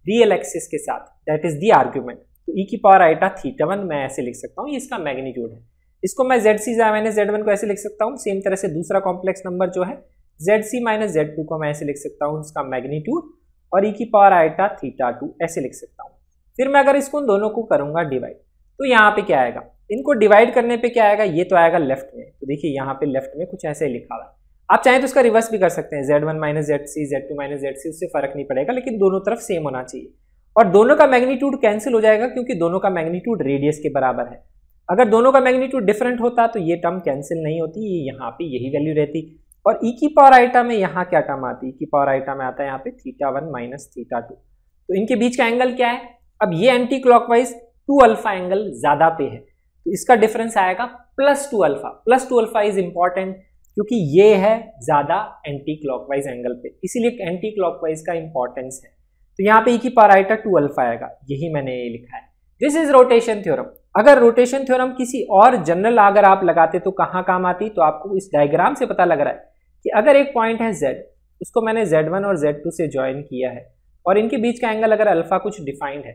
रियल एक्सिस के साथ, दैट इज द आर्ग्यूमेंट। तो e की पावर आइटा θ1 मैं ऐसे लिख सकता हूँ, ये इसका मैग्नीट्यूड है। इसको मैं ZC माइनस Z1 को ऐसे लिख सकता हूँ। सेम तरह से दूसरा कॉम्प्लेक्स नंबर जो है ZC माइनस Z2 को मैं ऐसे लिख सकता हूँ, इसका मैग्नीट्यूड और e की पावर आइटा थीटा 2 ऐसे लिख सकता हूँ। फिर मैं अगर इसको दोनों को करूंगा डिवाइड, तो यहाँ पे क्या आएगा, इनको डिवाइड करने पे क्या आएगा, ये तो आएगा लेफ्ट में, तो देखिए यहाँ पे लेफ्ट में कुछ ऐसे लिखा हुआ है। आप चाहें तो इसका रिवर्स भी कर सकते हैं, Z1 minus ZC, Z2 minus ZC, उससे फर्क नहीं पड़ेगा, लेकिन दोनों तरफ सेम होना चाहिए। और दोनों का मैग्नीट्यूड कैंसिल हो जाएगा क्योंकि दोनों का मैग्नीट्यूड रेडियस के बराबर है। अगर दोनों का मैग्नीट्यूड डिफरेंट होता तो ये टर्म कैंसिल नहीं होती, ये यहाँ पे यही वैल्यू रहती। और e की पावर आइटा में यहाँ क्या टर्म आती है, e की पावर आइटा में आता है यहाँ पे θ1 माइनस θ2। तो इनके बीच का एंगल क्या है, अब ये एंटी क्लॉकवाइज 2 अल्फा एंगल ज्यादा पे है, तो इसका डिफरेंस आएगा +2 अल्फा। +2 अल्फा इज इंपॉर्टेंट क्योंकि ये है ज्यादा एंटी क्लॉकवाइज एंगल पे, इसीलिए एंटी क्लॉकवाइज का इंपॉर्टेंस है। तो यहाँ पे e की पावर आइटा 2 अल्फा आएगा, यही मैंने ये लिखा है। This is rotation theorem. अगर रोटेशन थ्योरम किसी और जनरल अगर आप लगाते तो कहाँ काम आती, तो आपको इस डायग्राम से पता लग रहा है कि अगर एक पॉइंट है Z, उसको मैंने Z1 और Z2 से ज्वाइन किया है और इनके बीच का एंगल अगर अल्फा कुछ डिफाइंड है,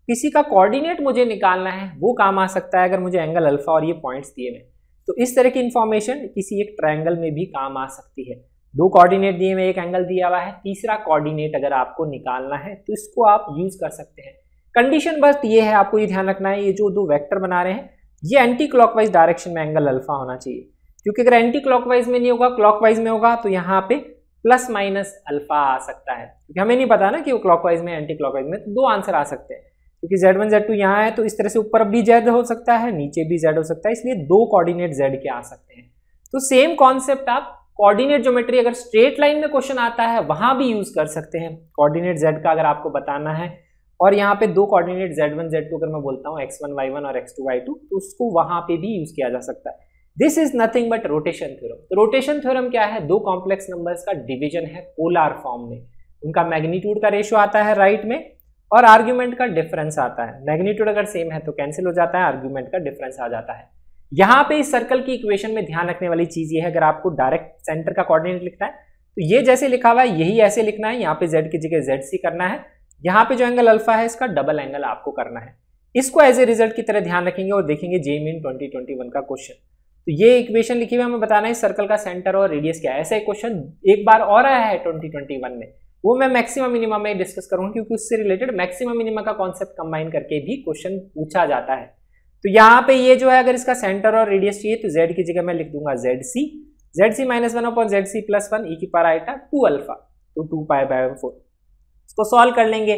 किसी का कोऑर्डिनेट मुझे निकालना है, वो काम आ सकता है अगर मुझे एंगल अल्फा और ये पॉइंट्स दिए हुए। तो इस तरह की इंफॉर्मेशन किसी एक ट्रायंगल में भी काम आ सकती है। 2 कोऑर्डिनेट दिए हुए, एक एंगल दिया हुआ है, तीसरा कोऑर्डिनेट अगर आपको निकालना है तो इसको आप यूज कर सकते हैं। कंडीशन बस ये है, आपको ये ध्यान रखना है, ये जो 2 वेक्टर बना रहे हैं ये एंटी क्लॉकवाइज डायरेक्शन में एंगल अल्फा होना चाहिए, क्योंकि अगर एंटी क्लॉकवाइज में नहीं होगा, क्लॉकवाइज में होगा, तो यहाँ पे प्लस माइनस अल्फा आ सकता है, क्योंकि हमें नहीं पता ना कि वो क्लॉकवाइज में एंटी क्लॉकवाइज में। तो 2 आंसर आ सकते हैं, क्योंकि Z1 Z2 यहाँ है, तो इस तरह से ऊपर भी Z हो सकता है, नीचे भी Z हो सकता है, इसलिए 2 कोऑर्डिनेट Z के आ सकते हैं। तो सेम कॉन्सेप्ट आप कोऑर्डिनेट ज्योमेट्री अगर स्ट्रेट लाइन में क्वेश्चन आता है वहां भी यूज कर सकते हैं। कोऑर्डिनेट Z का अगर आपको बताना है और यहाँ पे 2 कोऑर्डिनेट Z1 Z2 अगर मैं बोलता हूँ x1 y1 और x2 y2, तो उसको वहां पे भी यूज किया जा सकता है। This is nothing but rotation theorem. तो रोटेशन थ्योरम क्या है, 2 कॉम्प्लेक्स नंबर्स का डिवीजन है पोलर फॉर्म में, उनका मैग्नीट्यूड का रेशियो आता है राइट में और आर्ग्यूमेंट का डिफरेंस आता है। मैग्नीट्यूड अगर सेम है तो कैंसिल हो जाता है, आर्ग्यूमेंट का डिफरेंस आ जाता है। यहाँ पे इस सर्कल की इक्वेशन में ध्यान रखने वाली चीज ये है, अगर आपको डायरेक्ट सेंटर का कोऑर्डिनेट लिखना है तो ये जैसे लिखा हुआ है यही ऐसे लिखना है, यहाँ पे Z की जगह ZC करना है, यहाँ पे जो एंगल अल्फा है इसका डबल एंगल आपको करना है। इसको एज ए रिजल्ट की तरह ध्यान रखेंगे और देखेंगे JEE मेन 2021 का क्वेश्चन। तो ये इक्वेशन लिखी हुई हमें बताना है सर्कल का सेंटर और रेडियस क्या है। ऐसा एक क्वेश्चन एक बार और आया है 2021 में, वो मैं मैक्सिमम मिनिमम में डिस्कस करूंगा, क्योंकि उससे रिलेटेड मैक्सिमम मिनिमम का कॉन्सेप्ट कंबाइन करके भी क्वेश्चन पूछा जाता है। तो यहाँ पे ये जो है अगर इसका सेंटर और रेडियस चाहिए तो Z की जगह मैं लिख दूंगा ZC minus 1/ZC plus 1 e की पावर आइटा 2 अल्फा, तो 2π/4। इसको सॉल्व कर लेंगे,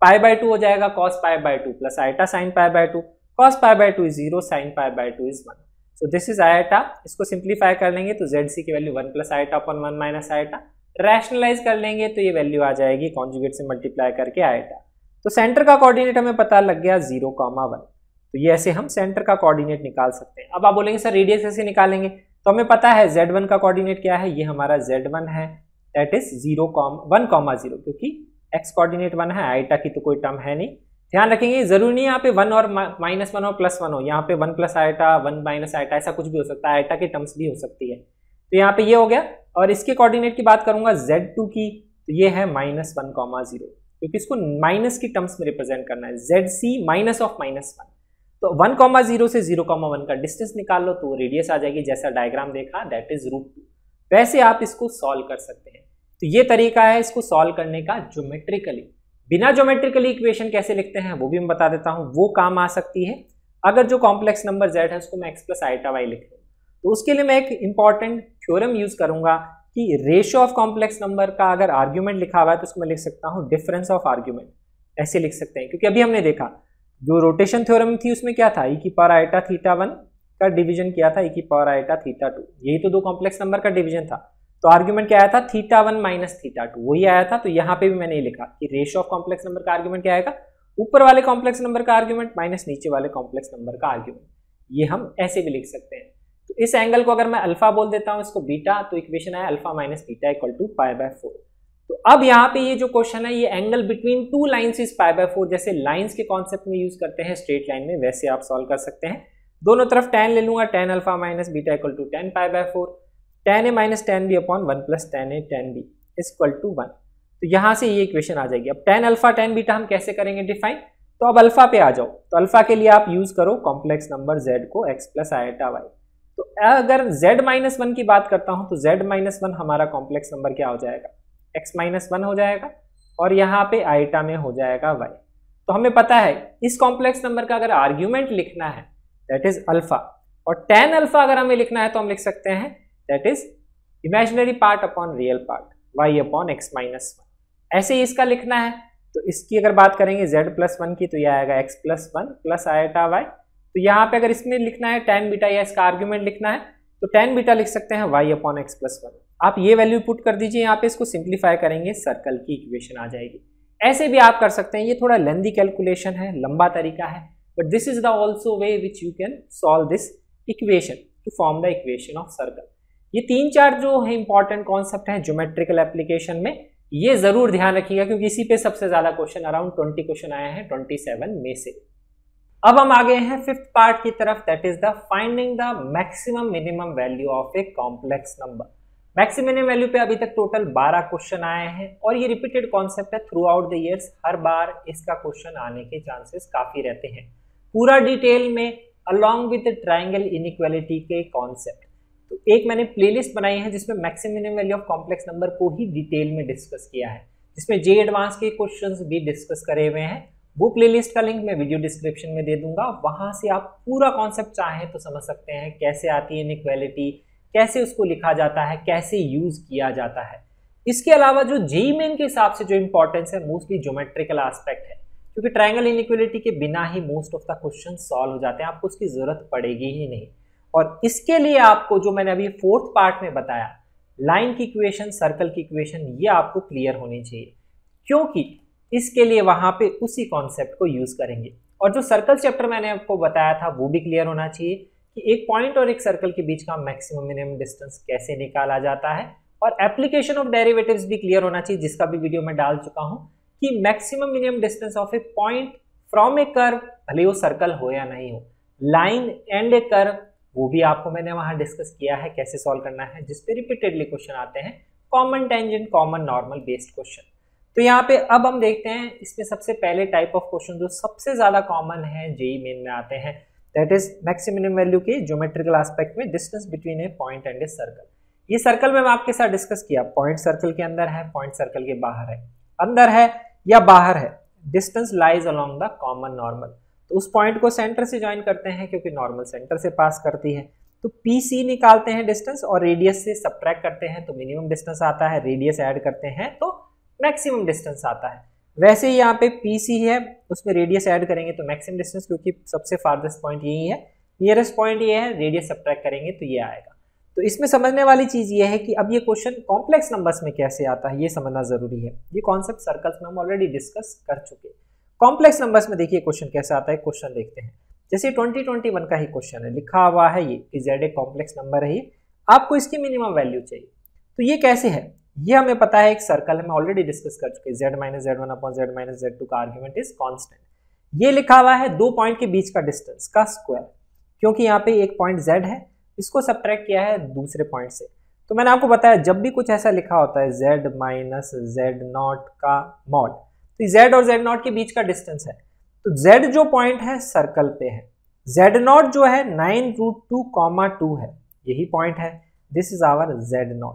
π/2 हो जाएगा cos π/2 plus iota sin π/2, cos π/2 is 0, sin π/2 is 1। So this is iota. इसको सिंप्लीफाई कर लेंगे तो ZC की value 1 plus iota upon 1 minus iota. Rationalise कर लेंगे तो ये वैल्यू आ जाएगी कॉन्जुगेट से मल्टीप्लाई करके आइटा। तो सेंटर का कोऑर्डिनेट हमें पता लग गया 0,1। तो ये ऐसे हम सेंटर का कोऑर्डिनेट निकाल सकते हैं। अब आप बोलेंगे सर रेडियस कैसे निकालेंगे, तो हमें पता है Z1 का कोऑर्डिनेट क्या है, ये हमारा Z1 है, दैट इज 1,0, क्योंकि x कोऑर्डिनेट 1 है, आइटा की तो कोई टर्म है नहीं। ध्यान रखेंगे जरूरी नहीं यहाँ पे 1 और -1 और +1 हो, यहाँ पे 1 प्लस आइटा 1 माइनस आइटा ऐसा कुछ भी हो सकता है, आइटा की टर्म्स भी हो सकती है। तो यहाँ पे ये हो गया। और इसके कोऑर्डिनेट की बात करूंगा Z2 की, तो ये है -1,0, क्योंकि इसको माइनस की टर्म्स में रिप्रेजेंट करना है, ZC माइनस ऑफ -1। तो 1,0 से 0,1 का डिस्टेंस निकाल लो तो रेडियस आ जाएगी, जैसा डायग्राम देखा दैट इज √2। वैसे आप इसको सॉल्व कर सकते हैं। तो ये तरीका है इसको सॉल्व करने का ज्योमेट्रिकली। बिना ज्योमेट्रिकली इक्वेशन कैसे लिखते हैं वो भी मैं बता देता हूं, वो काम आ सकती है अगर जो कॉम्प्लेक्स नंबर Z है उसको मैं x प्लस आइटा y लिख लूँ। तो उसके लिए मैं एक इंपॉर्टेंट थ्योरम यूज करूंगा कि रेशियो ऑफ कॉम्प्लेक्स नंबर का अगर आर्ग्यूमेंट लिखा हुआ है तो उसको मैं लिख सकता हूँ डिफरेंस ऑफ आर्ग्यूमेंट, ऐसे लिख सकते हैं। क्योंकि अभी हमने देखा जो रोटेशन थ्योरम थी उसमें क्या था, e की पावर आइटा θ1 का डिवीजन किया था e की पावर आइटा θ2, यही तो 2 कॉम्प्लेक्स नंबर का डिवीजन था। तो आर्ग्यूमेंट क्या आया था, θ1 माइनस θ2, वही आया था। तो यहाँ पे भी मैंने ये लिखा कि रेशियो ऑफ कॉम्प्लेक्स नंबर का आर्ग्यूमेंट क्या आएगा, ऊपर वाले कॉम्प्लेक्स नंबर का आर्ग्यूमेंट माइनस नीचे वाले कॉम्प्लेक्स नंबर का आर्ग्यूमेंट। ये हम ऐसे भी लिख सकते हैं। तो इस एंगल को अगर मैं अल्फा बोल देता हूँ, इसको बीटा, तो इक्वेशन है alpha minus beta equal to π/4। तो अब यहाँ पे ये जो क्वेश्चन है, ये एंगल बिटवीन 2 लाइंस इज π/4, जैसे लाइंस के कॉन्सेप्ट में यूज करते हैं स्ट्रेट लाइन में, वैसे आप सॉल्व कर सकते हैं। दोनों तरफ tan ले लूंगा, tan alpha minus beta equal to tan π/4, tan a minus tan b upon 1 plus tan a tan b equal to 1। तो यहाँ से ये इक्वेशन आ जाएगी। अब tan अल्फा tan बीटा हम कैसे करेंगे डिफाइन, तो अब अल्फा पे आ जाओ। तो अल्फा के लिए आप यूज करो कॉम्प्लेक्स नंबर z को x प्लस आइटा y। तो अगर z-1 की बात करता हूं तो z-1 हमारा कॉम्प्लेक्स नंबर क्या हो जाएगा, x-1 हो जाएगा। और यहाँ पे आइटा में हो जाएगा y। तो हमें पता है इस कॉम्प्लेक्स नंबर का अगर आर्ग्यूमेंट लिखना है दैट इज अल्फा, और tan अल्फा अगर हमें लिखना है तो हम लिख सकते हैं that is imaginary part upon real part y upon x minus 1। ऐसे ही इसका लिखना है तो इसकी अगर बात करेंगे z प्लस 1 की तो यह आएगा x plus 1 plus iota y। तो यहाँ पे अगर इसमें लिखना है tan बीटा या इसका आर्ग्यूमेंट लिखना है तो tan बीटा लिख सकते हैं y अपॉन x प्लस 1। आप ये वैल्यू पुट कर दीजिए यहाँ पे, इसको सिंप्लीफाई करेंगे सर्कल की इक्वेशन आ जाएगी। ऐसे भी आप कर सकते हैं, ये थोड़ा लेंथी कैलकुलेशन है, लंबा तरीका है, but this is the also way which you can solve this equation two form the equation of circle. ये 3-4 जो है इंपॉर्टेंट कॉन्सेप्ट हैं ज्योमेट्रिकल एप्लीकेशन में, ये जरूर ध्यान रखिएगा क्योंकि इसी पे सबसे ज्यादा क्वेश्चन, अराउंड 20 क्वेश्चन आए हैं 27 में से। अब हम आ गए हैं 5th पार्ट की तरफ, that is the finding the maximum minimum value of a complex number. Maximum minimum value पे अभी तक टोटल 12 क्वेश्चन आए हैं और ये रिपीटेड कॉन्सेप्ट है थ्रू आउट द ईयर्स, हर बार इसका क्वेश्चन आने के चांसेस काफी रहते हैं, पूरा डिटेल में अलॉन्ग विद ट्रायंगल इनइक्वालिटी के कॉन्सेप्ट। तो एक मैंने प्लेलिस्ट बनाई है जिसमें maximum minimum value of complex number को ही डिटेल में डिस्कस किया है, जिसमें जे एडवांस के क्वेश्चंस भी डिस्कस करे हुए हैं। वो प्लेलिस्ट का लिंक मैं वीडियो डिस्क्रिप्शन में दे दूंगा, वहां से आप पूरा कॉन्सेप्ट चाहें तो समझ सकते हैं, कैसे आती है इनइक्वालिटी, कैसे उसको लिखा जाता है, कैसे यूज किया जाता है। इसके अलावा जो जेईई मेन के हिसाब से जो इंपॉर्टेंस है मोस्टली ज्योमेट्रिकल एस्पेक्ट है, क्योंकि ट्रायंगल इनइक्वालिटी के बिना ही most of the question solve हो जाते हैं, आपको उसकी जरूरत पड़ेगी ही नहीं। और इसके लिए आपको जो मैंने अभी 4th पार्ट में बताया, लाइन की इक्वेशन, सर्कल की इक्वेशन, ये आपको क्लियर होनी चाहिए, क्योंकि इसके लिए वहां पे उसी कॉन्सेप्ट को यूज करेंगे। और जो सर्कल चैप्टर मैंने आपको बताया था वो भी क्लियर होना चाहिए कि एक पॉइंट और एक सर्कल के बीच का मैक्सिमम मिनिमम डिस्टेंस कैसे निकाला जाता है, और एप्लीकेशन ऑफ डेरिवेटिव्स भी क्लियर होना चाहिए, जिसका भी वीडियो मैं डाल चुका हूं कि maximum minimum distance of A point from A curve, भले वो सर्कल हो या नहीं हो, लाइन एंड ए कर्व, वो भी आपको मैंने वहां डिस्कस किया है कैसे सॉल्व करना है, जिसपे रिपीटेडली क्वेश्चन आते हैं, common tangent, common normal based question. तो यहाँ पे अब हम देखते हैं इसमें सबसे पहले टाइप ऑफ क्वेश्चन जो सबसे ज्यादा कॉमन है जेईई मेन में आते हैं, that is maximum minimum value के ज्योमेट्रिकल एस्पेक्ट में distance between A point and a circle. ये सर्कल में मैं आपके साथ डिस्कस किया, पॉइंट सर्कल के अंदर है, पॉइंट सर्कल के बाहर है, अंदर है या बाहर है, distance lies along the common normal. तो उस पॉइंट को सेंटर से ज्वाइन करते हैं क्योंकि नॉर्मल सेंटर से पास करती है, तो PC निकालते हैं डिस्टेंस और रेडियस से सबट्रैक्ट करते हैं तो मिनिमम डिस्टेंस आता है, रेडियस ऐड करते हैं तो मैक्सिमम डिस्टेंस आता है। वैसे ही यहाँ पे PC है, उसमें रेडियस ऐड करेंगे तो मैक्सिमम डिस्टेंस, क्योंकि सबसे फारदेस्ट पॉइंट यही है, नियरेस्ट पॉइंट ये है, रेडियस सबट्रैक्ट करेंगे तो ये आएगा। तो इसमें समझने वाली चीज ये है कि अब ये क्वेश्चन कॉम्प्लेक्स नंबर्स में कैसे आता है ये समझना जरूरी है। ये कॉन्सेप्ट सर्कल्स में हम ऑलरेडी डिस्कस कर चुके। कॉम्प्लेक्स नंबर्स में देखिए क्वेश्चन कैसे आता है, क्वेश्चन देखते हैं। जैसे 2021 का ही क्वेश्चन है, लिखा हुआ है ये कि Z एक कॉम्प्लेक्स नंबर है, आपको इसकी मिनिमम वैल्यू चाहिए। तो ये कैसे है, ये हमें पता है, एक सर्कल में ऑलरेडी डिस्कस कर चुके, Z minus Z1 upon Z minus Z2 का आर्ग्यूमेंट इज कांस्टेंट। ये लिखा हुआ है दो पॉइंट के बीच का डिस्टेंस का स्क्वायर, क्योंकि यहाँ पे एक पॉइंट Z है, इसको सब्ट्रैक्ट किया है दूसरे पॉइंट से। तो मैंने आपको बताया जब भी कुछ ऐसा लिखा होता है Z माइनस Z0 का मॉड, तो Z और Z0 के बीच का डिस्टेंस है। तो Z जो पॉइंट है सर्कल पे है, Z0 जो है 9√2,2 है, यही पॉइंट है, दिस इज आवर Z0।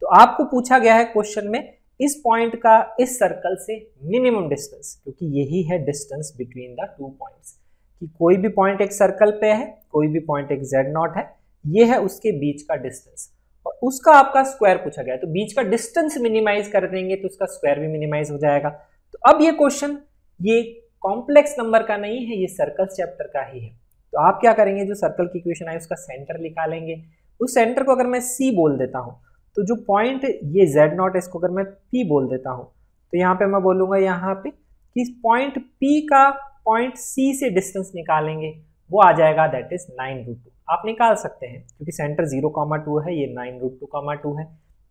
तो आपको पूछा गया है क्वेश्चन में इस पॉइंट का इस सर्कल से मिनिमम डिस्टेंस, क्योंकि यही है distance between the two points, कि कोई भी पॉइंट एक सर्कल पे है, कोई भी पॉइंट एक Z0 है, ये है उसके बीच का डिस्टेंस, और उसका आपका स्क्वायर पूछा गया है। तो बीच का डिस्टेंस मिनिमाइज कर देंगे तो उसका स्क्वायर भी मिनिमाइज हो जाएगा। तो अब ये क्वेश्चन ये कॉम्प्लेक्स नंबर का नहीं है, ये सर्कल चैप्टर का ही है। तो आप क्या करेंगे, जो सर्कल की इक्वेशन है उसका सेंटर निकालेंगे। उस सेंटर को अगर मैं C बोल देता हूं, तो जो पॉइंट ये Z0 है इसको अगर मैं P बोल देता हूं, तो यहाँ पे मैं बोलूंगा यहाँ पे कि पॉइंट P का पॉइंट C से डिस्टेंस निकालेंगे, वो आ जाएगा दैट इज 9√2। आप निकाल सकते हैं क्योंकि सेंटर 0,2 है, ये 9√2,2 है,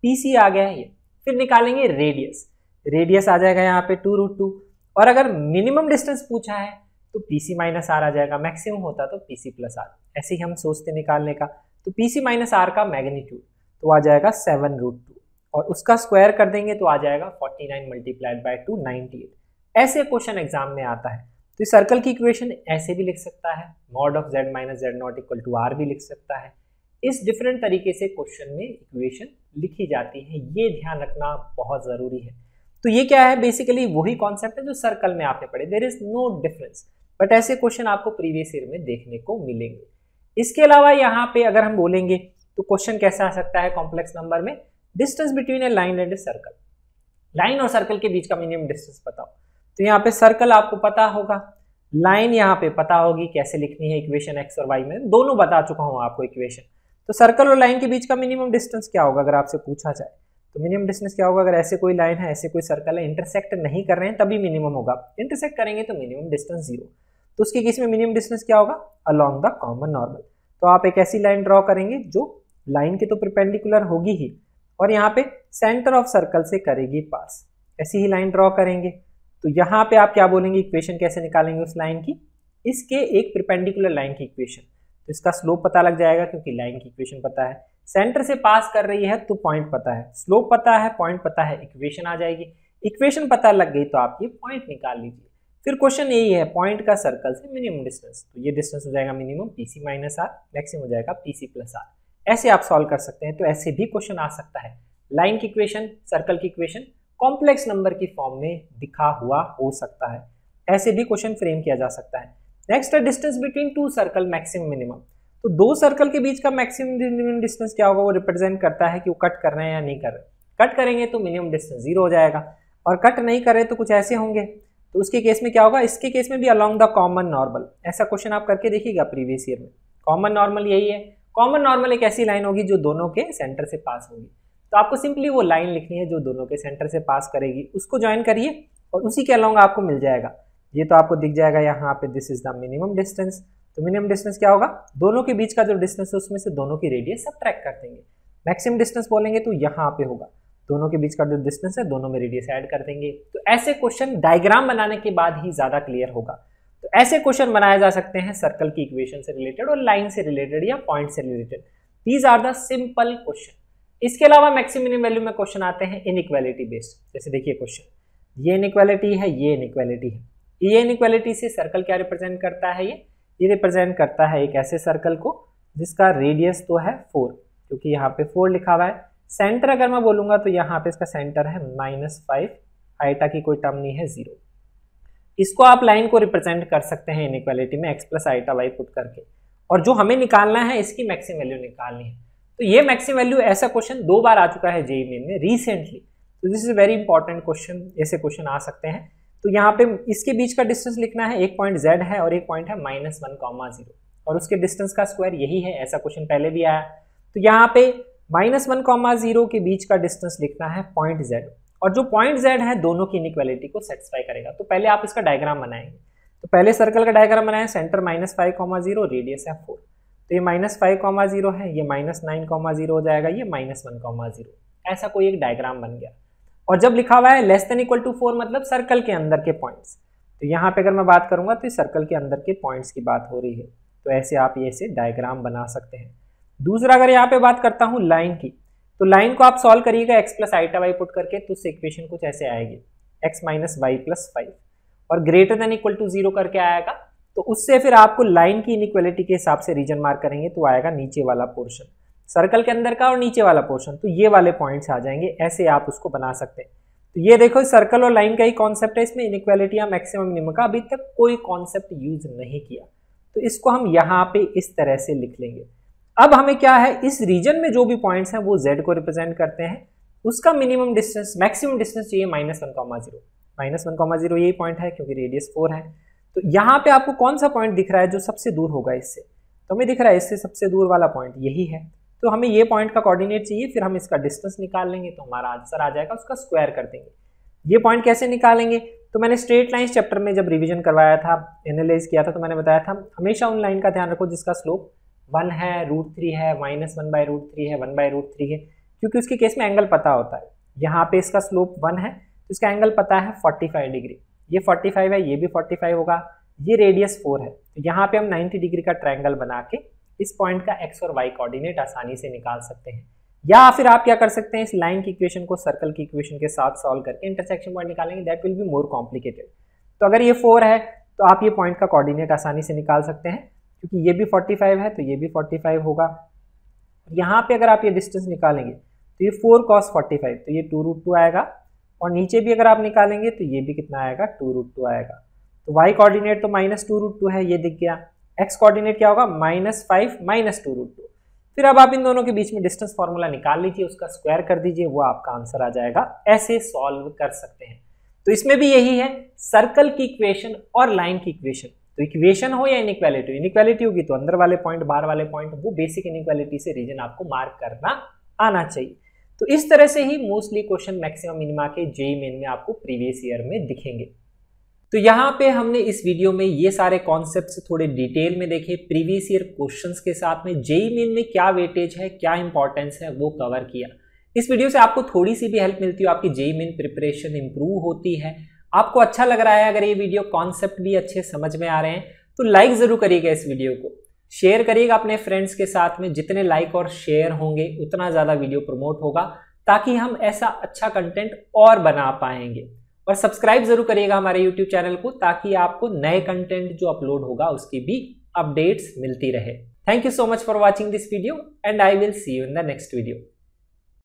PC आ गया है ये। फिर निकालेंगे रेडियस, रेडियस आ जाएगा यहाँ पे 2√2, और अगर मिनिमम डिस्टेंस पूछा है तो PC माइनस R आ जाएगा, मैक्सिमम होता तो PC प्लस R, ऐसे ही हम सोचते निकालने का। तो PC माइनस R का मैग्नीट्यूड तो आ जाएगा 7√2, और उसका स्क्वायर कर देंगे तो आ जाएगा 49 मल्टीप्लाइड बाय 2 98। ऐसे क्वेश्चन एग्जाम में आता है। तो इस सर्कल की इक्वेशन ऐसे भी लिख सकता है, mod of Z minus Z0 equal to R भी लिख सकता है। इस डिफरेंट तरीके से क्वेश्चन में इक्वेशन लिखी जाती है, ये ध्यान रखना बहुत जरूरी है। तो ये क्या है, बेसिकली वही कॉन्सेप्ट है जो सर्कल में आपने पढ़े, there is no difference, but ऐसे क्वेश्चन आपको प्रीवियस ईयर में देखने को मिलेंगे। इसके अलावा यहाँ पे अगर हम बोलेंगे तो क्वेश्चन कैसा आ सकता है कॉम्प्लेक्स नंबर में, distance between A line and a circle, line और सर्कल के बीच का मिनिमम डिस्टेंस बताओ। तो यहाँ पे सर्कल आपको पता होगा, लाइन यहाँ पे पता होगी कैसे लिखनी है, इक्वेशन एक्स और वाई में दोनों बता चुका हूँ आपको इक्वेशन। तो सर्कल और लाइन के बीच का मिनिमम डिस्टेंस क्या होगा अगर आपसे पूछा जाए, तो मिनिमम डिस्टेंस क्या होगा, अगर ऐसे कोई लाइन है ऐसे कोई सर्कल है, इंटरसेक्ट नहीं कर रहे हैं तभी मिनिमम होगा, इंटरसेक्ट करेंगे तो मिनिमम डिस्टेंस 0। तो उसके केस में मिनिमम डिस्टेंस क्या होगा, अलोंग द कॉमन नॉर्मल। तो आप एक ऐसी लाइन ड्रॉ करेंगे जो लाइन के तो परपेंडिकुलर होगी ही और यहाँ पे सेंटर ऑफ सर्कल से करेगी पास, ऐसी ही लाइन ड्रॉ करेंगे। तो यहाँ पे आप क्या बोलेंगे, इक्वेशन कैसे निकालेंगे उस लाइन की, इसके एक परपेंडिकुलर लाइन की इक्वेशन, तो इसका स्लोप पता लग जाएगा क्योंकि लाइन की इक्वेशन पता है, सेंटर से पास कर रही है तो पॉइंट पता है, स्लोप पता है, पॉइंट पता है, इक्वेशन आ जाएगी, इक्वेशन पता लग गई तो आप ये पॉइंट निकाल लीजिए। फिर क्वेश्चन यही है, पॉइंट का सर्कल से मिनिमम डिस्टेंस, तो ये डिस्टेंस हो जाएगा minimum PC minus R, maximum हो जाएगा PC प्लस आर। ऐसे आप सॉल्व कर सकते हैं। तो ऐसे भी क्वेश्चन आ सकता है, लाइन की इक्वेशन, सर्कल की इक्वेशन कॉम्प्लेक्स नंबर की फॉर्म में दिखा हुआ हो सकता है, ऐसे भी क्वेश्चन फ्रेम किया जा सकता है। नेक्स्ट है distance between two circle maximum minimum. तो दो सर्कल के बीच का मैक्सिमम मिनिमम डिस्टेंस क्या होगा, वो रिप्रेजेंट करता है कि वो कट कर रहे हैं या नहीं कर रहे। कट करेंगे तो मिनिमम डिस्टेंस 0 हो जाएगा और कट नहीं कर रहे तो कुछ ऐसे होंगे, तो उसके केस में क्या होगा, इसके केस में भी अलोंग द कॉमन नॉर्मल। ऐसा क्वेश्चन आप करके देखिएगा प्रीवियस ईयर में। कॉमन नॉर्मल यही है, कॉमन नॉर्मल एक ऐसी लाइन होगी जो दोनों के सेंटर से पास होगी। तो आपको सिंपली वो लाइन लिखनी है जो दोनों के सेंटर से पास करेगी, उसको ज्वाइन करिए और उसी के अलोंग आपको मिल जाएगा। ये तो आपको दिख जाएगा यहाँ पे, this is the minimum distance. तो मिनिमम डिस्टेंस क्या होगा, दोनों के बीच का जो डिस्टेंस है उसमें से दोनों की रेडियस सब्ट्रैक्ट कर देंगे। मैक्सिमम डिस्टेंस बोलेंगे तो यहाँ पे होगा, दोनों के बीच का जो डिस्टेंस है दोनों में रेडियस ऐड कर देंगे। तो ऐसे क्वेश्चन डायग्राम बनाने के बाद ही ज्यादा क्लियर होगा। तो ऐसे क्वेश्चन बनाए जा सकते हैं सर्कल की इक्वेशन से रिलेटेड और लाइन से रिलेटेड या पॉइंट से related. These are the simple question. इसके अलावा मैक्सिमम मिनिमम वैल्यू में क्वेश्चन आते हैं इनइक्वालिटी बेस्ड। जैसे देखिए क्वेश्चन, ये इनइक्वालिटी है, ये इनइक्वालिटी है, ये इनइक्वालिटी से सर्कल क्या रिप्रेजेंट करता है, ये रिप्रेजेंट करता है एक ऐसे सर्कल को जिसका रेडियस तो है 4, क्योंकि यहाँ पे 4 लिखा हुआ है। सेंटर अगर मैं बोलूंगा तो यहाँ पे इसका सेंटर है -5, आइटा की कोई टर्म नहीं है 0। इसको आप लाइन को रिप्रेजेंट कर सकते हैं इनइक्वालिटी में x plus iota y put करके, और जो हमें निकालना है इसकी मैक्सिमम वैल्यू निकालनी है। तो ये मैक्सिमम वैल्यू, ऐसा क्वेश्चन 2 बार आ चुका है जेईई मेन में रिसेंटली, तो this is very important question. ऐसे क्वेश्चन आ सकते हैं। तो यहाँ पे इसके बीच का डिस्टेंस लिखना है, एक पॉइंट z है और एक पॉइंट है -1,0 और उसके डिस्टेंस का स्क्वायर यही है। ऐसा क्वेश्चन पहले भी आया। तो यहाँ पे -1,0 के बीच का डिस्टेंस लिखना है पॉइंट z, और जो पॉइंट z है दोनों की इनइक्वालिटी को सेटिस्फाई करेगा। तो पहले आप इसका डायग्राम बनाएंगे। तो पहले सर्कल का डायग्राम बनाएं, सेंटर -5,0, रेडियस है 4, तो ये -5,0 है, ये -9,0 हो जाएगा, ये -1,0। ऐसा कोई एक डायग्राम बन गया। और जब लिखा हुआ है लेस देन इक्वल टू 4 मतलब सर्कल के अंदर के पॉइंट्स। तो यहाँ पे अगर मैं बात करूंगा तो सर्कल के अंदर के पॉइंट्स की बात हो रही है। तो ऐसे आप ये ऐसे डायग्राम बना सकते हैं। दूसरा, अगर यहाँ पे बात करता हूँ लाइन की, तो लाइन को आप सॉल्व करिएगा x plus iota y put करके, तो उससे इक्वेशन कुछ ऐसे आएगी, x माइनस वाई प्लस 5 और ग्रेटर देन इक्वल टू 0 करके आएगा। तो उससे फिर आपको लाइन की इनइक्वालिटी के हिसाब से रीजन मार्क करेंगे तो आएगा नीचे वाला पोर्शन, सर्कल के अंदर का और नीचे वाला पोर्शन, तो ये वाले पॉइंट्स आ जाएंगे। ऐसे आप उसको बना सकते हैं। तो ये देखो सर्कल और लाइन का ही कॉन्सेप्ट है, इसमें इनइक्वालिटी या मैक्सिमम मिनिमम का अभी तक कोई कॉन्सेप्ट यूज नहीं किया, तो इसको हम यहाँ पे इस तरह से लिख लेंगे। अब हमें क्या है, इस रीजन में जो भी पॉइंट्स हैं वो z को रिप्रेजेंट करते हैं, उसका मिनिमम डिस्टेंस, मैक्सिमम डिस्टेंस चाहिए -1,0। -1,0 यही पॉइंट है क्योंकि रेडियस 4 है। तो यहाँ पे आपको कौन सा पॉइंट दिख रहा है जो सबसे दूर होगा इससे, तो हमें दिख रहा है इससे सबसे दूर वाला पॉइंट यही है। तो हमें ये पॉइंट का कोऑर्डिनेट चाहिए, फिर हम इसका डिस्टेंस निकाल लेंगे तो हमारा आंसर आ जाएगा, उसका स्क्वायर कर देंगे। ये पॉइंट कैसे निकालेंगे, तो मैंने स्ट्रेट लाइंस चैप्टर में जब रिवीजन करवाया था, एनालाइज किया था, तो मैंने बताया था हमेशा उन लाइन का ध्यान रखो जिसका स्लोप 1 है, √3 है, -1/√3 है, 1/√3 है, क्योंकि उसके केस में एंगल पता होता है। यहाँ पे इसका स्लोप 1 है तो इसका एंगल पता है 45 डिग्री, ये 45 है, ये भी 45 होगा, ये रेडियस 4 है। तो यहाँ पे हम 90 डिग्री का ट्रायंगल बना के इस पॉइंट का x और y कोऑर्डिनेट आसानी से निकाल सकते हैं। या फिर आप क्या कर सकते हैं, इस लाइन की इक्वेशन को सर्कल की इक्वेशन के साथ सॉल्व करके इंटरसेक्शन पॉइंट निकालेंगे, that will be more complicated. तो अगर ये 4 है तो आप ये पॉइंट का कोऑर्डिनेट आसानी से निकाल सकते हैं, क्योंकि ये भी 45 है तो ये भी 45 होगा। यहाँ पे अगर आप ये डिस्टेंस निकालेंगे तो ये 4 cos 45, तो ये 2√2 आएगा, और नीचे भी अगर आप निकालेंगे तो ये भी कितना आएगा 2√2 आएगा। तो y कोऑर्डिनेट तो -2√2 है, ये दिख गया। x कोऑर्डिनेट क्या होगा -5 -2√2। फिर अब आप इन दोनों के बीच में डिस्टेंस फॉर्मूला निकाल लीजिए, उसका स्क्वायर कर दीजिए, वो आपका आंसर आ जाएगा। ऐसे सॉल्व कर सकते हैं। तो इसमें भी यही है, सर्कल की इक्वेशन और लाइन की इक्वेशन, तो इक्वेशन हो या इनइक्वालिटी, इनइक्वालिटी होगी तो अंदर वाले पॉइंट बाहर वाले पॉइंट, वो बेसिक इनइक्वालिटी से रीजन आपको मार्क करना आना चाहिए। तो इस तरह से ही मोस्टली क्वेश्चन मैक्सिमम मिनिमा के जेईई मेन में आपको प्रीवियस ईयर में दिखेंगे। तो यहाँ पे हमने इस वीडियो में ये सारे कॉन्सेप्ट्स थोड़े डिटेल में देखे, प्रीवियस ईयर क्वेश्चंस के साथ में जेईई मेन में क्या वेटेज है, क्या इंपॉर्टेंस है, वो कवर किया। इस वीडियो से आपको थोड़ी सी भी हेल्प मिलती हो, आपकी जेईई मेन प्रिपरेशन इंप्रूव होती है, आपको अच्छा लग रहा है, अगर ये वीडियो कॉन्सेप्ट भी अच्छे समझ में आ रहे हैं तो लाइक जरूर करिएगा, इस वीडियो को शेयर करिएगा अपने फ्रेंड्स के साथ में। जितने लाइक और शेयर होंगे उतना ज़्यादा वीडियो प्रमोट होगा, ताकि हम ऐसा अच्छा कंटेंट और बना पाएंगे। और सब्सक्राइब जरूर करिएगा हमारे यूट्यूब चैनल को, ताकि आपको नए कंटेंट जो अपलोड होगा उसकी भी अपडेट्स मिलती रहे। Thank you so much for watching this video and I will see you in the next video.